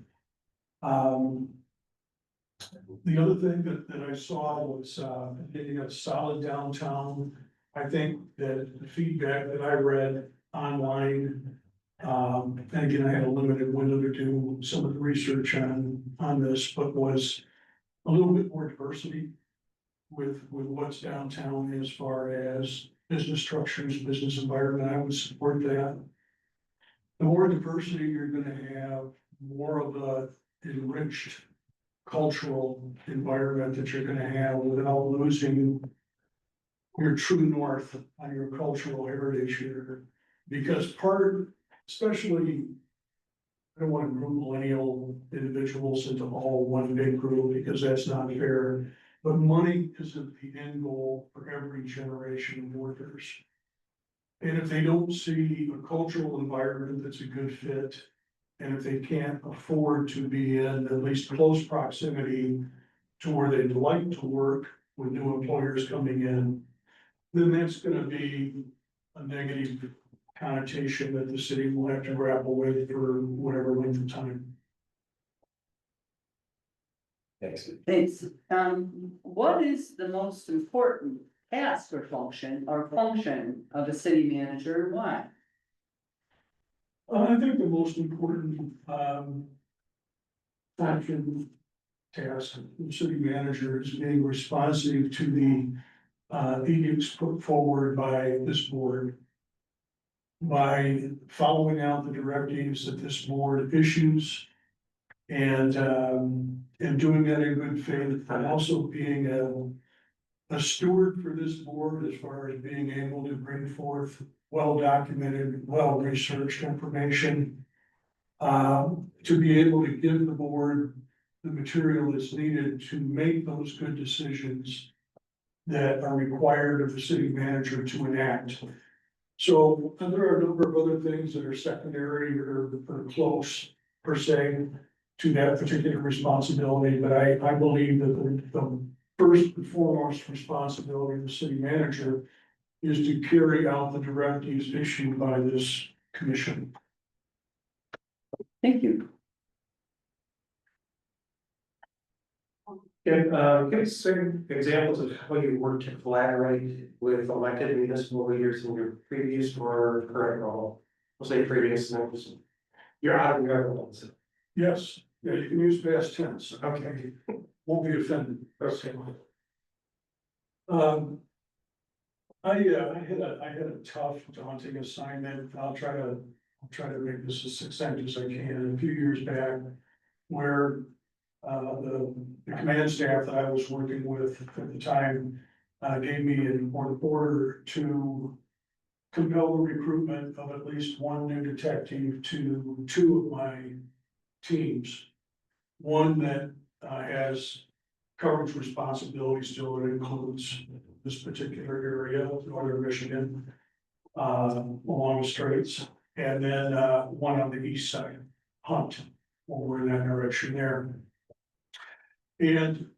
The other thing that I saw was, getting a solid downtown. I think that the feedback that I read online, and again, I had a limited window to do some of the research on this, but was a little bit more diversity with what's downtown as far as business structures, business environment. I would support that. The more diversity you're gonna have, more of a enriched cultural environment that you're gonna have without losing your true north on your cultural heritage here. Because especially, I don't want to group millennial individuals into all one big group, because that's not fair. But money isn't the end goal for every generation of workers. And if they don't see a cultural environment that's a good fit, and if they can't afford to be in at least close proximity to where they'd like to work with new employers coming in, then that's gonna be a negative connotation that the city will have to grapple with for whatever length of time. Thanks. Thanks. What is the most important task or function of a city manager, and why? I think the most important, function, task of the city manager is being responsive to the edicts put forward by this board. By following out the directives that this board issues. And doing that in good faith, and also being a steward for this board as far as being able to bring forth well-documented, well-researched information. To be able to give the board the material that's needed to make those good decisions that are required of the city manager to enact. So there are a number of other things that are secondary or close per se to that particular responsibility, but I believe that the first and foremost responsibility of the city manager is to carry out the directives issued by this commission. Thank you. Give some examples of how you work to collaborate with elected municipal leaders in your previous or current role. We'll say previous, and you're out of your roles. Yes, yeah, you can use past tense, Okay. won't be offended. Okay. I had a tough, daunting assignment. I'll try to make this as succinct as I can. A few years back, where the command staff that I was working with at the time gave me an order to compel the recruitment of at least one new detective to two of my teams. One that has coverage responsibility still that includes this particular area of northern Michigan along the straits, and then one on the east side, Hunt, over in that direction there. And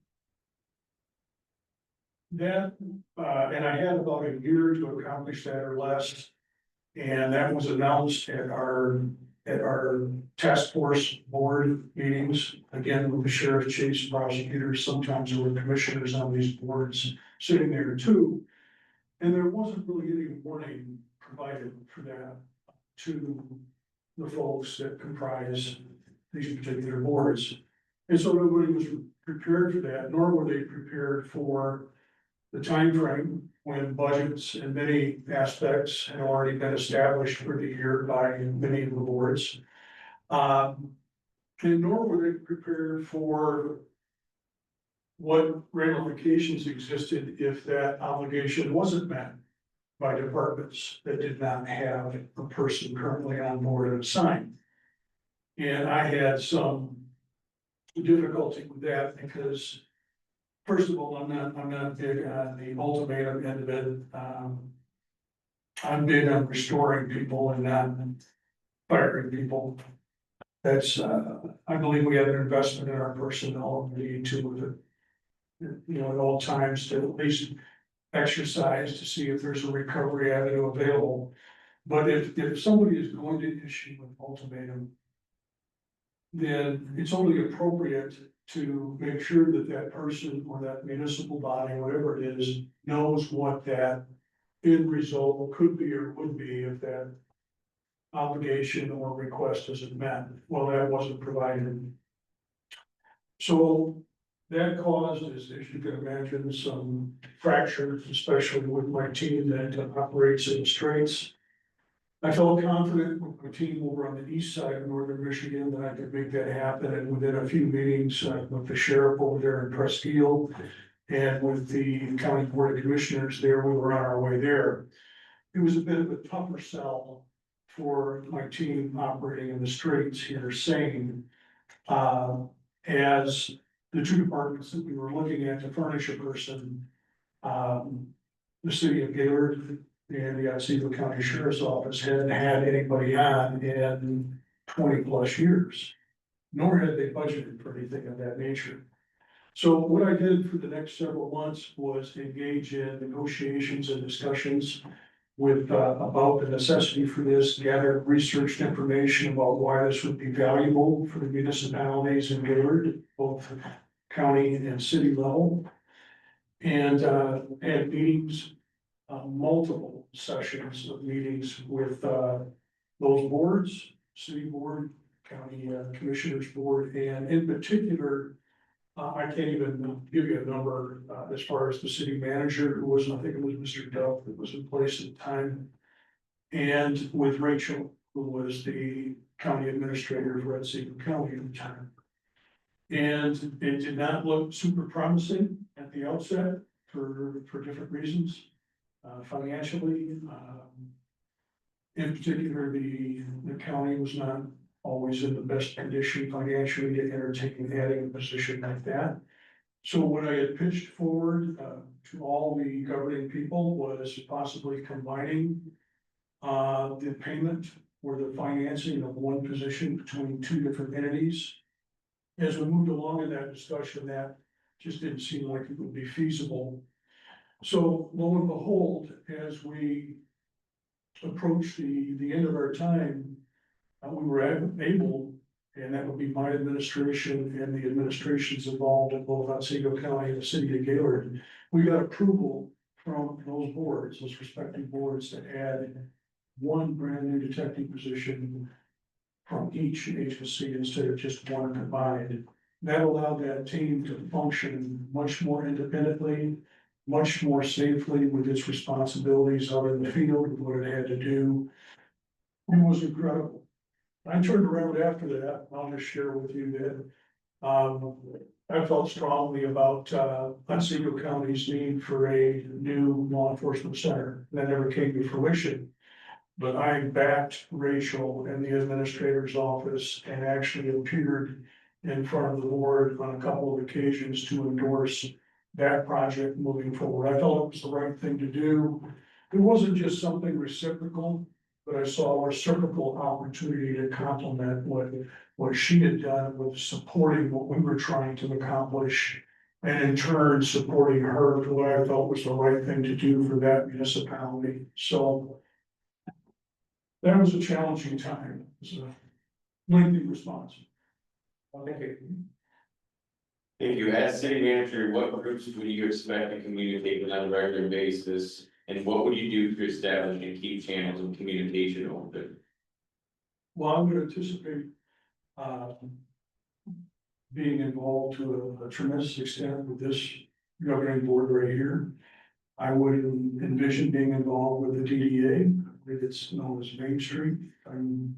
that, and I had about a year to accomplish that or less. And that was announced at at our task force board meetings, again, with the sheriff, chiefs, prosecutors, sometimes there were commissioners on these boards sitting there too. And there wasn't really any warning provided for that to the folks that comprise these particular boards. And so nobody was prepared for that, nor were they prepared for the time frame when budgets and many aspects had already been established for the year by many of the boards. And nor were they prepared for what ramifications existed if that obligation wasn't met by departments that did not have a person currently on board and assigned. And I had some difficulty with that because, first of all, I'm not big on the ultimatum end of it. I'm big on restoring people and not firing people. That's, I believe we have an investment in our personnel, we need to, at all times to at least exercise to see if there's a recovery avenue available. But if somebody is going to issue an ultimatum, then it's only appropriate to make sure that that person or that municipal body, whatever it is, knows what that end result could be or would be if that obligation or request isn't met. Well, that wasn't provided. So that caused, as you can imagine, some fractures, especially with my team that operates in the straits. I felt confident with my team over on the east side of northern Michigan that I could make that happen, and within a few meetings with the sheriff over there in Presque and with the county board of commissioners there, we were on our way there. It was a bit of a tougher sell for my team operating in the straits here, saying, as the two departments that we were looking at to furnish a person, the city of Gaylord and the Otsego County Sheriff's Office hadn't had anybody on in 20+ years, nor had they budgeted for anything of that nature. So what I did for the next several months was engage in negotiations and discussions with, about the necessity for this, gather researched information about why this would be valuable for the municipalities in Gaylord, both county and city level. And had meetings, multiple sessions of meetings with those boards, city board, county commissioners board, and in particular, I can't even give you a number as far as the city manager, who was, I think it was Mr. Duff that was in place at the time, and with Rachel, who was the county administrator for Otsego County at the time. And it did not look super promising at the outset for different reasons. Financially, in particular, the county was not always in the best condition financially to entertain adding a position like that. So what I had pitched forward to all the governing people was possibly combining the payment or the financing of one position between two different entities. As we moved along in that discussion, that just didn't seem like it would be feasible. So lo and behold, as we approached the end of our time, we were able, and that would be my administration and the administrations involved in both Otsego County and the city of Gaylord, we got approval from those boards, those respective boards, to add one brand new detective position from each agency instead of just one combined. That allowed that team to function much more independently, much more safely with its responsibilities out in the field, with what it had to do. It was incredible. I turned around after that, I'll just share with you that I felt strongly about Otsego County's need for a new law enforcement center. That never came to fruition. But I backed Rachel and the administrator's office and actually appeared in front of the board on a couple of occasions to endorse that project moving forward. I felt it was the right thing to do. It wasn't just something reciprocal, but I saw a reciprocal opportunity to complement what she had done with supporting what we were trying to accomplish, and in turn supporting her for what I felt was the right thing to do for that municipality. So that was a challenging time. It was lengthy response. Thank you. If you as city manager, what groups would you expect to communicate with on a regular basis? And what would you do to establish and keep channels of communication open? Well, I would anticipate, being involved to a tremendous extent with this governing board right here. I would envision being involved with the DDA, I believe it's known as Main Street. I'm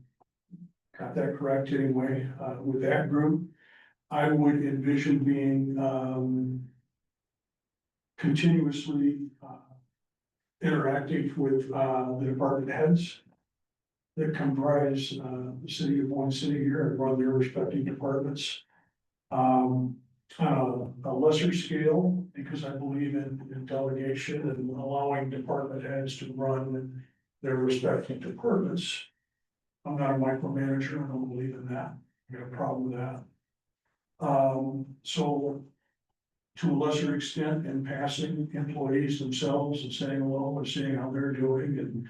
got that correct anyway, with that group. I would envision being, continuously, interacting with, the department heads that comprise, the city of Boyne City here and run their respective departments. On a lesser scale, because I believe in delegation and allowing department heads to run their respective departments. I'm not a micromanager, I don't believe in that, I got a problem with that. So to a lesser extent, in passing employees themselves and saying hello and seeing how they're doing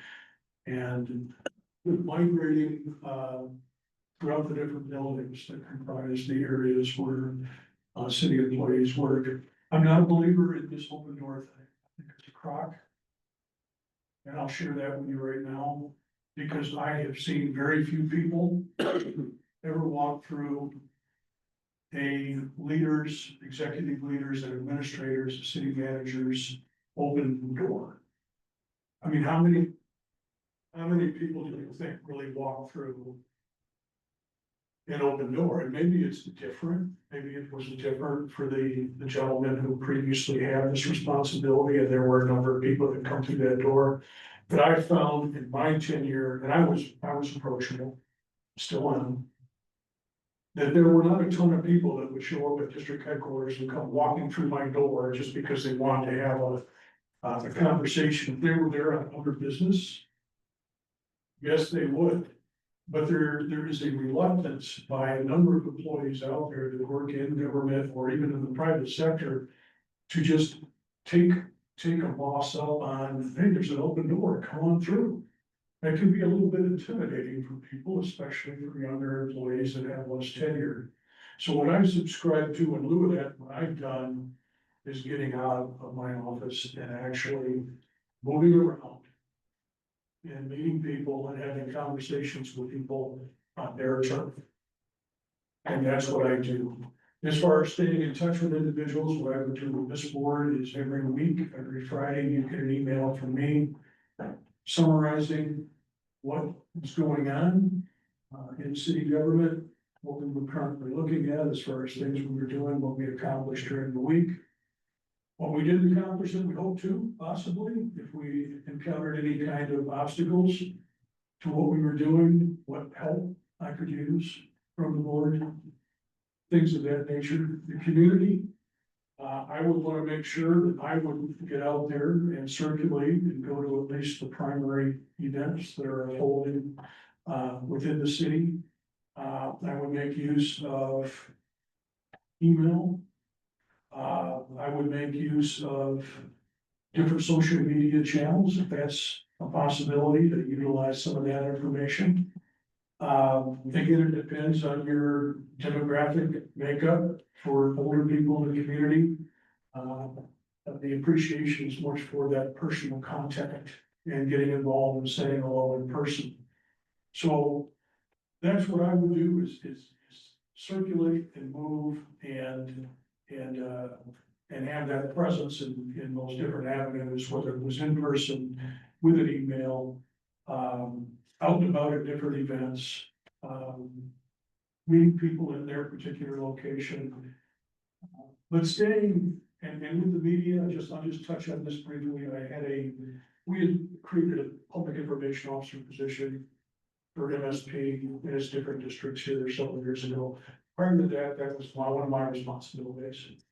and migrating, throughout the different buildings that comprise the areas where, city employees work. I'm not a believer in this open door thing, I think it's a crock. And I'll share that with you right now, because I have seen very few people ever walk through a executive leaders and administrators, city managers, open door. I mean, how many people do you think really walk through an open door? And maybe it's different, maybe it was different for the gentleman who previously had this responsibility, and there were a number of people that come through that door. But I found in my tenure, and I was approachable, still am, that there were not a ton of people that would show up at district headquarters and come walking through my door just because they wanted to have a conversation. If they were there on other business, yes, they would. But there is a reluctance by a number of employees out there that work in government or even in the private sector to just take a boss up on, hey, there's an open door, come on through. That can be a little bit intimidating for people, especially for younger employees that have less tenure. So what I've subscribed to in lieu of that, what I've done is getting out of my office and actually moving around and meeting people and having conversations with people on their turf. And that's what I do. As far as staying in touch with individuals, what I would do with this board is every week, every Friday, you get an email from me summarizing what is going on in city government, what we were currently looking at as far as things we were doing, what we accomplished during the week. What we didn't accomplish that we hope to, possibly, if we encountered any kind of obstacles to what we were doing, what help I could use from the board, things of that nature. The community, I would want to make sure that I would get out there and circulate and go to at least the primary events that are holding within the city. I would make use of email. I would make use of different social media channels, if that's a possibility, to utilize some of that information. Again, it depends on your demographic makeup for older people in the community. The appreciation is much for that personal contact and getting involved and saying hello in person. So that's what I would do is circulate and move and have that presence in those different avenues, whether it was in person, with an email, out and about at different events, meeting people in their particular location. But staying, and with the media, I'll just touch on this briefly. We had created a public information officer position for MSP in its different districts here several years ago. Prior to that, that was one of my responsibilities.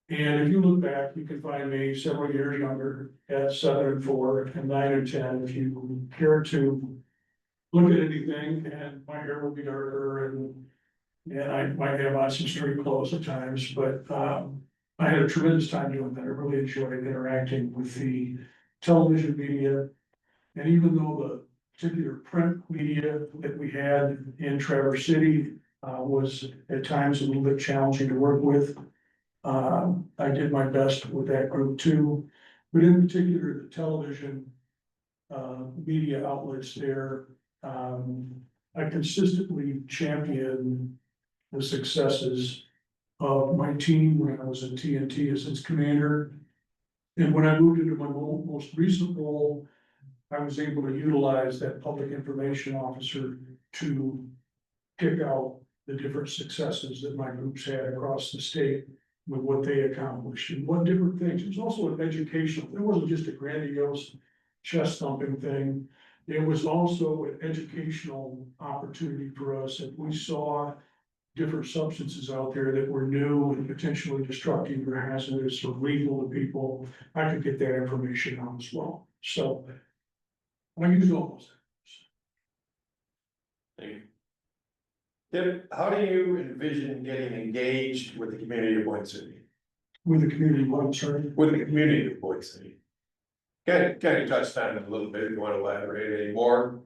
And if you look back, you can find me several years younger at 7 and 4 and 9 and 10. If you care to look at anything, and my hair will be darker and I might have on some street clothes at times, but I had a tremendous time doing that. I really enjoyed interacting with the television media. And even though particular print media that we had in Traverse City was at times a little bit challenging to work with. I did my best with that group too, but in particular, the television media outlets there, I consistently champion the successes of my team when I was in TNT as its commander. And when I moved into my most recent role, I was able to utilize that public information officer to pick out the different successes that my groups had across the state with what they accomplished and what different things. It was also an educational, it wasn't just a grandiose chest thumping thing. It was also an educational opportunity for us. If we saw different substances out there that were new and potentially destructive or hazardous or lethal to people, I could get that information out as well. So I use all those. Thank you. Tip, how do you envision getting engaged with the community of Boyd City? With the community, I'm sorry. With the community of Boyd City? Kind of touched on it a little bit, if you want to elaborate any more,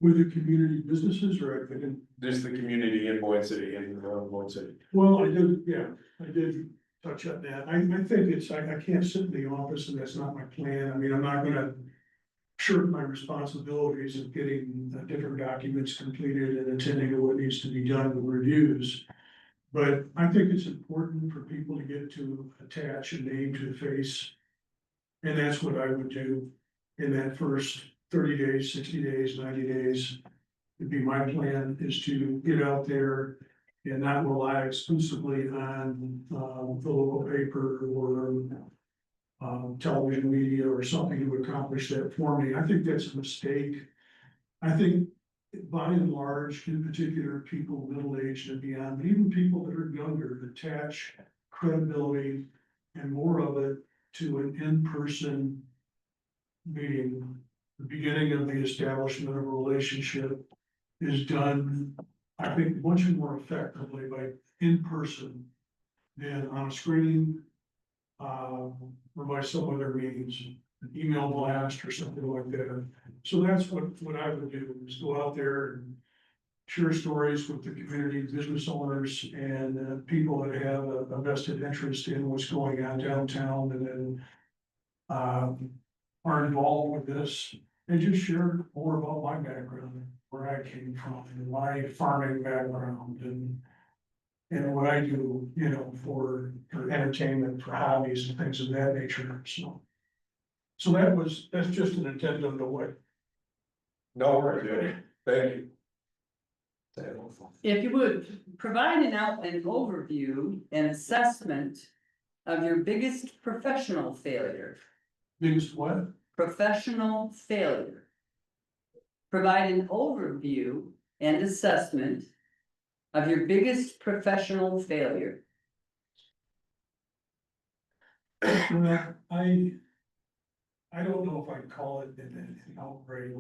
With the community businesses or I didn't. there's the community in Boyd City and Boyd City. Well, I did touch on that. I think I can't sit in the office and that's not my plan. I mean, I'm not gonna shirk my responsibilities of getting different documents completed and attending to what needs to be done with reviews. But I think it's important for people to get to attach a name to the face. And that's what I would do in that first 30 days, 60 days, 90 days. It'd be my plan is to get out there and not rely exclusively on the local paper or television media or something to accomplish that for me. I think that's a mistake. I think by and large, in particular, people middle-aged and beyond, but even people that are younger, attach credibility and more of it to an in-person meeting. The beginning of the establishment of a relationship is done, I think, much more effectively by in person than on a screen. Or by some other means, an email blast or something like that. So that's what I would do is go out there and share stories with the community business owners and people that have a vested interest in what's going on downtown and then are involved with this and just share more about my background, where I came from, and my farming background and what I do, you know, for entertainment, for hobbies and things of that nature, so that's just an addendum to what. No, we're good, thank you. If you would, provide an overview and assessment of your biggest professional failure. Biggest what? Professional failure. Provide an overview and assessment of your biggest professional failure. Well, I don't know if I'd call it an outright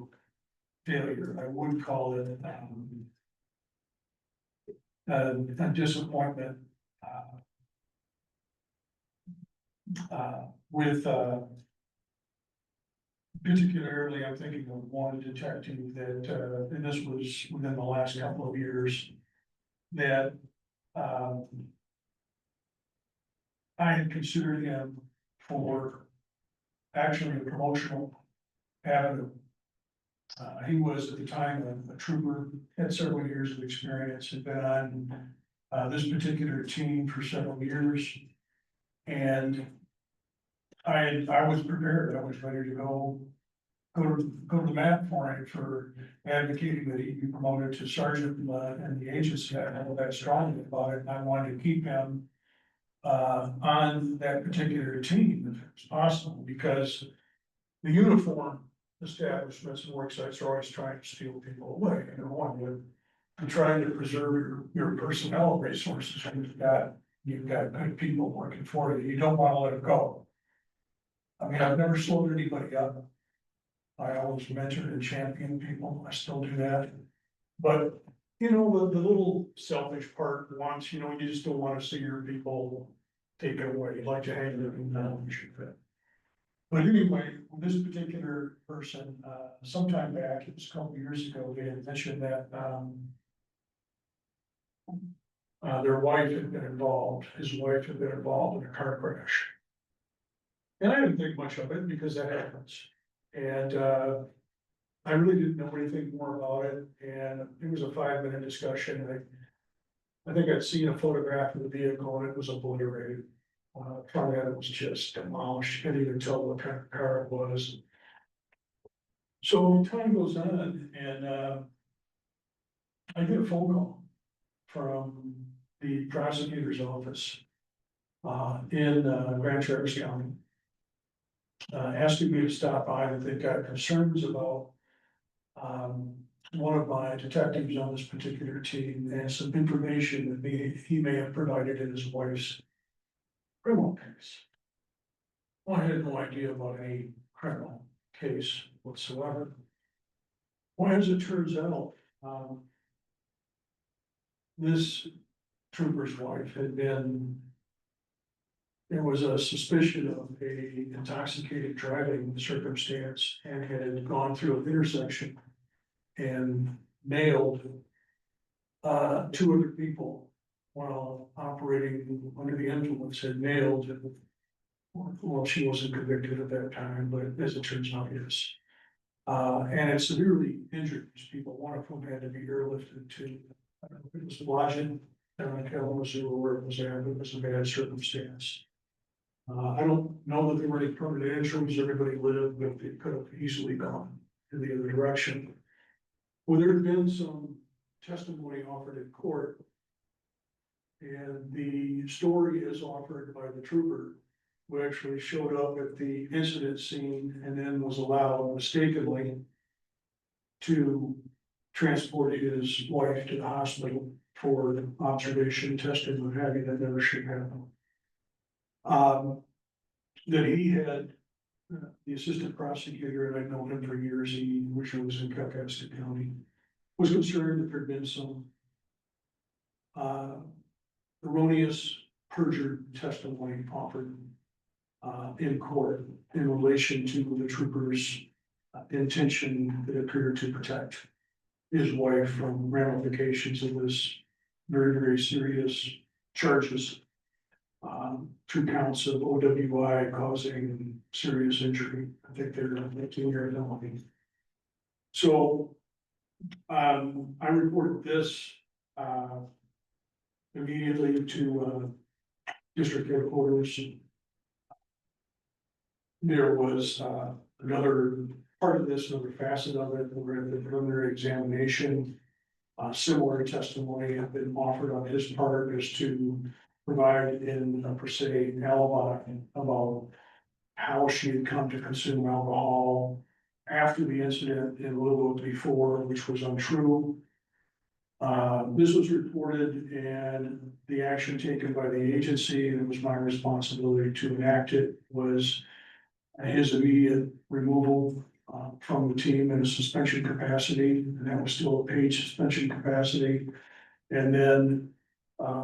failure. I would call it a disappointment. With particularly, I'm thinking of one detective that, and this was within the last couple of years, that I had considered him for actually a promotional avenue. He was at the time a trooper, had several years of experience, had been on this particular team for several years. And I was prepared, I was ready to go to the mat for him for advocating that he be promoted to sergeant, and the agency, I know that strongly about it, and I wanted to keep him on that particular team if it was possible, because the uniform establishments and work sites are always trying to steal people away, and one would be trying to preserve your personnel resources, and you've got good people working for you, you don't want to let it go. I mean, I've never slowed anybody up. I always mentor and champion people, I still do that. But, you know, the little selfish part once, you know, you just don't want to see your people take it away, you'd like to hang them in the fit. But anyway, this particular person, sometime back, it was a couple years ago, they had mentioned that, their wife had been involved, his wife had been involved in a car crash. And I didn't think much of it because that happens. And, I really didn't know anything more about it, and it was a 5-minute discussion. I think I'd seen a photograph of the vehicle and it was obliterated. Front end was just demolished, can't even tell what kind of car it was. So time goes on and, I get a phone call from the prosecutor's office, in, Grand Traverse County. Asking me to stop by, that they've got concerns about one of my detectives on this particular team and some information that he may have provided in his wife's criminal case. Well, I had no idea about any criminal case whatsoever. Well, as it turns out, this trooper's wife had been, there was a suspicion of a intoxicated driving circumstance and had gone through an intersection and nailed 2 other people while operating under the influence, had nailed, well, she wasn't convicted at that time, but as it turns out, yes. And it severely injured these people, one of whom had to be airlifted to, it was Washington, Kalamazoo, or where it was at, it was a bad circumstance. I don't know that there were any permanent injuries, everybody lived, but it could have easily gone in the other direction. Well, there had been some testimony offered in court. And the story is offered by the trooper, who actually showed up at the incident scene and then was allowed mistakenly to transport his wife to the hospital for observation, testing, what have you, that never should happen. That he had, the assistant prosecutor, and I've known him for years, he originally was in Kalkaska County, was concerned that there'd been some erroneous perjured testimony offered in court in relation to the trooper's intention that appeared to protect his wife from ramifications of this very, very serious charges. 2 counts of OWI causing serious injury. I think they're 15-year felony. So, I reported this, immediately to, district headquarters. There was, another part of this, another facet of it, where the preliminary examination, similar testimony had been offered on his part as to provide in a per se alibi about how she had come to consume alcohol after the incident and a little bit before, which was untrue. This was reported and the action taken by the agency, and it was my responsibility to enact it, was his immediate removal from the team in a suspension capacity, and that was still a paid suspension capacity. And then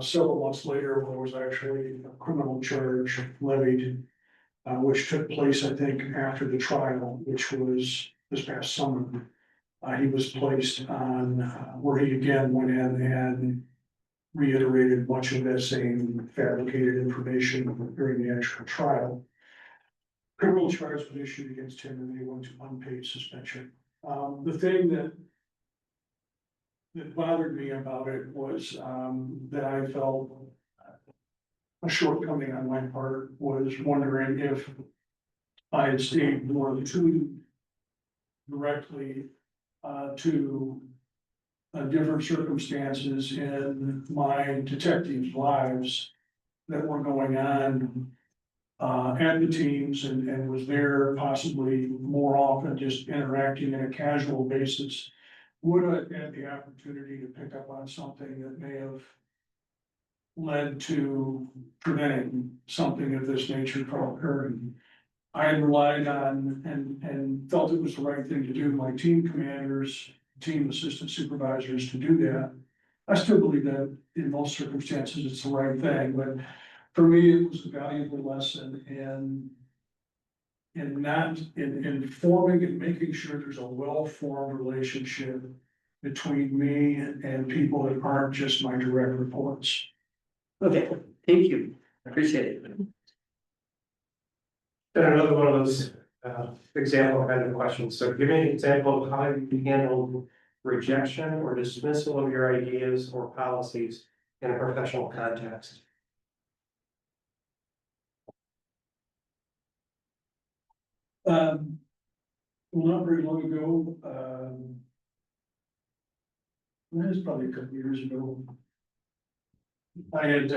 several months later, there was actually a criminal charge levied, which took place, I think, after the trial, which was this past summer. He was placed on, where he again went in and reiterated much of that same fabricated information during the actual trial. Criminal charge was issued against him and he went to unpaid suspension. The thing that bothered me about it was, that I felt a shortcoming on my part, was wondering if I had stayed more too directly to different circumstances in my detectives' lives that were going on at the teams, and was there possibly more often just interacting in a casual basis. Would I had the opportunity to pick up on something that may have led to preventing something of this nature from occurring. I had relied on and felt it was the right thing to do, my team commanders, team assistant supervisors, to do that. I still believe that in most circumstances it's the right thing, but for me, it was a valuable lesson, and and not in forming and making sure there's a well-formed relationship between me and people that aren't just my direct reports. Okay, thank you, appreciate it. And another one of those example kind of questions. So give me an example of how you handle rejection or dismissal of your ideas or policies in a professional context. Well, not very long ago, it was probably a couple years ago. I had,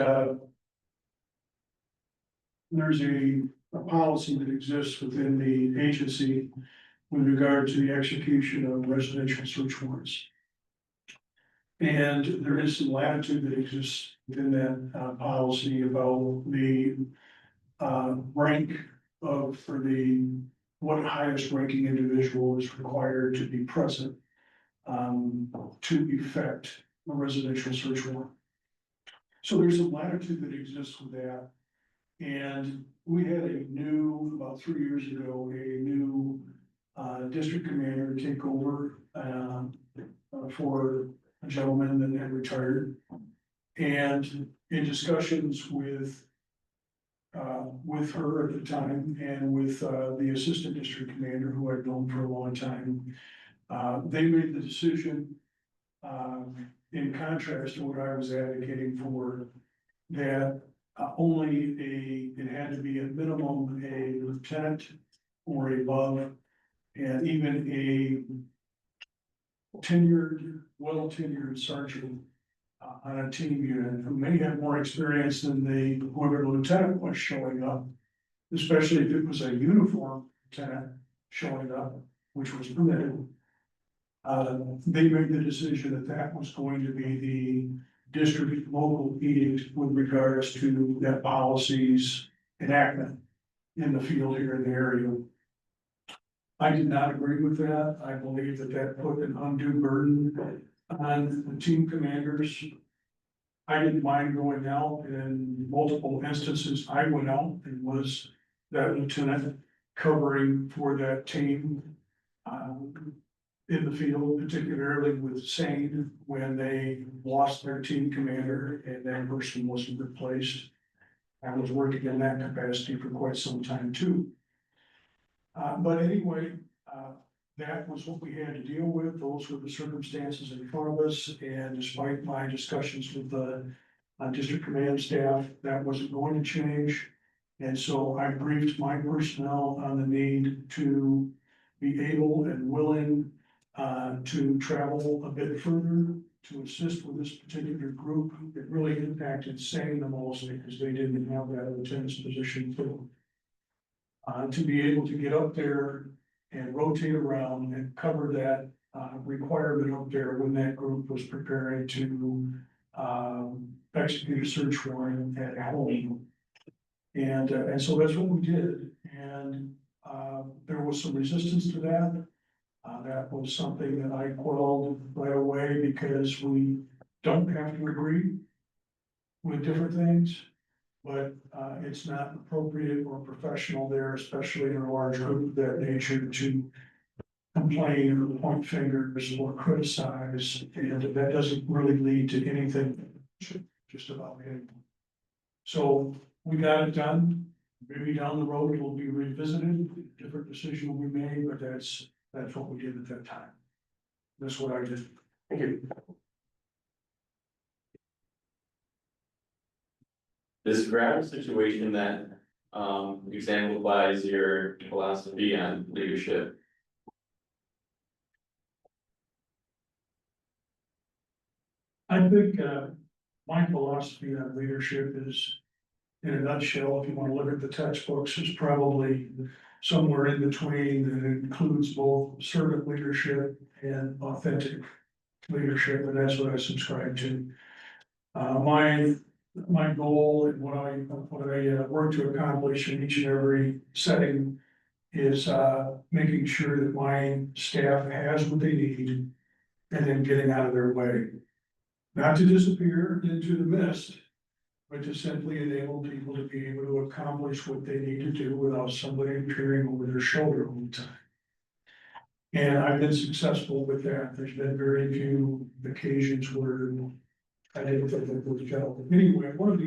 there's a policy that exists within the agency with regard to the execution of residential search warrants. And there is some latitude that exists within that, policy about the, rank of, for the, what highest ranking individual is required to be present, to effect a residential search warrant. So there's some latitude that exists with that. And we had a new, about 3 years ago, a new district commander take over for a gentleman that had retired. And in discussions with her at the time and with the assistant district commander, who I'd known for a long time, they made the decision, in contrast to what I was advocating for, that it had to be at minimum a lieutenant or above, and even a well-tenured sergeant on a team unit who may have more experience than whoever the lieutenant was showing up, especially if it was a uniform lieutenant showing up, which was permitted. They made the decision that that was going to be the district local edict with regards to that policy's enactment in the field here in the area. I did not agree with that. I believe that that put an undue burden on the team commanders. I didn't mind going out, in multiple instances. I went out and was that lieutenant covering for that team. In the field, particularly with Sane, when they lost their team commander and that person wasn't replaced. I was working in that capacity for quite some time too. But anyway, that was what we had to deal with. Those were the circumstances in front of us. And despite my discussions with the district command staff, that wasn't going to change. And so I briefed my personnel on the need to be able and willing to travel a bit further to assist with this particular group. It really impacted Sane the most because they didn't have that lieutenant's position filled. To be able to get up there and rotate around and cover that requirement up there when that group was preparing to execute a search warrant at home. And so that's what we did. And there was some resistance to that. That was something that I quelled right away because we don't have to agree with different things. But it's not appropriate or professional there, especially in a large group of that nature, to complain or point fingers or criticize. And that doesn't really lead to anything, just about anything. So we got it done. Maybe down the road it will be revisited, different decision will be made, but that's what we did at that time. That's what I did. Thank you. Describe a situation that exemplifies your philosophy on leadership. I think my philosophy on leadership is, in a nutshell, if you want to look at the textbooks, is probably somewhere in between, that includes both servant leadership and authentic leadership, and that's what I subscribe to. My goal and what I work to accomplish in each and every setting is making sure that my staff has what they need and then getting out of their way. Not to disappear into the mist, but to simply enable people to be able to accomplish what they need to do without somebody peering over their shoulder all the time. And I've been successful with that. There's been very few occasions where I didn't think that was job. Anyway, one of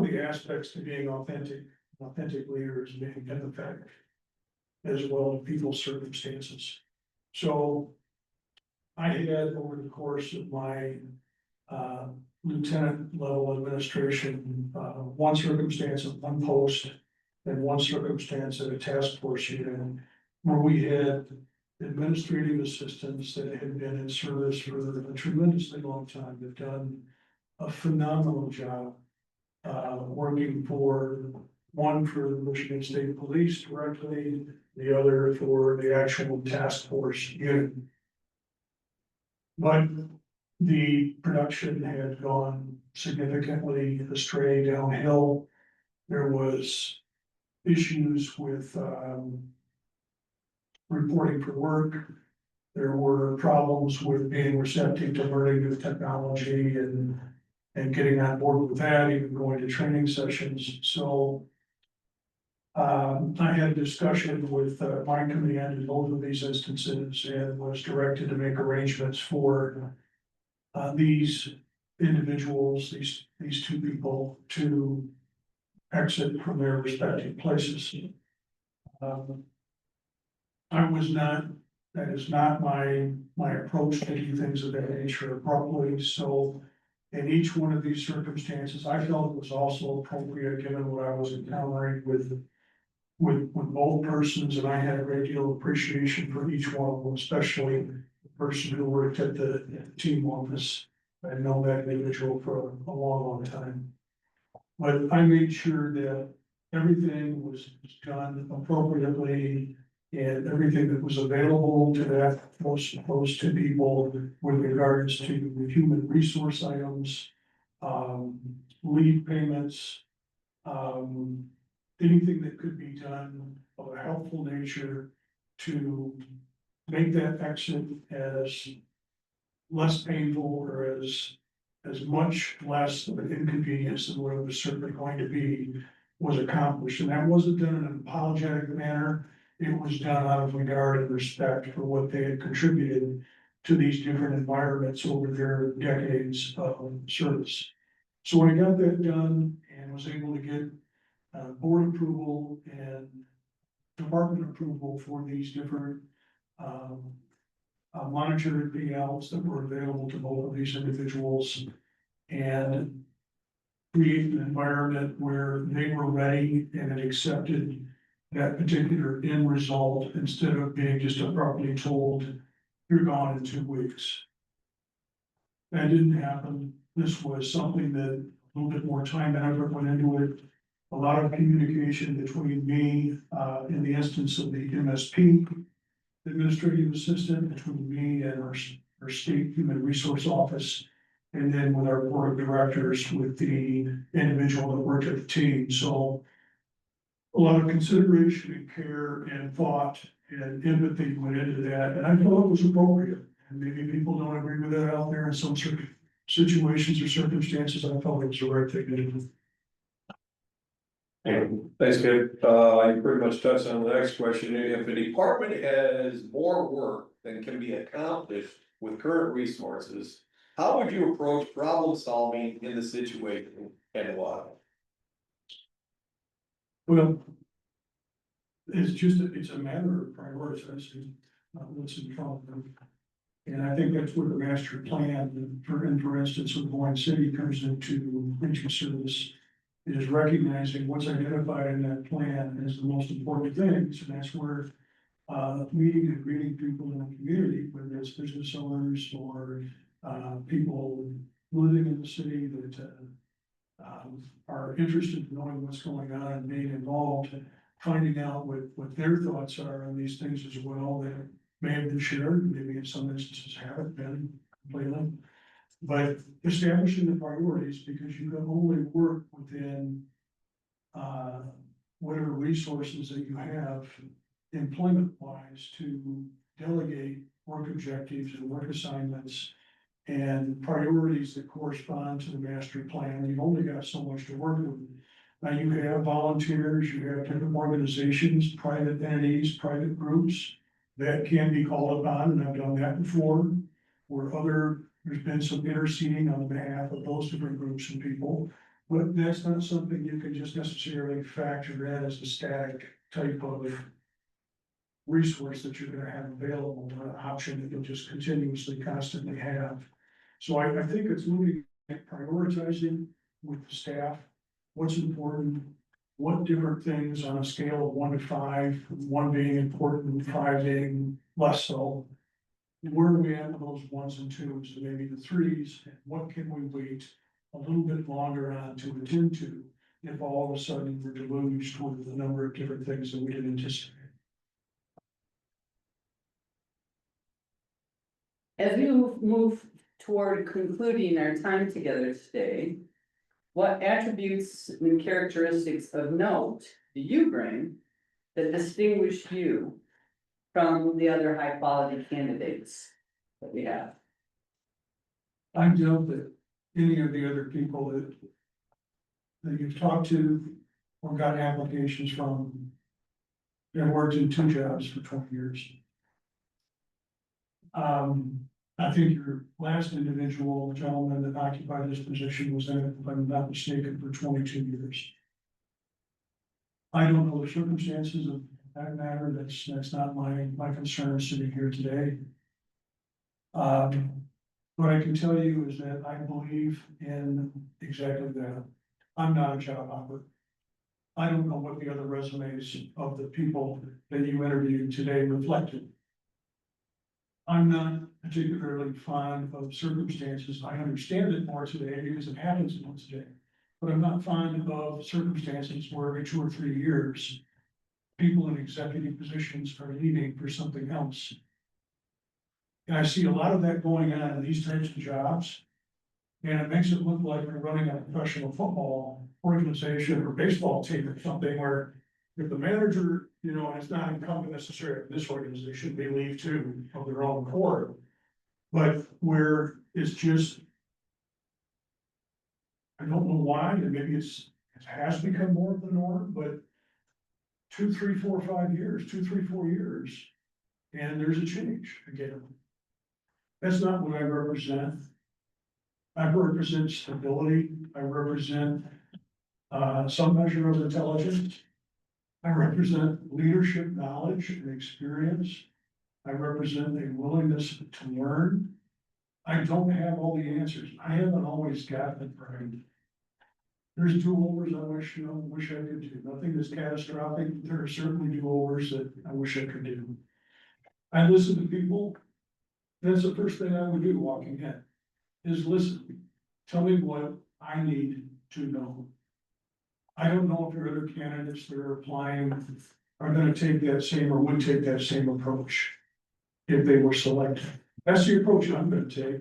the aspects to being authentic leader is being empathetic as well as people's circumstances. So I had over the course of my lieutenant level administration, one circumstance of one post and one circumstance at a task force unit where we had administrative assistants that had been in service for a tremendously long time, have done a phenomenal job working for one for the Michigan State Police directly, the other for the actual task force unit. But the production had gone significantly astray downhill. There was issues with reporting for work. There were problems with being receptive to learning new technology and getting on board with that, even going to training sessions. So I had a discussion with my command in both of these instances and was directed to make arrangements for these individuals, these two people to exit from their respective places. That is not my approach to do things of that nature abruptly, so in each one of these circumstances, I felt it was also appropriate, given what I was encountering with both persons, and I had a great deal of appreciation for each one of them, especially the person who worked at the team office. I've known that individual for a long time. But I made sure that everything was done appropriately and everything that was available to those two people with regards to human resource items, leave payments, anything that could be done of a helpful nature to make that exit as less painful or as much less of an inconvenience than what it was certainly going to be was accomplished. And that wasn't done in an apologetic manner. It was done out of regard and respect for what they had contributed to these different environments over their decades of service. So when I got that done and was able to get board approval and department approval for these different monitored PLs that were available to both of these individuals and create an environment where they were ready and had accepted that particular end result instead of being just abruptly told, you're gone in 2 weeks. That didn't happen. This was something that a little bit more time and effort went into it. A lot of communication between me, in the instance of the MSP, administrative assistant, between me and our state human resource office, and then with our board of directors, with the individual that worked at the team. So a lot of consideration and care and thought and empathy went into that, and I felt it was appropriate. And maybe people don't agree with that out there in some certain situations or circumstances. I felt it was the right thing to do. Thanks, Kip. You pretty much touched on the next question. If a department has more work than can be accomplished with current resources, how would you approach problem solving in the situation and why? Well, it's a matter of prioritizing what's in front of them. And I think that's where the master plan, for instance, with Boyne City comes into service. It is recognizing what's identified in that plan as the most important things, and that's where meeting and greeting people in the community, whether it's business owners or people living in the city that are interested in knowing what's going on and being involved, finding out what their thoughts are on these things as well that may have been shared, maybe in some instances haven't been completely. But establishing the priorities, because you can only work within whatever resources that you have employment wise to delegate work objectives and work assignments and priorities that correspond to the master plan. You've only got so much to work with. Now, you have volunteers, you have different organizations, private entities, private groups that can be called upon, and I've done that before. There's been some interceding on behalf of those different groups and people. But that's not something you can just necessarily factor in as a static type of resource that you're gonna have available, or an option that you'll just continuously, constantly have. So I think it's looking at prioritizing with the staff, what's important, what different things on a scale of 1 to 5, 1 being important, 5 being less so. Where are we at with those 1s and 2s, and maybe the 3s, and what can we wait a little bit longer on to attend to if all of a sudden we're deluged with a number of different things that we didn't anticipate. As we move toward concluding our time together today, what attributes and characteristics of note do you bring that distinguish you from the other high quality candidates that we have? I doubt that any of the other people that you've talked to or got applications from have worked in 2 jobs for 20 years. I think your last individual gentleman that occupied this position was in it, if I'm not mistaken, for 22 years. I don't know the circumstances of that matter, that's not my concern sitting here today. What I can tell you is that I believe in exactly that. I'm not a job hopper. I don't know what the other resumes of the people that you interviewed today reflected. I'm not particularly fond of circumstances. I understand it more today because it happens more today. But I'm not fond of circumstances where every 2 or 3 years, people in executive positions are leaving for something else. And I see a lot of that going on in these types of jobs. And it makes it look like we're running a professional football organization or baseball team or something where if the manager, you know, and it's not incumbent necessarily in this organization, they leave too of their own accord. But where it's just, I don't know why, and maybe it has become more of the norm, but 2, 3, 4, 5 years, 2, 3, 4 years, and there's a change again. That's not what I represent. I represent stability. I represent some measure of intelligence. I represent leadership, knowledge, and experience. I represent a willingness to learn. I don't have all the answers. I haven't always gotten it right. There's do-overs I wish I could do. Nothing is catastrophic. There are certainly do-overs that I wish I could do. I listen to people. That's the first thing I would do walking in, is listen. Tell me what I need to know. I don't know if your other candidates that are applying are gonna take that same or would take that same approach if they were selected. That's the approach I'm gonna take.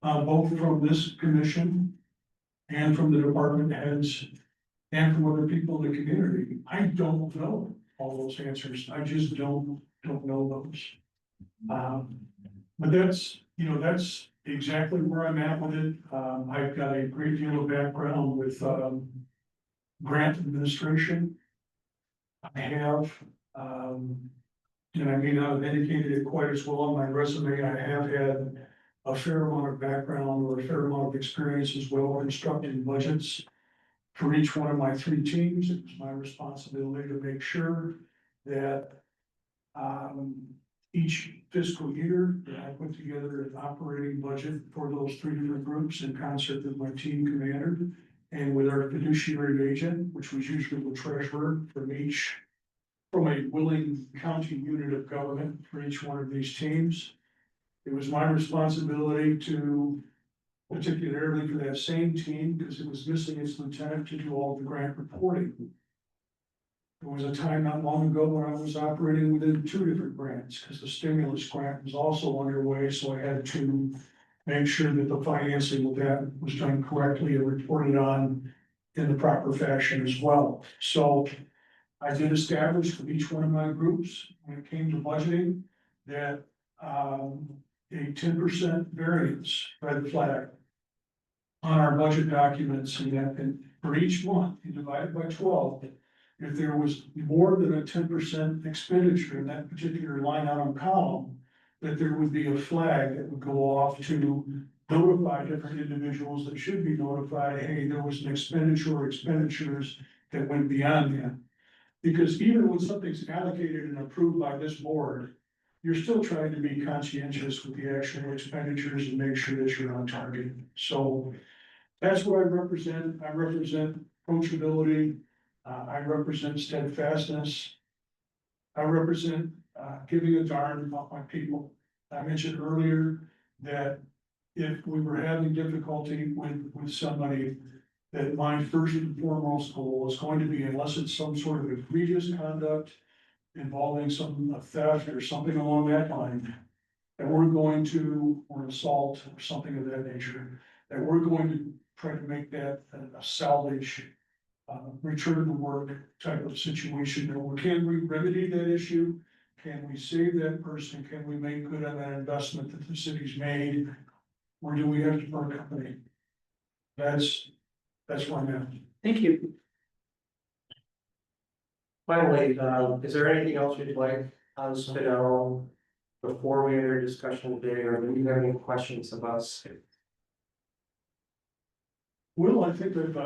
Both from this commission and from the department heads and from other people in the community. I don't know all those answers. I just don't know those. But that's exactly where I'm at with it. I've got a great deal of background with grant administration. I have, and I may not have indicated it quite as well on my resume, I have had a fair amount of background or a fair amount of experience as well constructing budgets for each one of my 3 teams. It was my responsibility to make sure that each fiscal year that I put together an operating budget for those 3 different groups in concert with my team commander and with our fiduciary agent, which was usually the treasurer from a willing county unit of government for each one of these teams. It was my responsibility to, particularly for that same team, because it was missing its lieutenant, to do all the grant reporting. There was a time not long ago when I was operating within 2 different grants, because the stimulus grant was also underway, so I had to make sure that the financing of that was done correctly and reported on in the proper fashion as well. So I did establish for each one of my groups, when it came to budgeting, that a 10% variance red flag on our budget documents, and for each month, you divide it by 12. If there was more than a 10% expenditure in that particular line item column, that there would be a flag that would go off to notify different individuals that should be notified, hey, there was an expenditure or expenditures that went beyond that. Because even when something's allocated and approved by this board, you're still trying to be conscientious with the actual expenditures and make sure that you're on target. So that's what I represent. I represent approachability. I represent steadfastness. I represent giving a darn about my people. I mentioned earlier that if we were having difficulty with somebody, that my first and foremost goal is going to be, unless it's some sort of egregious conduct involving some theft or something along that line, that we're going to, or assault or something of that nature, that we're going to try to make that a salvage, return to work type of situation. Can we remedy that issue? Can we save that person? Can we make good on that investment that the city's made? Or do we have to part company? That's where I'm at. Thank you. Finally, is there anything else you'd like to spit out before we enter discussion today, or do you have any questions about us? Well, I think that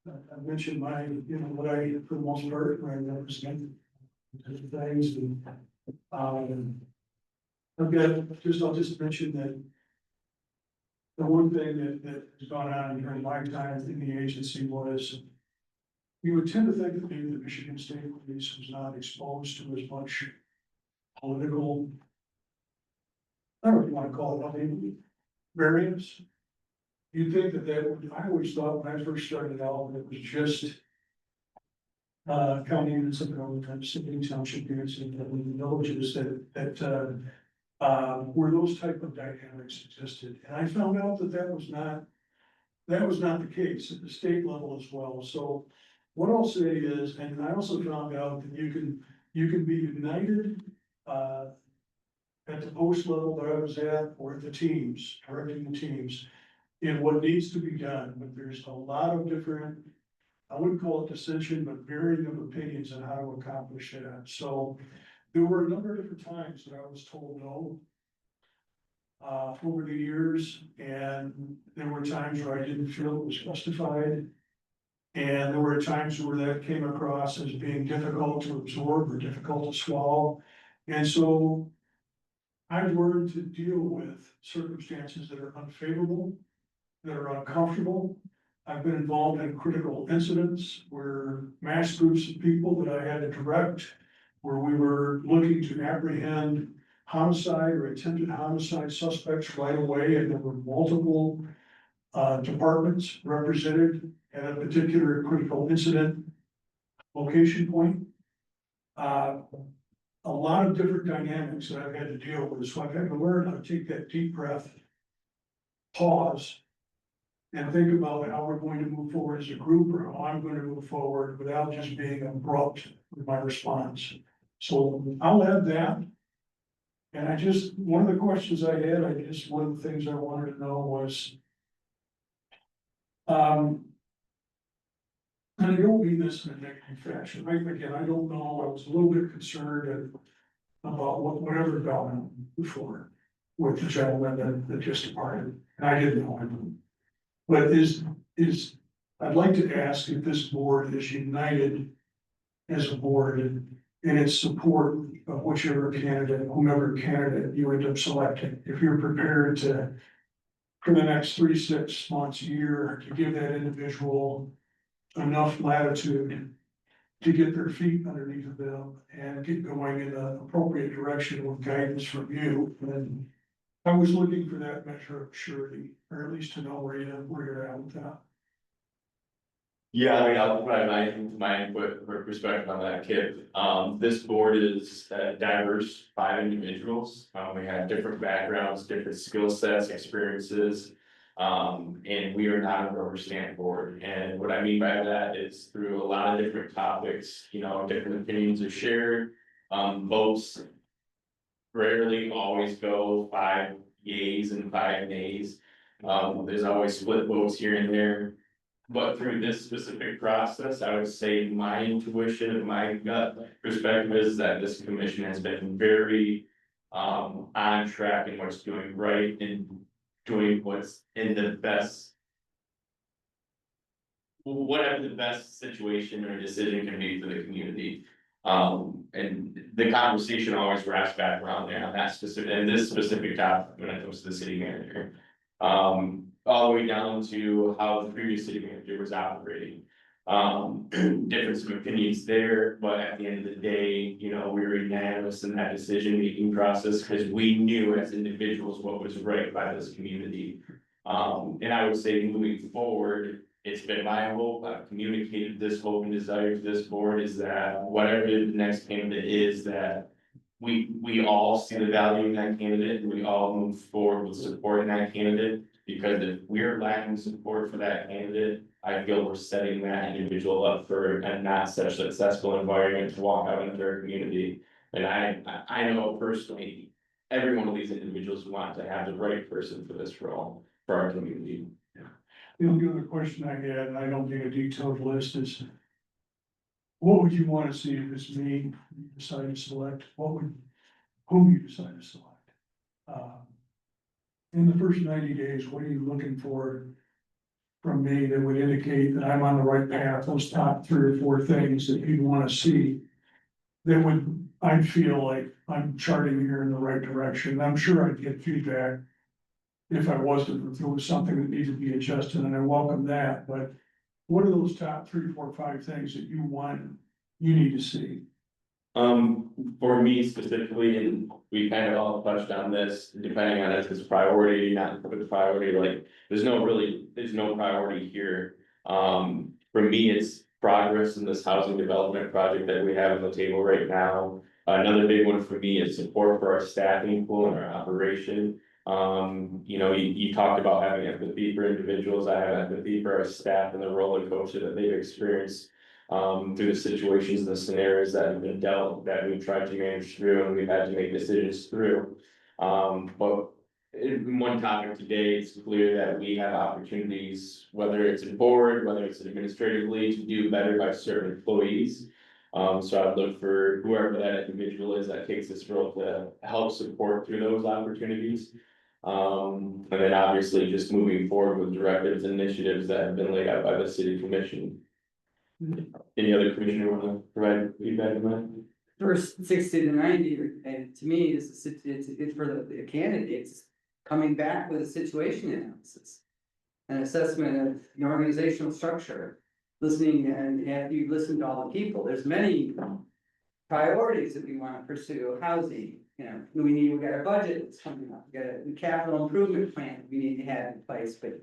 I mentioned what I, for the most part, I represent things and, I'll just mention that the one thing that has gone on during my time in the agency was you would tend to think that maybe the Michigan State Police was not exposed to as much political, I don't know if you want to call it, variance. You'd think that I always thought when I first started out, it was just county units of government, city township units and villages that where those type of dynamics existed. And I found out that that was not the case at the state level as well. So what I'll say is, and I also found out that you can be united at the post level that I was at, or at the teams, directing the teams, in what needs to be done, but there's a lot of different, I wouldn't call it dissension, but varying of opinions on how to accomplish that. So there were a number of different times that I was told no over the years, and there were times where I didn't feel it was justified. And there were times where that came across as being difficult to absorb or difficult to swallow. And so I've learned to deal with circumstances that are unfavorable, that are uncomfortable. I've been involved in critical incidents where mass groups of people that I had to direct, where we were looking to apprehend homicide or attempted homicide suspects right away, and there were multiple departments represented at a particular critical incident location point. A lot of different dynamics that I've had to deal with, so I've had to learn how to take that deep breath, pause, and think about how we're going to move forward as a group, or how I'm going to move forward without just being abrupt with my response. So I'll add that. And one of the questions I had, one of the things I wanted to know was, and I don't mean this in a negative fashion, again, I don't know, I was a little bit concerned about whatever got on before with the gentleman that just departed, and I didn't know him. But I'd like to ask if this board is united as a board in its support of whichever candidate, whomever candidate you end up selecting. If you're prepared to, for the next 3, 6 months, year, to give that individual enough latitude to get their feet underneath them and get going in the appropriate direction with guidance from you. And I was looking for that measure of surety, or at least to know where you're at with that. Yeah, I mean, I'll provide my input or perspective on that, Kip. This board is diverse 5 individuals. We have different backgrounds, different skill sets, experiences. And we are not a rubber stamp board. And what I mean by that is through a lot of different topics, different opinions are shared. Votes rarely always go 5 yays and 5 nays. There's always split votes here and there. But through this specific process, I would say my intuition and my gut perspective is that this commission has been very on track in what's doing right and doing what's in the best. Whatever the best situation or decision can be for the community. And the conversation always wraps back around there on that specific, and this specific topic when it comes to the city manager. All the way down to how the previous city manager was operating. Difference of opinions there, but at the end of the day, you know, we were unanimous in that decision making process because we knew as individuals what was right by this community. And I would say moving forward, it's been my hope, I've communicated this hope and desire to this board is that whatever the next candidate is, that we all see the value in that candidate and we all move forward with supporting that candidate. Because if we're lacking support for that candidate, I feel we're setting that individual up for a not such successful environment to walk out into our community. And I know personally, every one of these individuals want to have the right person for this role, for our community. The only other question I had, and I don't get a detailed list, is what would you want to see if it's me, you decide to select, whom you decide to select? In the first 90 days, what are you looking for from me that would indicate that I'm on the right path, those top 3 or 4 things that you'd want to see? That would, I'd feel like I'm charting here in the right direction. I'm sure I'd get feedback if I wasn't, if there was something that needed to be adjusted, and I welcome that, but what are those top 3, 4, 5 things that you need to see? For me specifically, and we kind of all touched on this, depending on if it's priority, not if it's priority, like, there's no priority here. For me, it's progress in this housing development project that we have on the table right now. Another big one for me is support for our staffing pool and our operation. You know, you talked about having empathy for individuals. I have empathy for our staff and the roller coaster that they've experienced through the situations and the scenarios that have been dealt, that we've tried to manage through and we've had to make decisions through. But in one topic today, it's clear that we have opportunities, whether it's in board, whether it's administratively, to do better by certain employees. So I'd look for whoever that individual is that takes this role to help support through those opportunities. And then obviously just moving forward with directives and initiatives that have been laid out by the city commission. Any other commissioner want to provide feedback on that? First 60 to 90, and to me, it's for the candidates coming back with a situation analysis. An assessment of the organizational structure, listening, and have you listened to all the people, there's many priorities that we want to pursue, housing, you know, we got a budget that's coming up, we got a capital improvement plan we need to have in place, but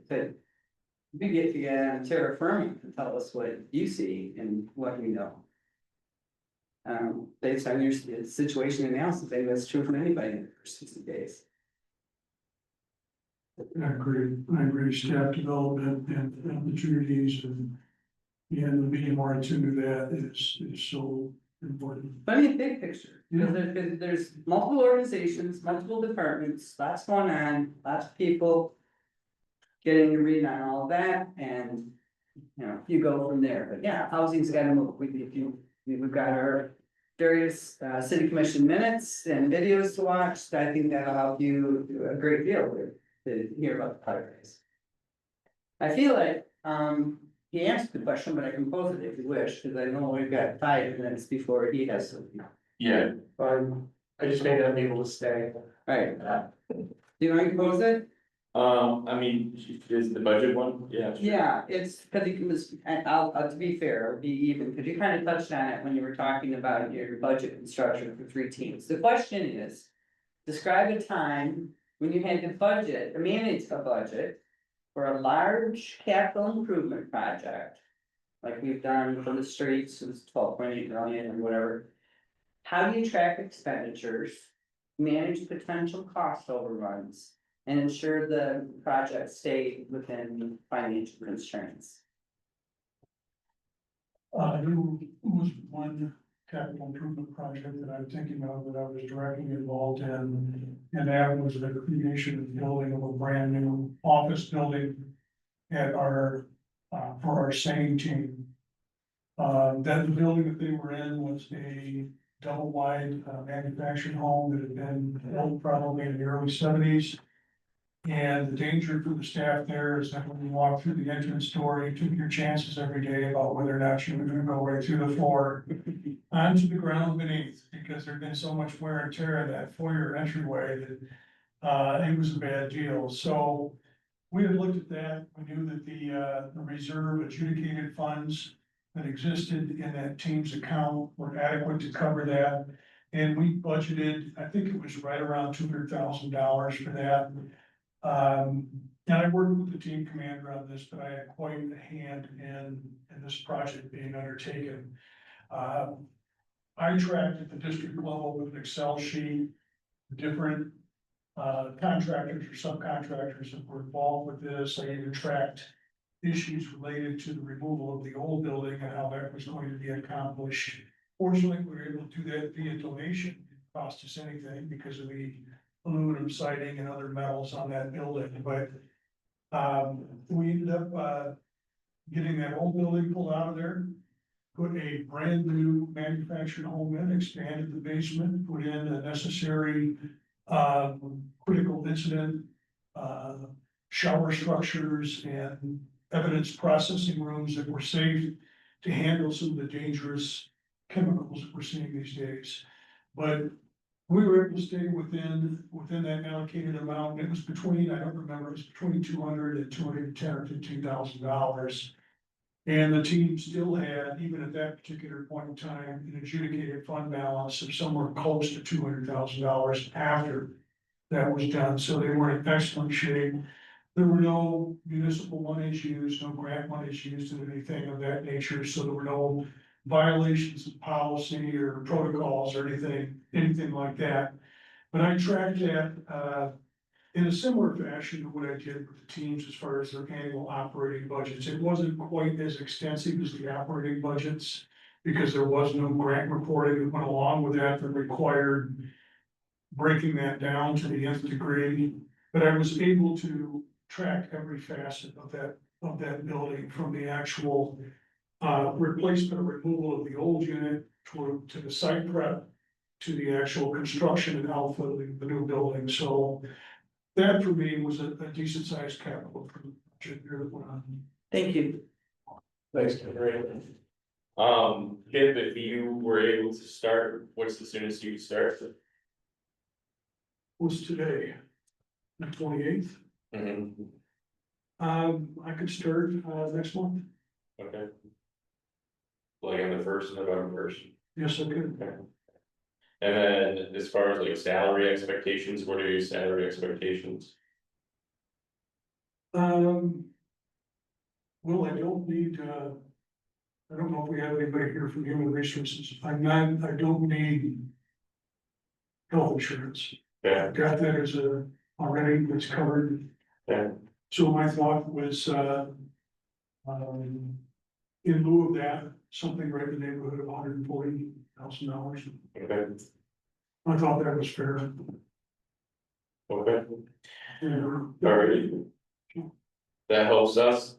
we get together on terra firma and tell us what you see and what you know. Based on your situation analysis, I think that's true for anybody in the first 60 days. I agree, staff development and opportunities and being more attuned to that is so important. But I mean, big picture, because there's multiple organizations, multiple departments, lots going on, lots of people getting to read on all of that, and, you know, you go from there, but yeah, housing's gotta move, we've got our various, city commission minutes and videos to watch, so I think that'll help you do a great deal to hear about the priorities. I feel like, he answered the question, but I can pose it if you wish, because I know we've got 5 minutes before he has something. Yeah. I just may not be able to stay. Right, do you want to pose it? I mean, is the budget one? Yeah. Sure. Yeah, it's because it was, I'll to be fair, it'll be even, because you kind of touched on it when you were talking about your budget and structure for 3 teams. The question is, describe a time when you had to budget, or manage a budget for a large capital improvement project, like we've done for the streets, it was 12.8 million or whatever. How do you track expenditures, manage potential cost overruns, and ensure the project stay within financial constraints? There was one capital improvement project that I'm thinking of, that I was directly involved in. And that was the creation and building of a brand new office building at our, for our same team. That the building that they were in was a double wide manufactured home that had been built probably in the early seventies. And the danger for the staff there is that when you walk through the entrance door, you took your chances every day about whether or not you were gonna go right through the floor onto the ground beneath, because there'd been so much wear and tear in that foyer entryway that it was a bad deal. So we had looked at that. We knew that the reserve adjudicated funds that existed in that team's account were adequate to cover that. And we budgeted, I think it was right around $200,000 for that. And I worked with the team commander on this, but I had quite a hand in this project being undertaken. I tracked at the district level with an Excel sheet, different contractors or subcontractors that were involved with this. I even tracked issues related to the removal of the old building and how that was going to be accomplished. Fortunately, we were able to do that via donation. It didn't cost us anything because of the aluminum siding and other metals on that building, but we ended up getting that old building pulled out of there, put a brand new manufactured home in, expanded the basement, put in the necessary critical incident shower structures and evidence processing rooms that were safe to handle some of the dangerous chemicals that we're seeing these days. But we were able to stay within that allocated amount. It was between, I don't remember, it was between $200,000 and $210,000 or $15,000. And the team still had, even at that particular point in time, an adjudicated fund balance of somewhere close to $200,000 after that was done. So they were in excellent shape. There were no municipal monies used, no grant monies used, and anything of that nature. So there were no violations of policy or protocols or anything like that. But I tracked that in a similar fashion to what I did with the teams as far as their annual operating budgets. It wasn't quite as extensive as the operating budgets because there was no grant reporting that went along with that required breaking that down to the nth degree. But I was able to track every facet of that building, from the actual replacement or removal of the old unit to the site prep, to the actual construction and outfitting the new building. So that for me was a decent sized capital project here that went on. Thank you. Thanks, Ken. Kip, if you were able to start, what's the soonest you could start? Was today, the 28th. Mhm. I could start next month. Okay. Like on the first of November first. Yes, I could. Okay. And then as far as like salary expectations, what are your salary expectations? Well, I don't need, I don't know if we have anybody here from Human Resources. I don't need health insurance. Yeah, I've got that as already, it's covered. yeah, So my thought was, in lieu of that, something right in the neighborhood of $140,000. okay, I thought that was fair. okay, Yeah. alright. That helps us.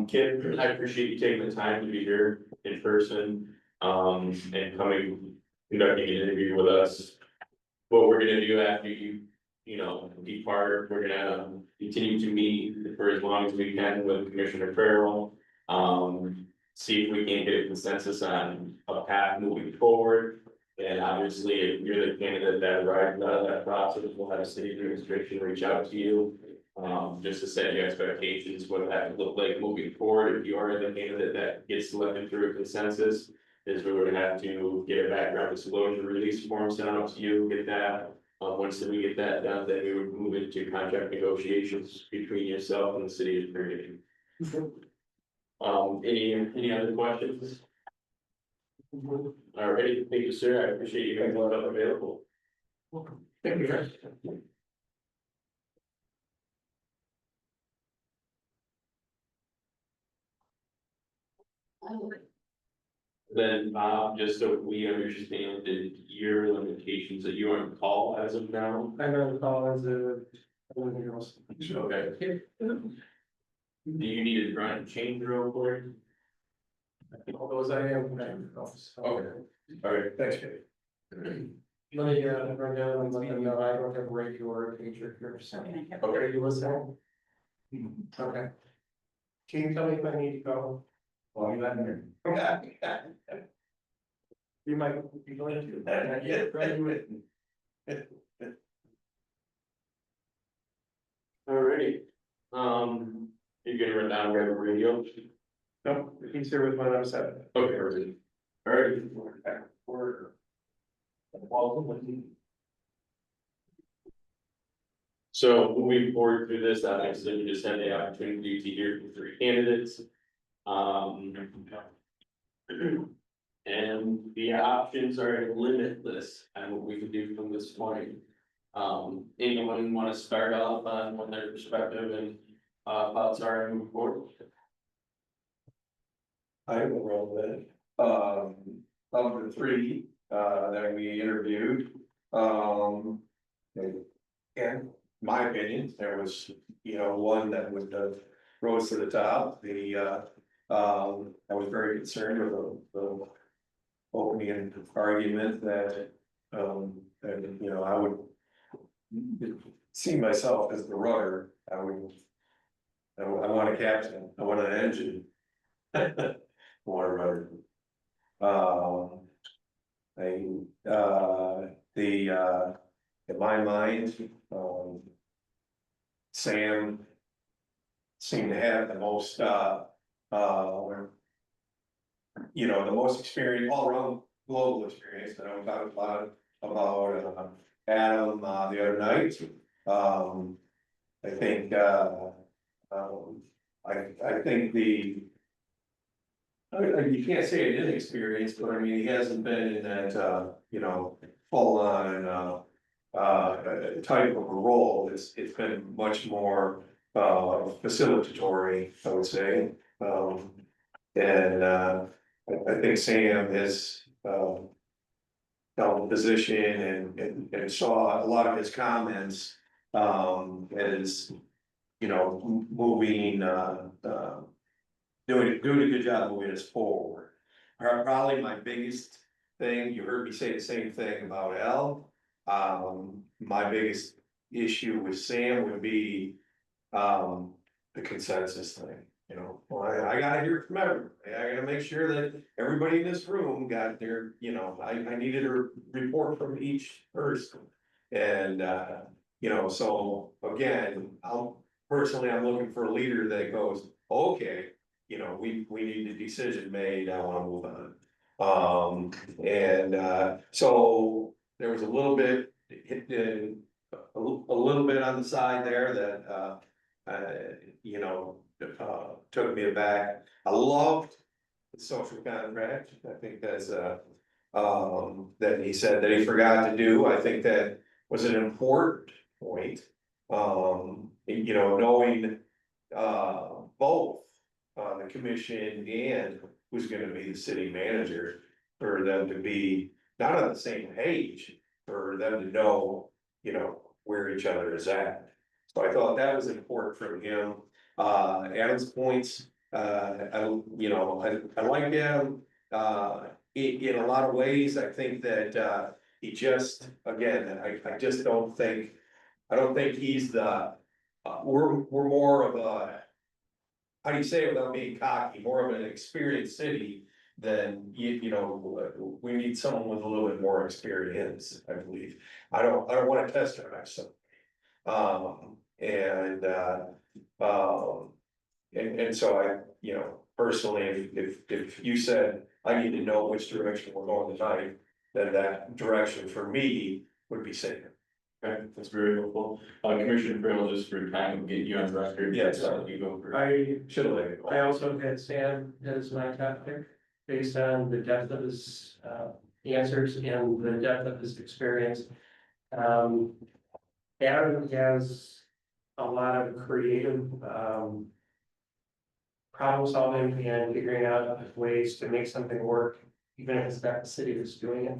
Kip, I appreciate you taking the time to be here in person, and coming, conducting an interview with us. What we're gonna do after you know, depart, we're gonna continue to meet for as long as we can with Commissioner Farrell. See if we can get a consensus on a path moving forward. And obviously, if you're the candidate that arrives out of that process, we'll have a city administration reach out to you. Just to set your expectations, what that would look like moving forward. If you are the candidate that gets selected through a consensus, is we're gonna have to get a background disclosure release form sent out to you, get that. Once we get that done, then we would move into contract negotiations between yourself and the city attorney. Any other questions? All right, thank you, sir. I appreciate you being available. Thank you. Then, just so we understand the year limitations that you are on call as of now. I'm on call as a. Okay. Do you need to run and change real quick? All those I am. Okay. All right, Thanks, Dave. Let me, run down and let them know I don't have regular teacher here, so. Okay. Are you listening? Okay. Can you tell me if I need to go? Well, you let me. You might be going to. Alrighty. You're gonna run down where radio? Nope, he's here with my other side. Okay, alright. Alright. So moving forward through this, obviously, we just had the opportunity to hear from 3 candidates. And the options are limitless and what we can do from this point. Anyone want to start off on what their perspective and thoughts are and move forward? I will roll with it. Of the 3, that we interviewed, and my opinion, there was, one that would have rose to the top, I was very concerned with the opening argument that, I would see myself as the rudder, I want a captain, I want an engine. I want a rudder. In my mind, Sam seemed to have the most, the most experience, all around global experience, and I talked about Adam, the other night. I think, I think you can't say it inexperienced, but I mean, he hasn't been in that, full on, type of a role. It's been much more, facilitatory, I would say. And I think Sam has, held a position and saw a lot of his comments, as, moving, doing a good job moving us forward. Probably my biggest thing, you heard me say the same thing about Al. My biggest issue with Sam would be, the consensus thing, I gotta hear from everybody. I gotta make sure that everybody in this room got their, I needed a report from each person. And, so again, I'm looking for a leader that goes, okay, we need a decision made, I wanna move on. So there was a little bit, a little bit on the side there that, took me aback. I loved the social contract. I think that's, that he said that he forgot to do. I think that was an important point. Knowing, both, the commission and who's gonna be the city manager, for them to be not on the same page, for them to know, where each other is at. So I thought that was important from him. Adam's points, I like Adam, in a lot of ways. I think that, he just, again, I just don't think, he's the, we're more of a, how do you say it without being cocky, more of an experienced city than, we need someone with a little bit more experience, I believe. I don't wanna test her myself. And so I, personally, if you said, I need to know which direction we're going tonight, then that direction for me would be safe. Okay, that's very helpful. Commissioner Brill, just for time, get you on record. Yes. You go for. Should have let it go. I also had Sam as my top pick, based on the depth of his, answers and the depth of his experience. Adam has a lot of creative, problem solving and figuring out ways to make something work even if it's not the city that's doing it.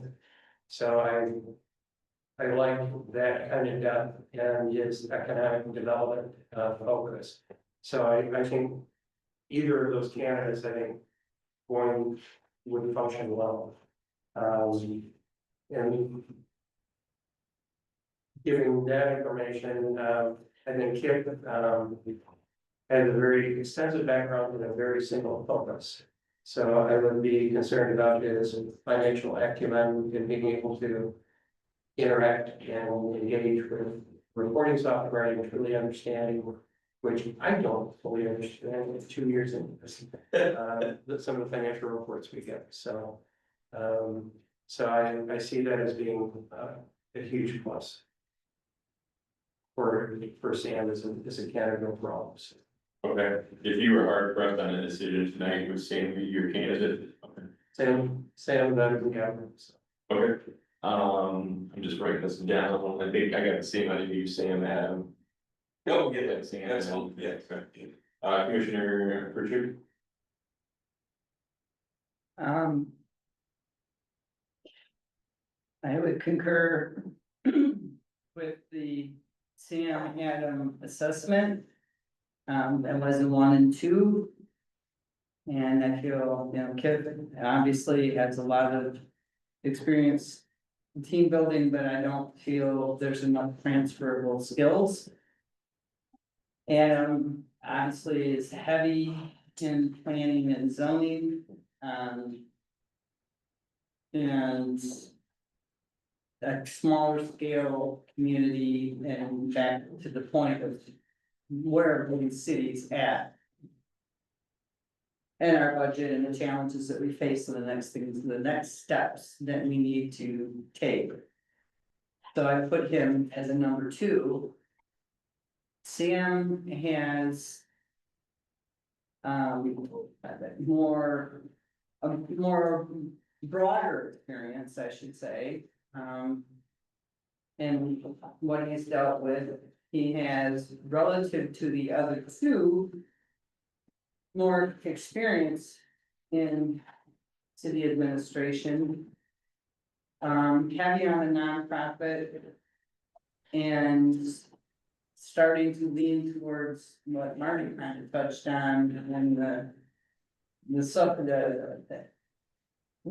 So I like that kind of depth and his economic development focus. So I think either of those candidates, I think, would function well. And giving that information, I think Kip has a very extensive background and a very single focus. So I would be concerned about his financial acumen and being able to interact and engage with reporting software and truly understanding, which I don't fully understand with 2 years into this. Some of the financial reports we get, so. So I see that as being a huge plus. For Sam as a candidate for office. Okay, if you were hard pressed on a decision tonight, would Sam be your candidate? Okay. Sam better than Gavin, so. Okay, I'm just writing this down, I think I got the same idea you, Sam, Adam. No, get that, Sam. That's fine, yeah. Commissioner Pritchard? I would concur with the Sam Adam assessment. That was a 1 and 2. And I feel, Kip obviously has a lot of experience in team building, but I don't feel there's enough transferable skills. Adam honestly is heavy in planning and zoning. And a smaller scale community, and back to the point of where the city's at. And our budget and the challenges that we face in the next steps that we need to take. So I put him as a number 2. Sam has a more broader experience, I should say. And what he's dealt with, he has, relative to the other 2, more experience in city administration. Heavy on a nonprofit. And starting to lean towards what Marty kind of touched on, and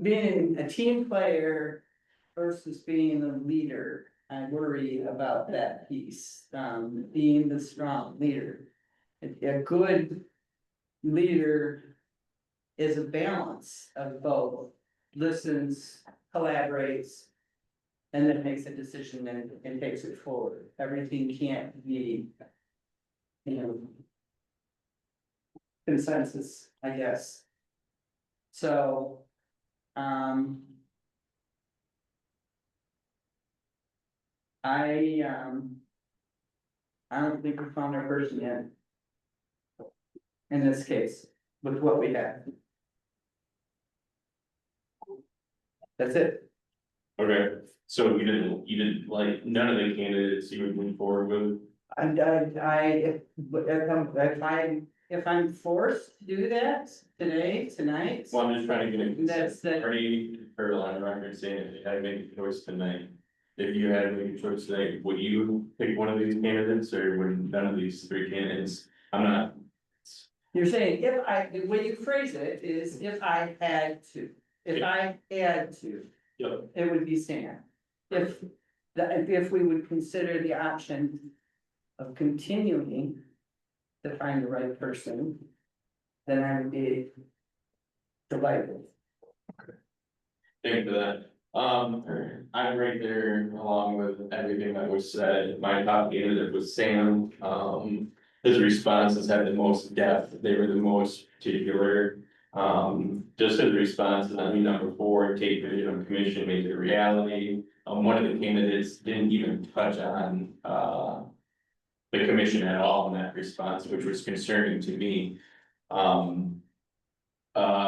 being a team player versus being a leader. I worry about that piece, being the strong leader. A good leader is a balance of both, listens, collaborates, and then makes a decision and takes it forward. Everything can't be, consensus, I guess. So, I don't think we found our person yet. In this case, with what we have. That's it. Okay, so you didn't like, none of the candidates you would move forward with? If I'm forced to do that tonight. Well, I'm just trying to get a. That's the- Already heard a lot of records saying if you had to make a choice tonight. If you had to make a choice today, would you pick one of these candidates or would none of these 3 candidates? I'm not. You're saying the way you phrase it is if I had to, Yep. it would be Sam. If we would consider the option of continuing to find the right person, then I would be delighted. Thank you for that. I'm right there along with everything that was said. My top candidate was Sam. His responses had the most depth. They were the most particular. Just his responses, number 4, take vision of commission, make it a reality. One of the candidates didn't even touch on, the commission at all in that response, which was concerning to me.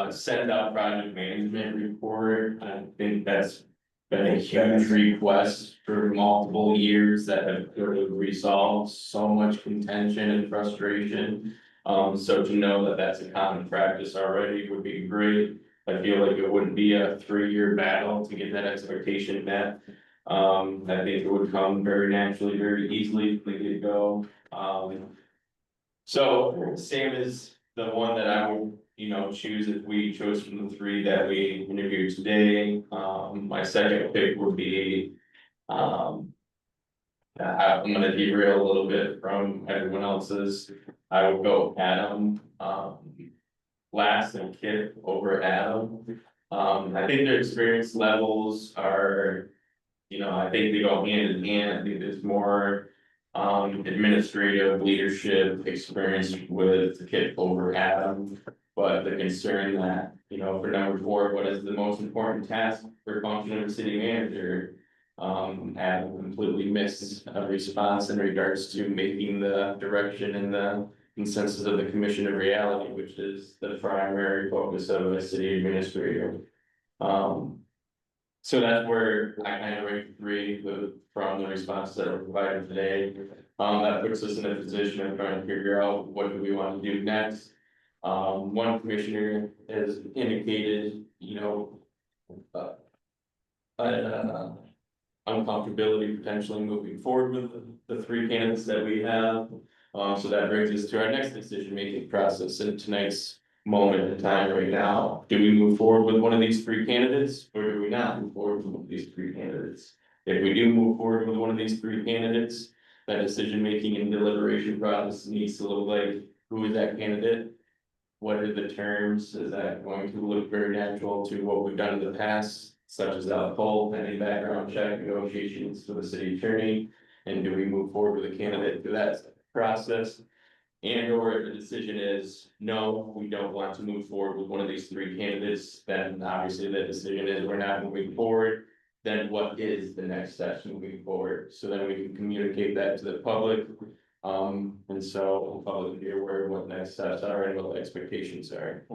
Send out project management report, I think that's been a huge request for multiple years that have sort of resolved so much contention and frustration. So to know that that's a common practice already would be great. I feel like it wouldn't be a 3-year battle to get that expectation met. I think it would come very naturally, very easily from the get-go. So Sam is the one that I would, choose if we chose from the 3 that we interviewed today. My second pick would be, I'm gonna derail a little bit from everyone else's. I would go Adam, last and Kip over Adam. I think their experience levels are, I think they go hand in hand. I think there's more administrative leadership experience with Kip over Adam. But the concern that, for number 4, what is the most important task or function of a city manager? Adam completely missed a response in regards to making the direction and the consensus of the commission a reality, which is the primary focus of a city administrator. So that's where I kind of rank 3 from the responses that were provided today. That puts us in a position of trying to figure out what do we want to do next. One commissioner has indicated, uncomfortability potentially moving forward with the 3 candidates that we have. So that brings us to our next decision-making process in tonight's moment in time right now. Do we move forward with one of these 3 candidates, or do we not move forward with these 3 candidates? If we do move forward with one of these 3 candidates, that decision-making and deliberation process needs to look like, who is that candidate? What are the terms? Is that going to look very natural to what we've done in the past, such as a poll, any background check, negotiations with the city attorney? And do we move forward with a candidate through that process? And or if the decision is, no, we don't want to move forward with one of these 3 candidates, then obviously the decision is we're not moving forward. Then what is the next steps moving forward? So then we can communicate that to the public. And so the public can be aware of what next steps are and what the expectations are.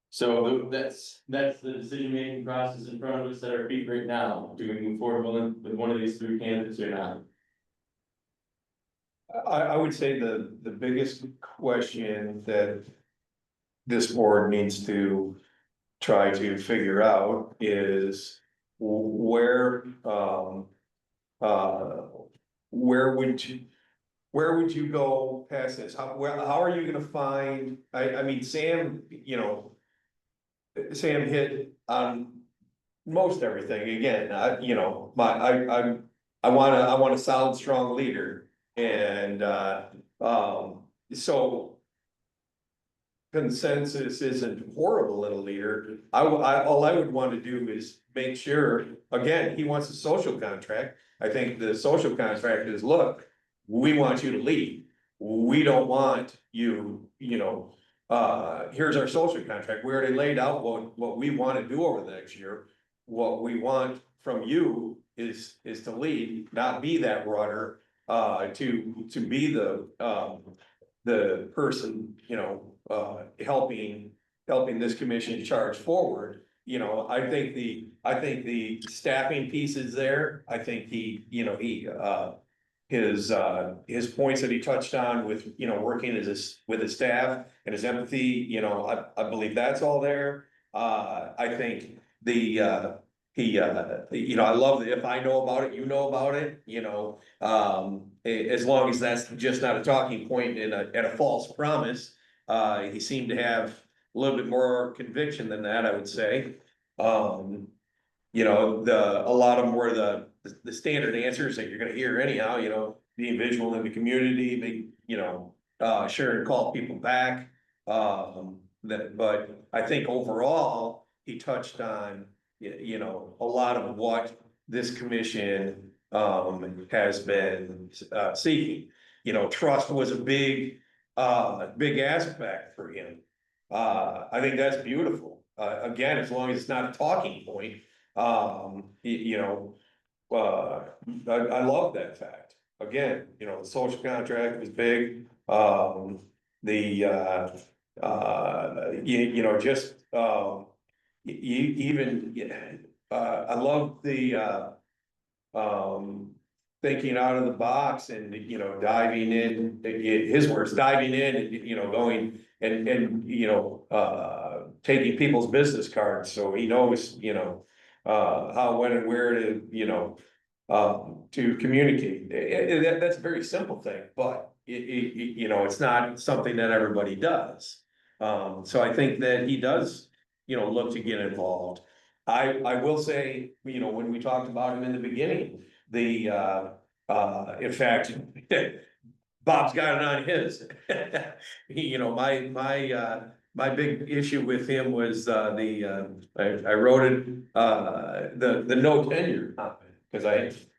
So that's the decision-making process in front of us at our feet right now. Do we move forward with one of these 3 candidates or not? I would say the biggest question that this board needs to try to figure out is where would you go past this? How are you gonna find, I mean, Sam, Sam hit on most everything. Again, I want a solid, strong leader. And, so consensus isn't horrible in a leader. All I would want to do is make sure, again, he wants a social contract. I think the social contract is, look, we want you to lead. We don't want you, here's our social contract. We already laid out what we want to do over the next year. What we want from you is to lead, not be that rudder, to be the person, helping this commission charge forward. I think the staffing piece is there. I think his points that he touched on with, working with his staff and his empathy, I believe that's all there. I think I love that if I know about it, you know about it, as long as that's just not a talking point and a false promise. He seemed to have a little bit more conviction than that, I would say. A lot of them were the standard answers that you're gonna hear anyhow, being visual in the community, sure to call people back. But I think overall, he touched on, a lot of what this commission has been seeking. Trust was a big aspect for him. I think that's beautiful. Again, as long as it's not a talking point, I love that fact. Again, the social contract was big. I love the thinking out of the box and, diving in, his words, diving in and, going and, taking people's business cards, so he knows, how, when and where to, to communicate. That's a very simple thing, but it's not something that everybody does. So I think that he does, look to get involved. I will say, when we talked about him in the beginning, in fact, Bob's got it on his. My big issue with him was, I wrote it, the no tenure. Cause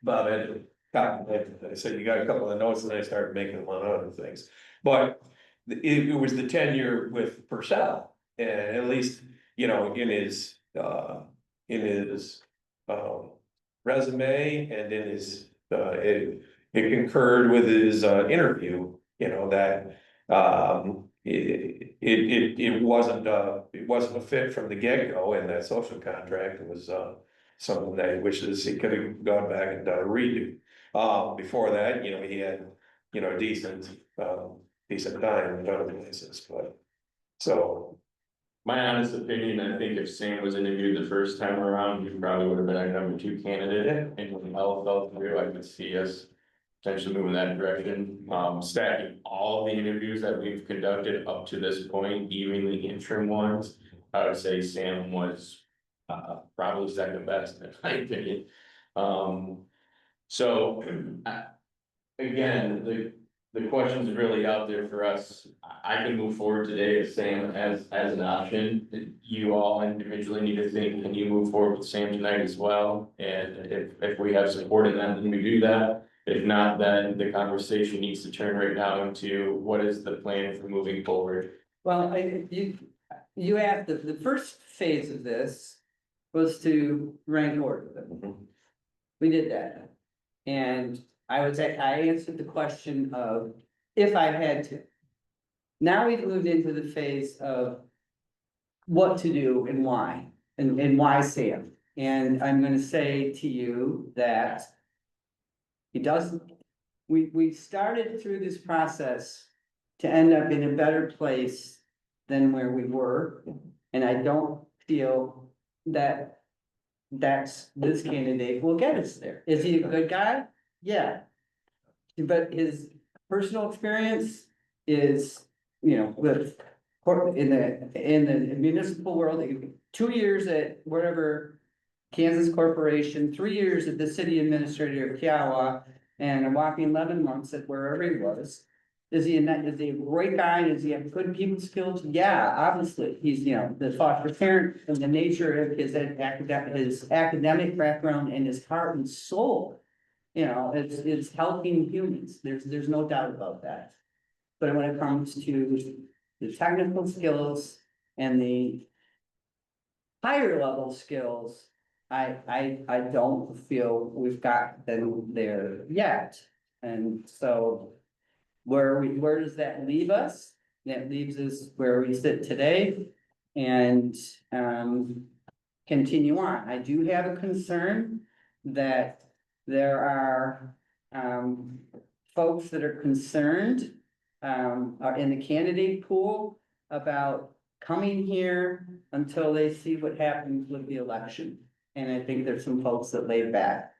Bob had, I said, you got a couple of notes, and then I started making them on other things. But it was the tenure with Purcell, and at least, in his, resume and in his, it concurred with his interview, that it wasn't a fit from the get-go, and that social contract was something that he wishes he could have gone back and done a redo. Before that, he had, decent time in other places, but so. My honest opinion, I think if Sam was interviewed the first time around, he probably would have been our number 2 candidate, and when L fell through, I could see us potentially moving that direction. Stacking all the interviews that we've conducted up to this point, even the interim ones, I would say Sam was probably second best in my opinion. So again, the question's really out there for us. I can move forward today with Sam as an option. You all individually need to think, can you move forward with Sam tonight as well? And if we have support in that, then we do that. If not, then the conversation needs to turn right now into what is the plan for moving forward? Well, you have, the first phase of this was to rank order them. We did that. And I would say, I answered the question of if I had to. Now we've moved into the phase of what to do and why, and why Sam. And I'm gonna say to you that he doesn't, we started through this process to end up in a better place than where we were. And I don't feel that this candidate will get us there. Is he a good guy? Yeah. But his personal experience is, with in the municipal world, 2 years at whatever Kansas Corporation, 3 years at the city administrator of Kiowa, and a whopping 11 months at wherever he was. Is he a great guy? Does he have good people skills? Yeah, obviously, he's, the foster parent, and the nature of his academic background and his heart and soul. It's helping humans. There's no doubt about that. But when it comes to the technical skills and the higher level skills, I don't feel we've got them there yet. And so where does that leave us? That leaves us where we sit today and continue on. I do have a concern that there are folks that are concerned are in the candidate pool about coming here until they see what happens with the election. And I think there's some folks that lay back.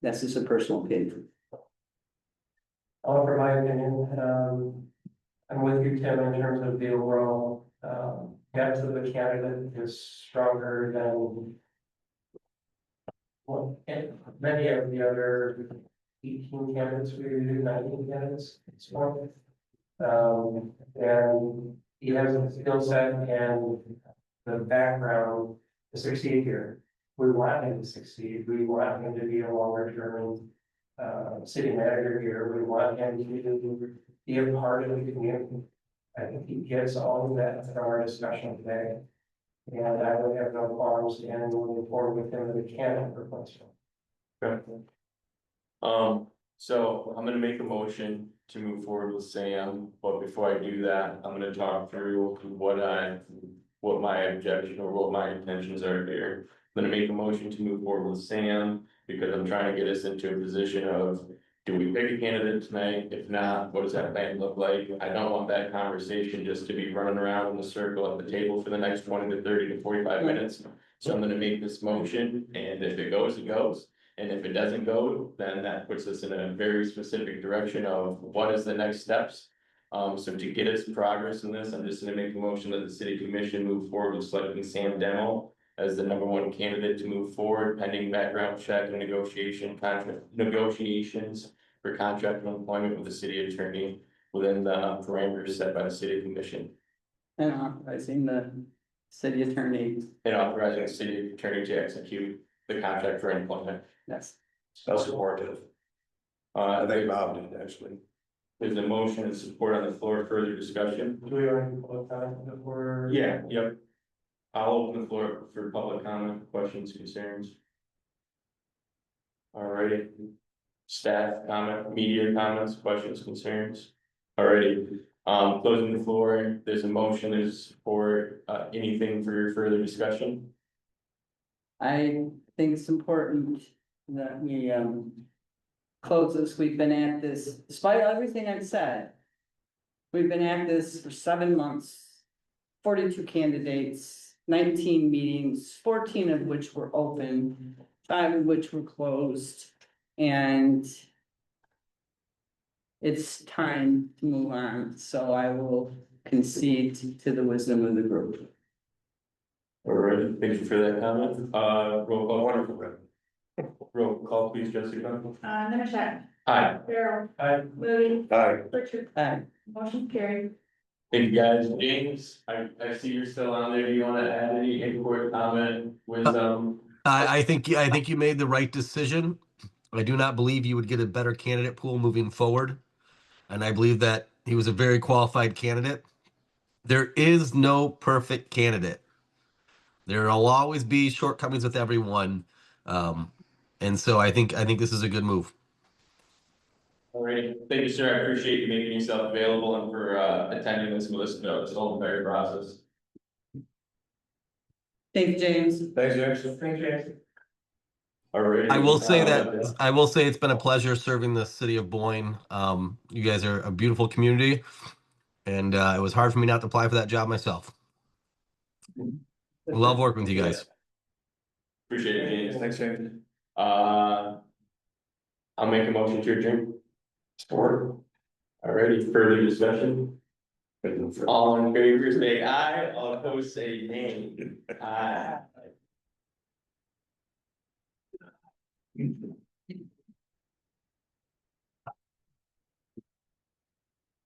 That's just a personal opinion. I'll offer my opinion. I'm with you, Tim, in terms of the overall depth of the candidate is stronger than many of the other 18 candidates we reviewed, 19 candidates. And he has the skill set and the background to succeed here. We want him to succeed. We want him to be a longer term city manager here. We want him to be a part of the community. I think he gets all of that from our discussion today. And I would have no qualms in moving forward with him as a candidate for Flintstone. Okay. So I'm gonna make a motion to move forward with Sam, but before I do that, I'm gonna talk through what my objection or what my intentions are here. I'm gonna make a motion to move forward with Sam, because I'm trying to get us into a position of Do we pick a candidate tonight? If not, what does that plan look like? I don't want that conversation just to be running around in the circle at the table for the next 20 to 30 to 45 minutes. So I'm gonna make this motion, and if it goes, it goes. And if it doesn't go, then that puts us in a very specific direction of what is the next steps. So to get us progress in this, I'm just gonna make a motion that the city commission move forward with selecting Sam Demo as the number one candidate to move forward pending background check and negotiations for contract of employment with the city attorney within the parameters set by the city commission. And authorizing the city attorney, And authorizing the city attorney to execute the contract for employment. yes. I'll support it. I think Bob did actually. There's a motion and support on the floor, further discussion. Do we already public comment before? Yeah, yep. I'll open the floor for public comment, questions, concerns. Alrighty. Staff comment, media comments, questions, concerns. Alrighty, closing the floor, there's a motion, there's support, anything for further discussion? I think it's important that we close this. We've been at this, despite everything I've said. We've been at this for 7 months, 42 candidates, 19 meetings, 14 of which were open, 5 of which were closed, and it's time to move on, so I will concede to the wisdom of the group. Alright, thank you for that comment, roll call, wonderful. Roll call, please, Jessica. Nemecheck, Hi, Farrell, Aye. Moody, Aye. Richard, Aye. motion carried. thank you guys, James, I see you're still on there, do you wanna add any input, comment, wisdom? I think you made the right decision. I do not believe you would get a better candidate pool moving forward. And I believe that he was a very qualified candidate. There is no perfect candidate. There will always be shortcomings with everyone. And so I think this is a good move. Alrighty, thank you, sir, I appreciate you making yourself available and for attending this and listening to this whole entire process. Thank you, James. Thanks, James. Thank you. Alrighty. I will say it's been a pleasure serving the city of Boyne. You guys are a beautiful community, and it was hard for me not to apply for that job myself. Love working with you guys. Appreciate it, James. Thanks, James. I'll make a motion to adjourn. Support. Alrighty, further discussion? All in favor, say aye, all opposed, say nay. Aye.